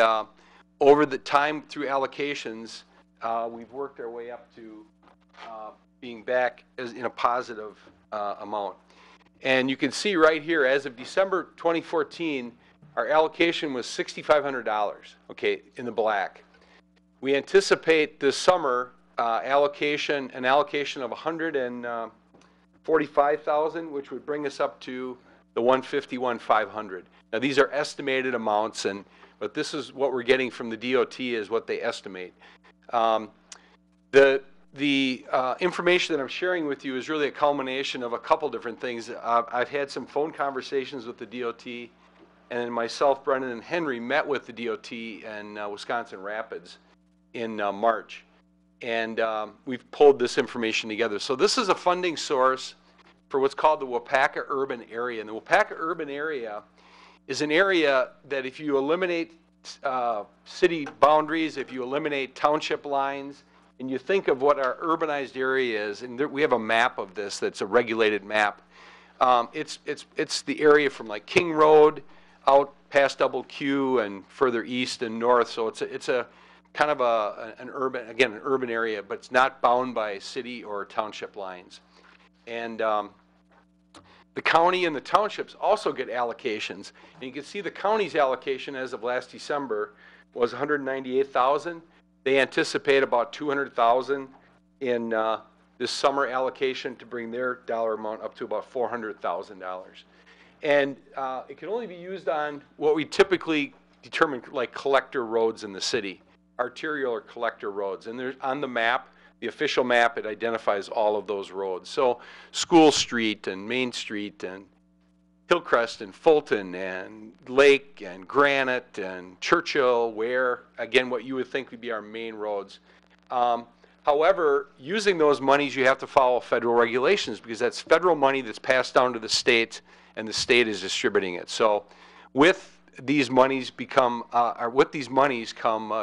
over the time through allocations, we've worked our way up to being back as in a positive amount. And you can see right here, as of December 2014, our allocation was $6,500, okay, in the black. We anticipate this summer an allocation of $145,000, which would bring us up to the $151,500. Now these are estimated amounts, but this is what we're getting from the DOT is what they estimate. The information that I'm sharing with you is really a culmination of a couple different things. I've had some phone conversations with the DOT, and myself, Brendan, and Henry met with the DOT in Wisconsin Rapids in March. And we've pulled this information together. So this is a funding source for what's called the Waupaca urban area. And the Waupaca urban area is an area that if you eliminate city boundaries, if you eliminate township lines, and you think of what our urbanized area is, and we have a map of this that's a regulated map. It's the area from like King Road out past Double Q and further east and north. So it's a kind of an urban area, but it's not bound by city or township lines. And The county and the townships also get allocations. And you can see the county's allocation as of last December was 198,000. They anticipate about 200,000 in this summer allocation to bring their dollar amount up to about $400,000. And it can only be used on what we typically determine like collector roads in the city, arterial or collector roads. And there's on the map, the official map, it identifies all of those roads. So School Street and Main Street and Hillcrest and Fulton and Lake and Granite and Churchill, Ware, again, what you would think would be our main roads. However, using those monies, you have to follow federal regulations because that's federal money that's passed down to the state and the state is distributing it. So with these monies come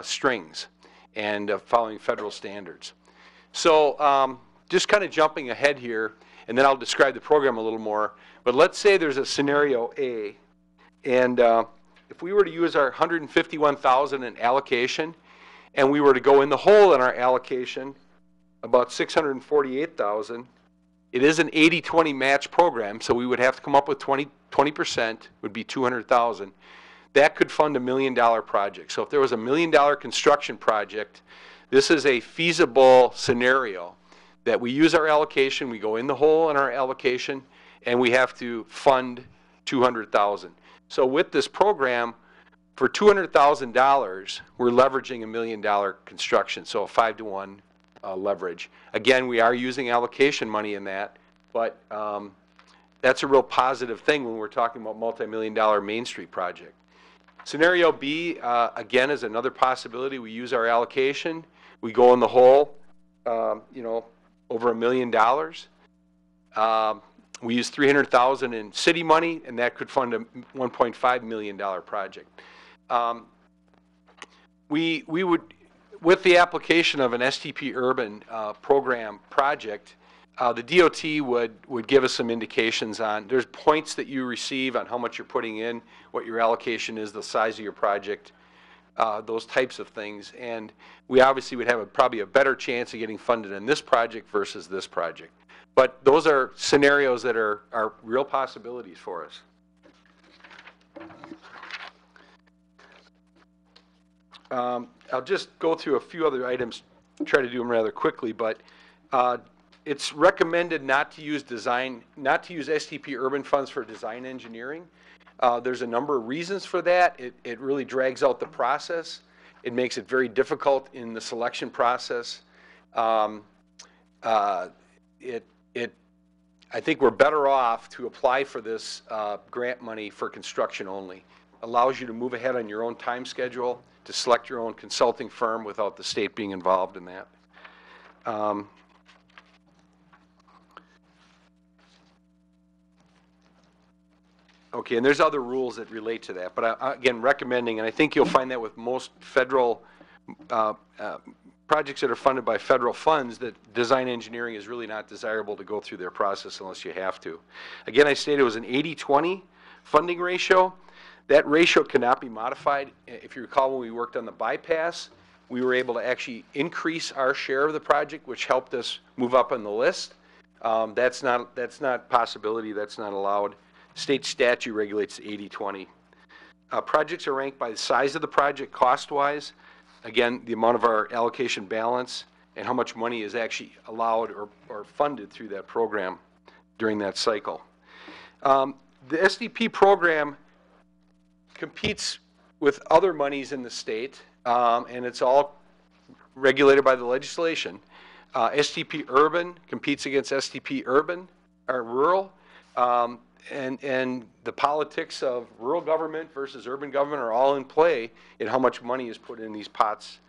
strings and following federal standards. So just kind of jumping ahead here, and then I'll describe the program a little more. But let's say there's a scenario A, and if we were to use our 151,000 in allocation, and we were to go in the hole in our allocation, about 648,000, it is an 80-20 match program, so we would have to come up with 20% would be 200,000. That could fund $1 million project. So if there was a $1 million construction project, this is a feasible scenario that we use our allocation, we go in the hole in our allocation, and we have to fund 200,000. So with this program, for $200,000, we're leveraging $1 million construction, so a 5-to-1 leverage. Again, we are using allocation money in that, but that's a real positive thing when we're talking about multi-million-dollar Main Street project. Scenario B, again, is another possibility. We use our allocation, we go in the hole, over $1 million. We use 300,000 in city money, and that could fund a $1.5 million project. We would, with the application of an STP urban program project, the DOT would give us some indications on, there's points that you receive on how much you're putting in, what your allocation is, the size of your project, those types of things. And we obviously would have probably a better chance of getting funded in this project versus this project. But those are scenarios that are real possibilities for us. I'll just go through a few other items, try to do them rather quickly, but it's recommended not to use STP urban funds for design engineering. There's a number of reasons for that. It really drags out the process. It makes it very difficult in the selection process. I think we're better off to apply for this grant money for construction only. Allows you to move ahead on your own time schedule, to select your own consulting firm without the state being involved in that. Okay, and there's other rules that relate to that, but again, recommending, and I think you'll find that with most federal projects that are funded by federal funds, that design engineering is really not desirable to go through their process unless you have to. Again, I stated it was an 80-20 funding ratio. That ratio cannot be modified. If you recall, when we worked on the bypass, we were able to actually increase our share of the project, which helped us move up on the list. That's not possibility. That's not allowed. State statute regulates 80-20. Projects are ranked by the size of the project cost-wise, again, the amount of our allocation balance, and how much money is actually allowed or funded through that program during that cycle. The SDP program competes with other monies in the state, and it's all regulated by the legislation. SDP urban competes against SDP urban or rural. And the politics of rural government versus urban government are all in play in how much money is put in these pots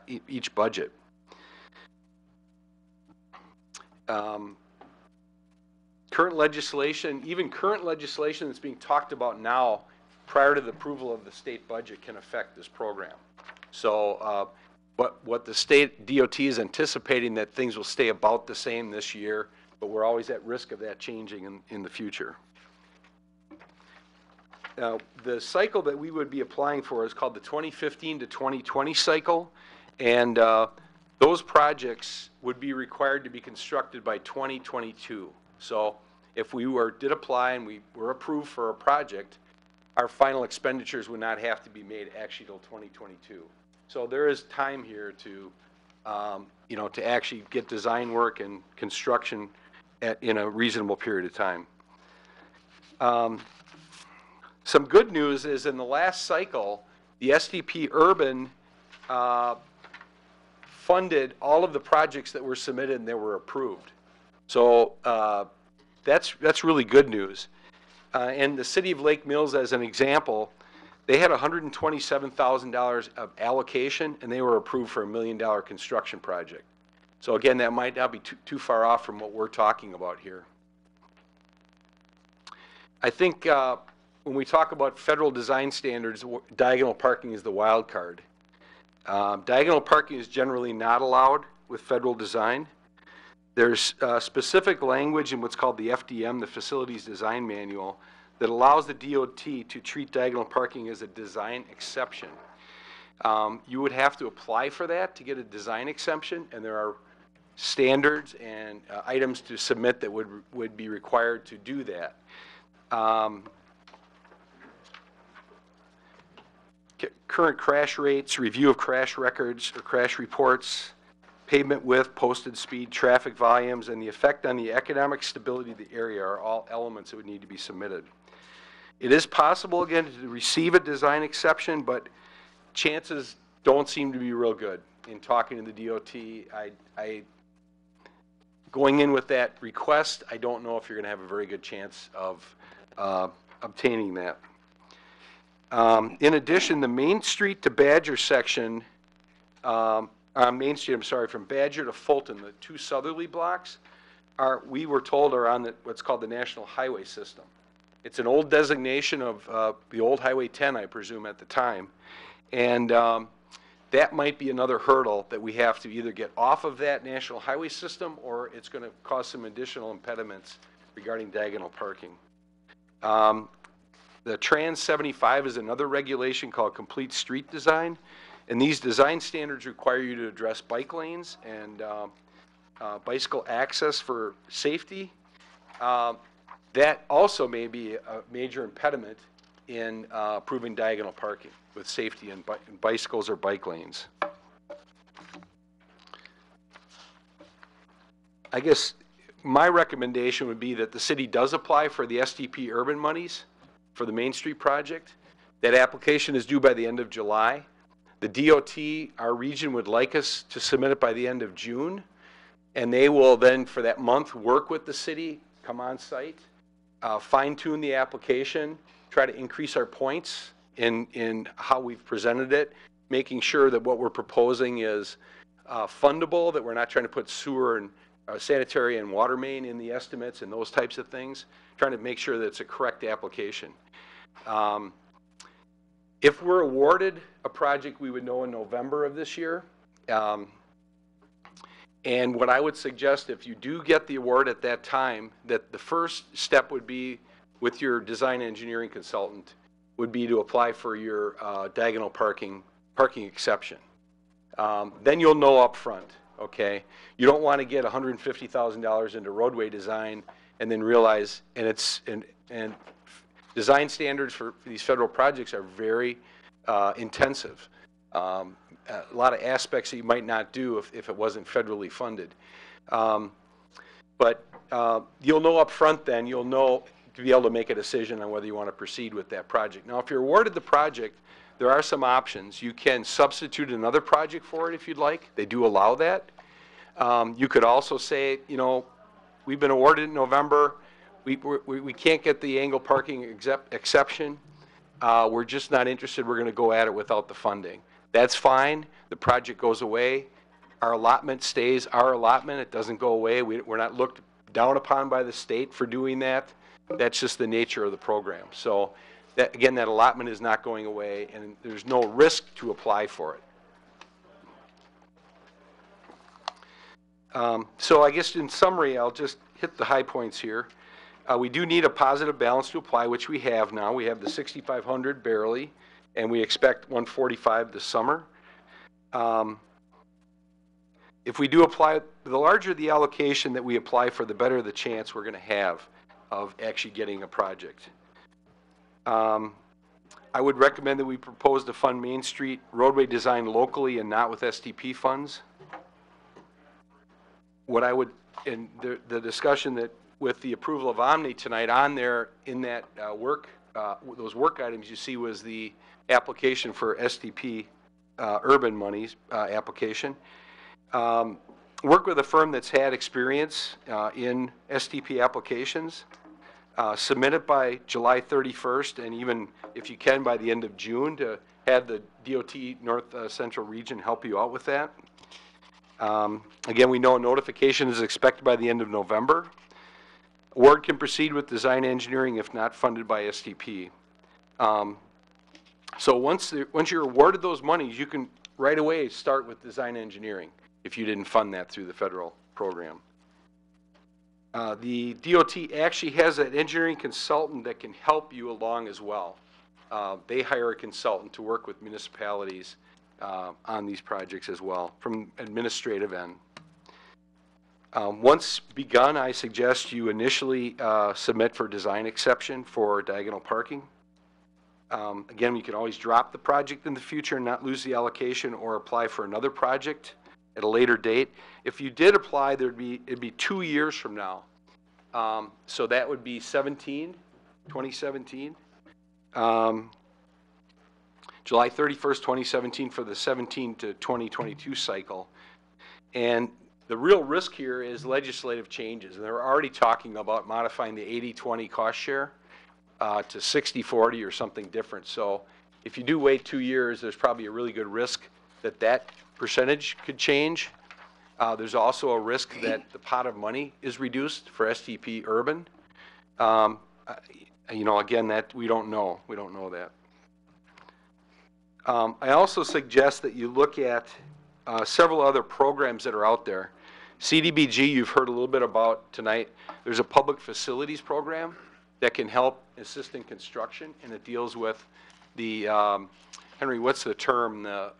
each budget. Current legislation, even current legislation that's being talked about now prior to the approval of the state budget can affect this program. So what the state DOT is anticipating that things will stay about the same this year, but we're always at risk of that changing in the future. Now, the cycle that we would be applying for is called the 2015 to 2020 cycle, and those projects would be required to be constructed by 2022. So if we did apply and we were approved for a project, our final expenditures would not have to be made actually till 2022. So there is time here to, to actually get design work and construction in a reasonable period of time. Some good news is in the last cycle, the SDP Urban funded all of the projects that were submitted and that were approved. So that's really good news. And the city of Lake Mills, as an example, they had $127,000 of allocation, and they were approved for $1 million construction project. So again, that might not be too far off from what we're talking about here. I think when we talk about federal design standards, diagonal parking is the wild card. Diagonal parking is generally not allowed with federal design. There's specific language in what's called the FDM, the Facilities Design Manual, that allows the DOT to treat diagonal parking as a design exception. You would have to apply for that to get a design exemption, and there are standards and items to submit that would be required to do that. Current crash rates, review of crash records or crash reports, pavement width, posted speed, traffic volumes, and the effect on the economic stability of the area are all elements that would need to be submitted. It is possible, again, to receive a design exception, but chances don't seem to be real good. In talking to the DOT, going in with that request, I don't know if you're going to have a very good chance of obtaining that. In addition, the Main Street to Badger section, Main Street, I'm sorry, from Badger to Fulton, the two southerly blocks, we were told are on what's called the National Highway System. It's an old designation of the old Highway 10, I presume, at the time. And that might be another hurdle that we have to either get off of that National Highway System, or it's going to cause some additional impediments regarding diagonal parking. The Trans 75 is another regulation called Complete Street Design. And these design standards require you to address bike lanes and bicycle access for safety. That also may be a major impediment in approving diagonal parking with safety in bicycles or bike lanes. I guess my recommendation would be that the city does apply for the SDP urban monies for the Main Street project. That application is due by the end of July. The DOT, our region, would like us to submit it by the end of June, and they will then, for that month, work with the city, come on site, fine-tune the application, try to increase our points in how we've presented it, making sure that what we're proposing is fundable, that we're not trying to put sewer and sanitary and water main in the estimates and those types of things, trying to make sure that it's a correct application. If we're awarded a project, we would know in November of this year. And what I would suggest, if you do get the award at that time, that the first step would be with your design engineering consultant, would be to apply for your diagonal parking exception. Then you'll know up front, okay? You don't want to get $150,000 into roadway design and then realize, and design standards for these federal projects are very intensive. A lot of aspects that you might not do if it wasn't federally funded. But you'll know up front then, you'll know to be able to make a decision on whether you want to proceed with that project. Now, if you're awarded the project, there are some options. You can substitute another project for it if you'd like. They do allow that. You could also say, you know, we've been awarded in November. We can't get the angle parking exception. We're just not interested. We're going to go at it without the funding. That's fine. The project goes away. Our allotment stays our allotment. It doesn't go away. We're not looked down upon by the state for doing that. That's just the nature of the program. So, that, again, that allotment is not going away, and there's no risk to apply for it. So I guess in summary, I'll just hit the high points here. We do need a positive balance to apply, which we have now. We have the 6,500 barely, and we expect 145 this summer. If we do apply, the larger the allocation that we apply for, the better the chance we're going to have of actually getting a project. I would recommend that we propose to fund Main Street roadway design locally and not with STP funds. What I would, in the discussion that with the approval of Omni tonight on there in that those work items you see was the application for STP urban monies application. Work with a firm that's had experience in STP applications. Submit it by July 31st, and even if you can by the end of June, to have the DOT North Central Region help you out with that. Again, we know a notification is expected by the end of November. Award can proceed with design engineering if not funded by STP. So once you're awarded those monies, you can right away start with design engineering if you didn't fund that through the federal program. The DOT actually has an engineering consultant that can help you along as well. They hire a consultant to work with municipalities on these projects as well from administrative end. Once begun, I suggest you initially submit for design exception for diagonal parking. Again, we can always drop the project in the future and not lose the allocation, or apply for another project at a later date. If you did apply, it'd be 2 years from now. So that would be 2017. July 31st, 2017 for the 17 to 2022 cycle. And the real risk here is legislative changes. And they're already talking about modifying the 80-20 cost share to 60-40 or something different. So if you do wait 2 years, there's probably a really good risk that that percentage could change. There's also a risk that the pot of money is reduced for STP urban. You know, again, that we don't know. We don't know that. I also suggest that you look at several other programs that are out there. CDBG, you've heard a little bit about tonight. There's a public facilities program that can help assist in construction, and it deals with the, Henry, what's the term, the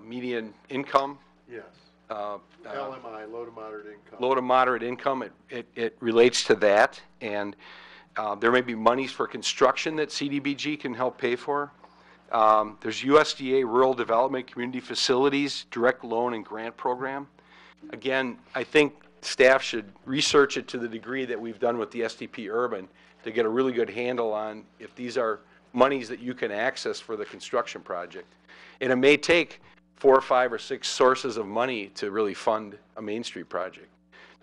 median income? Yes. LMI, low to moderate income. Low to moderate income, it relates to that, and there may be monies for construction that CDBG can help pay for. There's USDA Rural Development Community Facilities Direct Loan and Grant Program. Again, I think staff should research it to the degree that we've done with the STP Urban to get a really good handle on if these are monies that you can access for the construction project. And it may take 4 or 5 or 6 sources of money to really fund a Main Street project.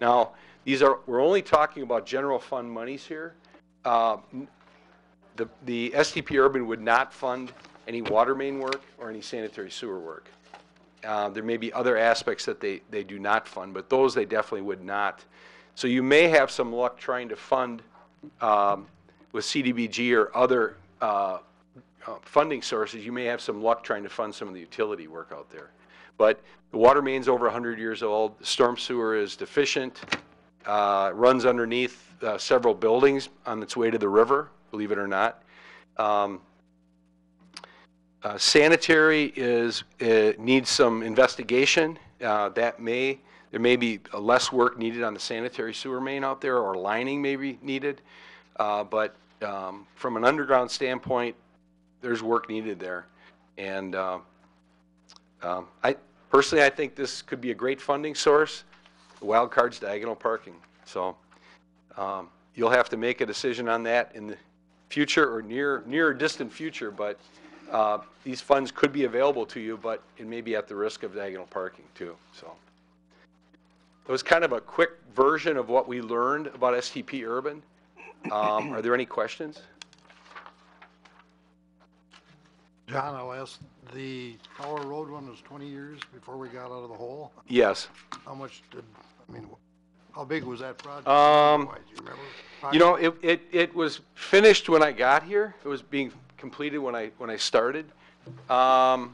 Now, we're only talking about general fund monies here. The STP Urban would not fund any water main work or any sanitary sewer work. There may be other aspects that they do not fund, but those they definitely would not. So you may have some luck trying to fund with CDBG or other funding sources. You may have some luck trying to fund some of the utility work out there. But the water main's over 100 years old. The storm sewer is deficient. Runs underneath several buildings on its way to the river, believe it or not. Sanitary needs some investigation. There may be less work needed on the sanitary sewer main out there, or lining may be needed. But from an underground standpoint, there's work needed there. And I think this could be a great funding source. The wild card's diagonal parking. So you'll have to make a decision on that in the future or near or distant future, but these funds could be available to you, but it may be at the risk of diagonal parking too. So it was kind of a quick version of what we learned about STP Urban. Are there any questions? John, I'll ask, the Tower Road one was 20 years before we got out of the hole? Yes. How much how big was that project? Do you remember? You know, it was finished when I got here. It was being completed when I started. I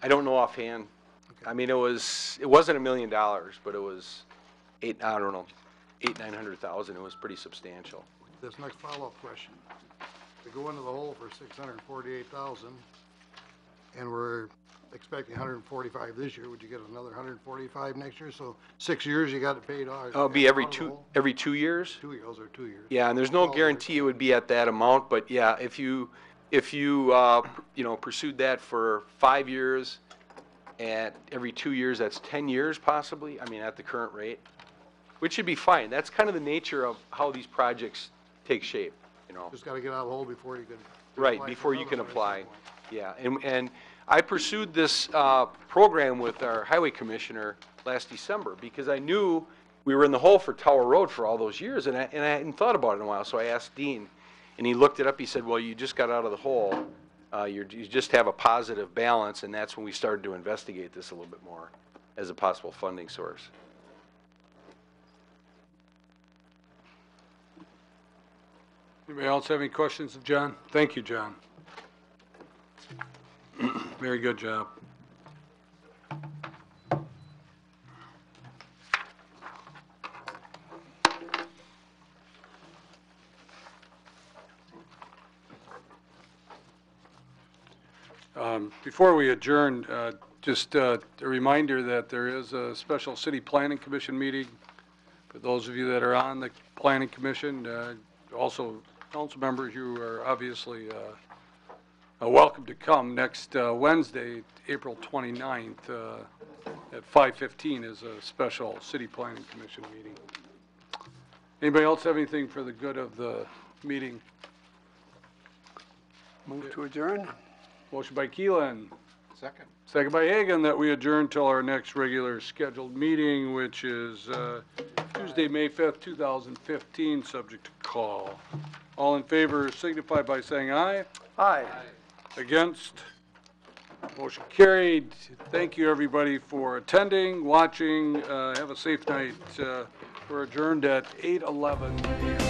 don't know offhand. Okay. I mean, it wasn't $1 million, but it was $800,000-900,000. It was pretty substantial. This next follow-up question. We go into the hole for $648,000, and we're expecting 145 this year, would you get another 145 next year? So 6 years you got it paid off. It'll be every out of the two, hole? every 2 years? 2 years or 2 years. Yeah, and there's no 12 years. guarantee it would be at that amount, but yeah, if you, you know, pursued that for 5 years, at every 2 years, that's 10 years possibly, I mean, at the current rate, which should be fine. That's kind of the nature of how these projects take shape, you know. Just gotta get out of the hole before you can. Right, apply for before you another can one at some apply. point. Yeah, and I pursued this program with our highway commissioner last December because I knew we were in the hole for Tower Road for all those years, and I hadn't thought about it in a while, so I asked Dean, and he looked it up, he said, well, you just got out of the hole, you just have a positive balance, and that's when we started to investigate this a little bit more as a possible funding source. Anybody else have any questions of John? Thank you, John. Very good job. Before we adjourn, just a reminder that there is a special city planning commission meeting. For those of you that are on the planning commission, also council members, you are obviously welcome to come. Next Wednesday, April 29th, at 5:15 is a special city planning commission meeting. Anybody else have anything for the good of the meeting? Move to adjourn? Motion by Keelan. Second. Second by Hagan, that we adjourn till our next regular scheduled meeting, which is Tuesday, May 5th, 2015, subject to call. All in favor signify by saying aye. Aye. Against? Motion carried. Thank you, everybody, for attending, watching. Have a safe night. We're adjourned at 8:11 p.m.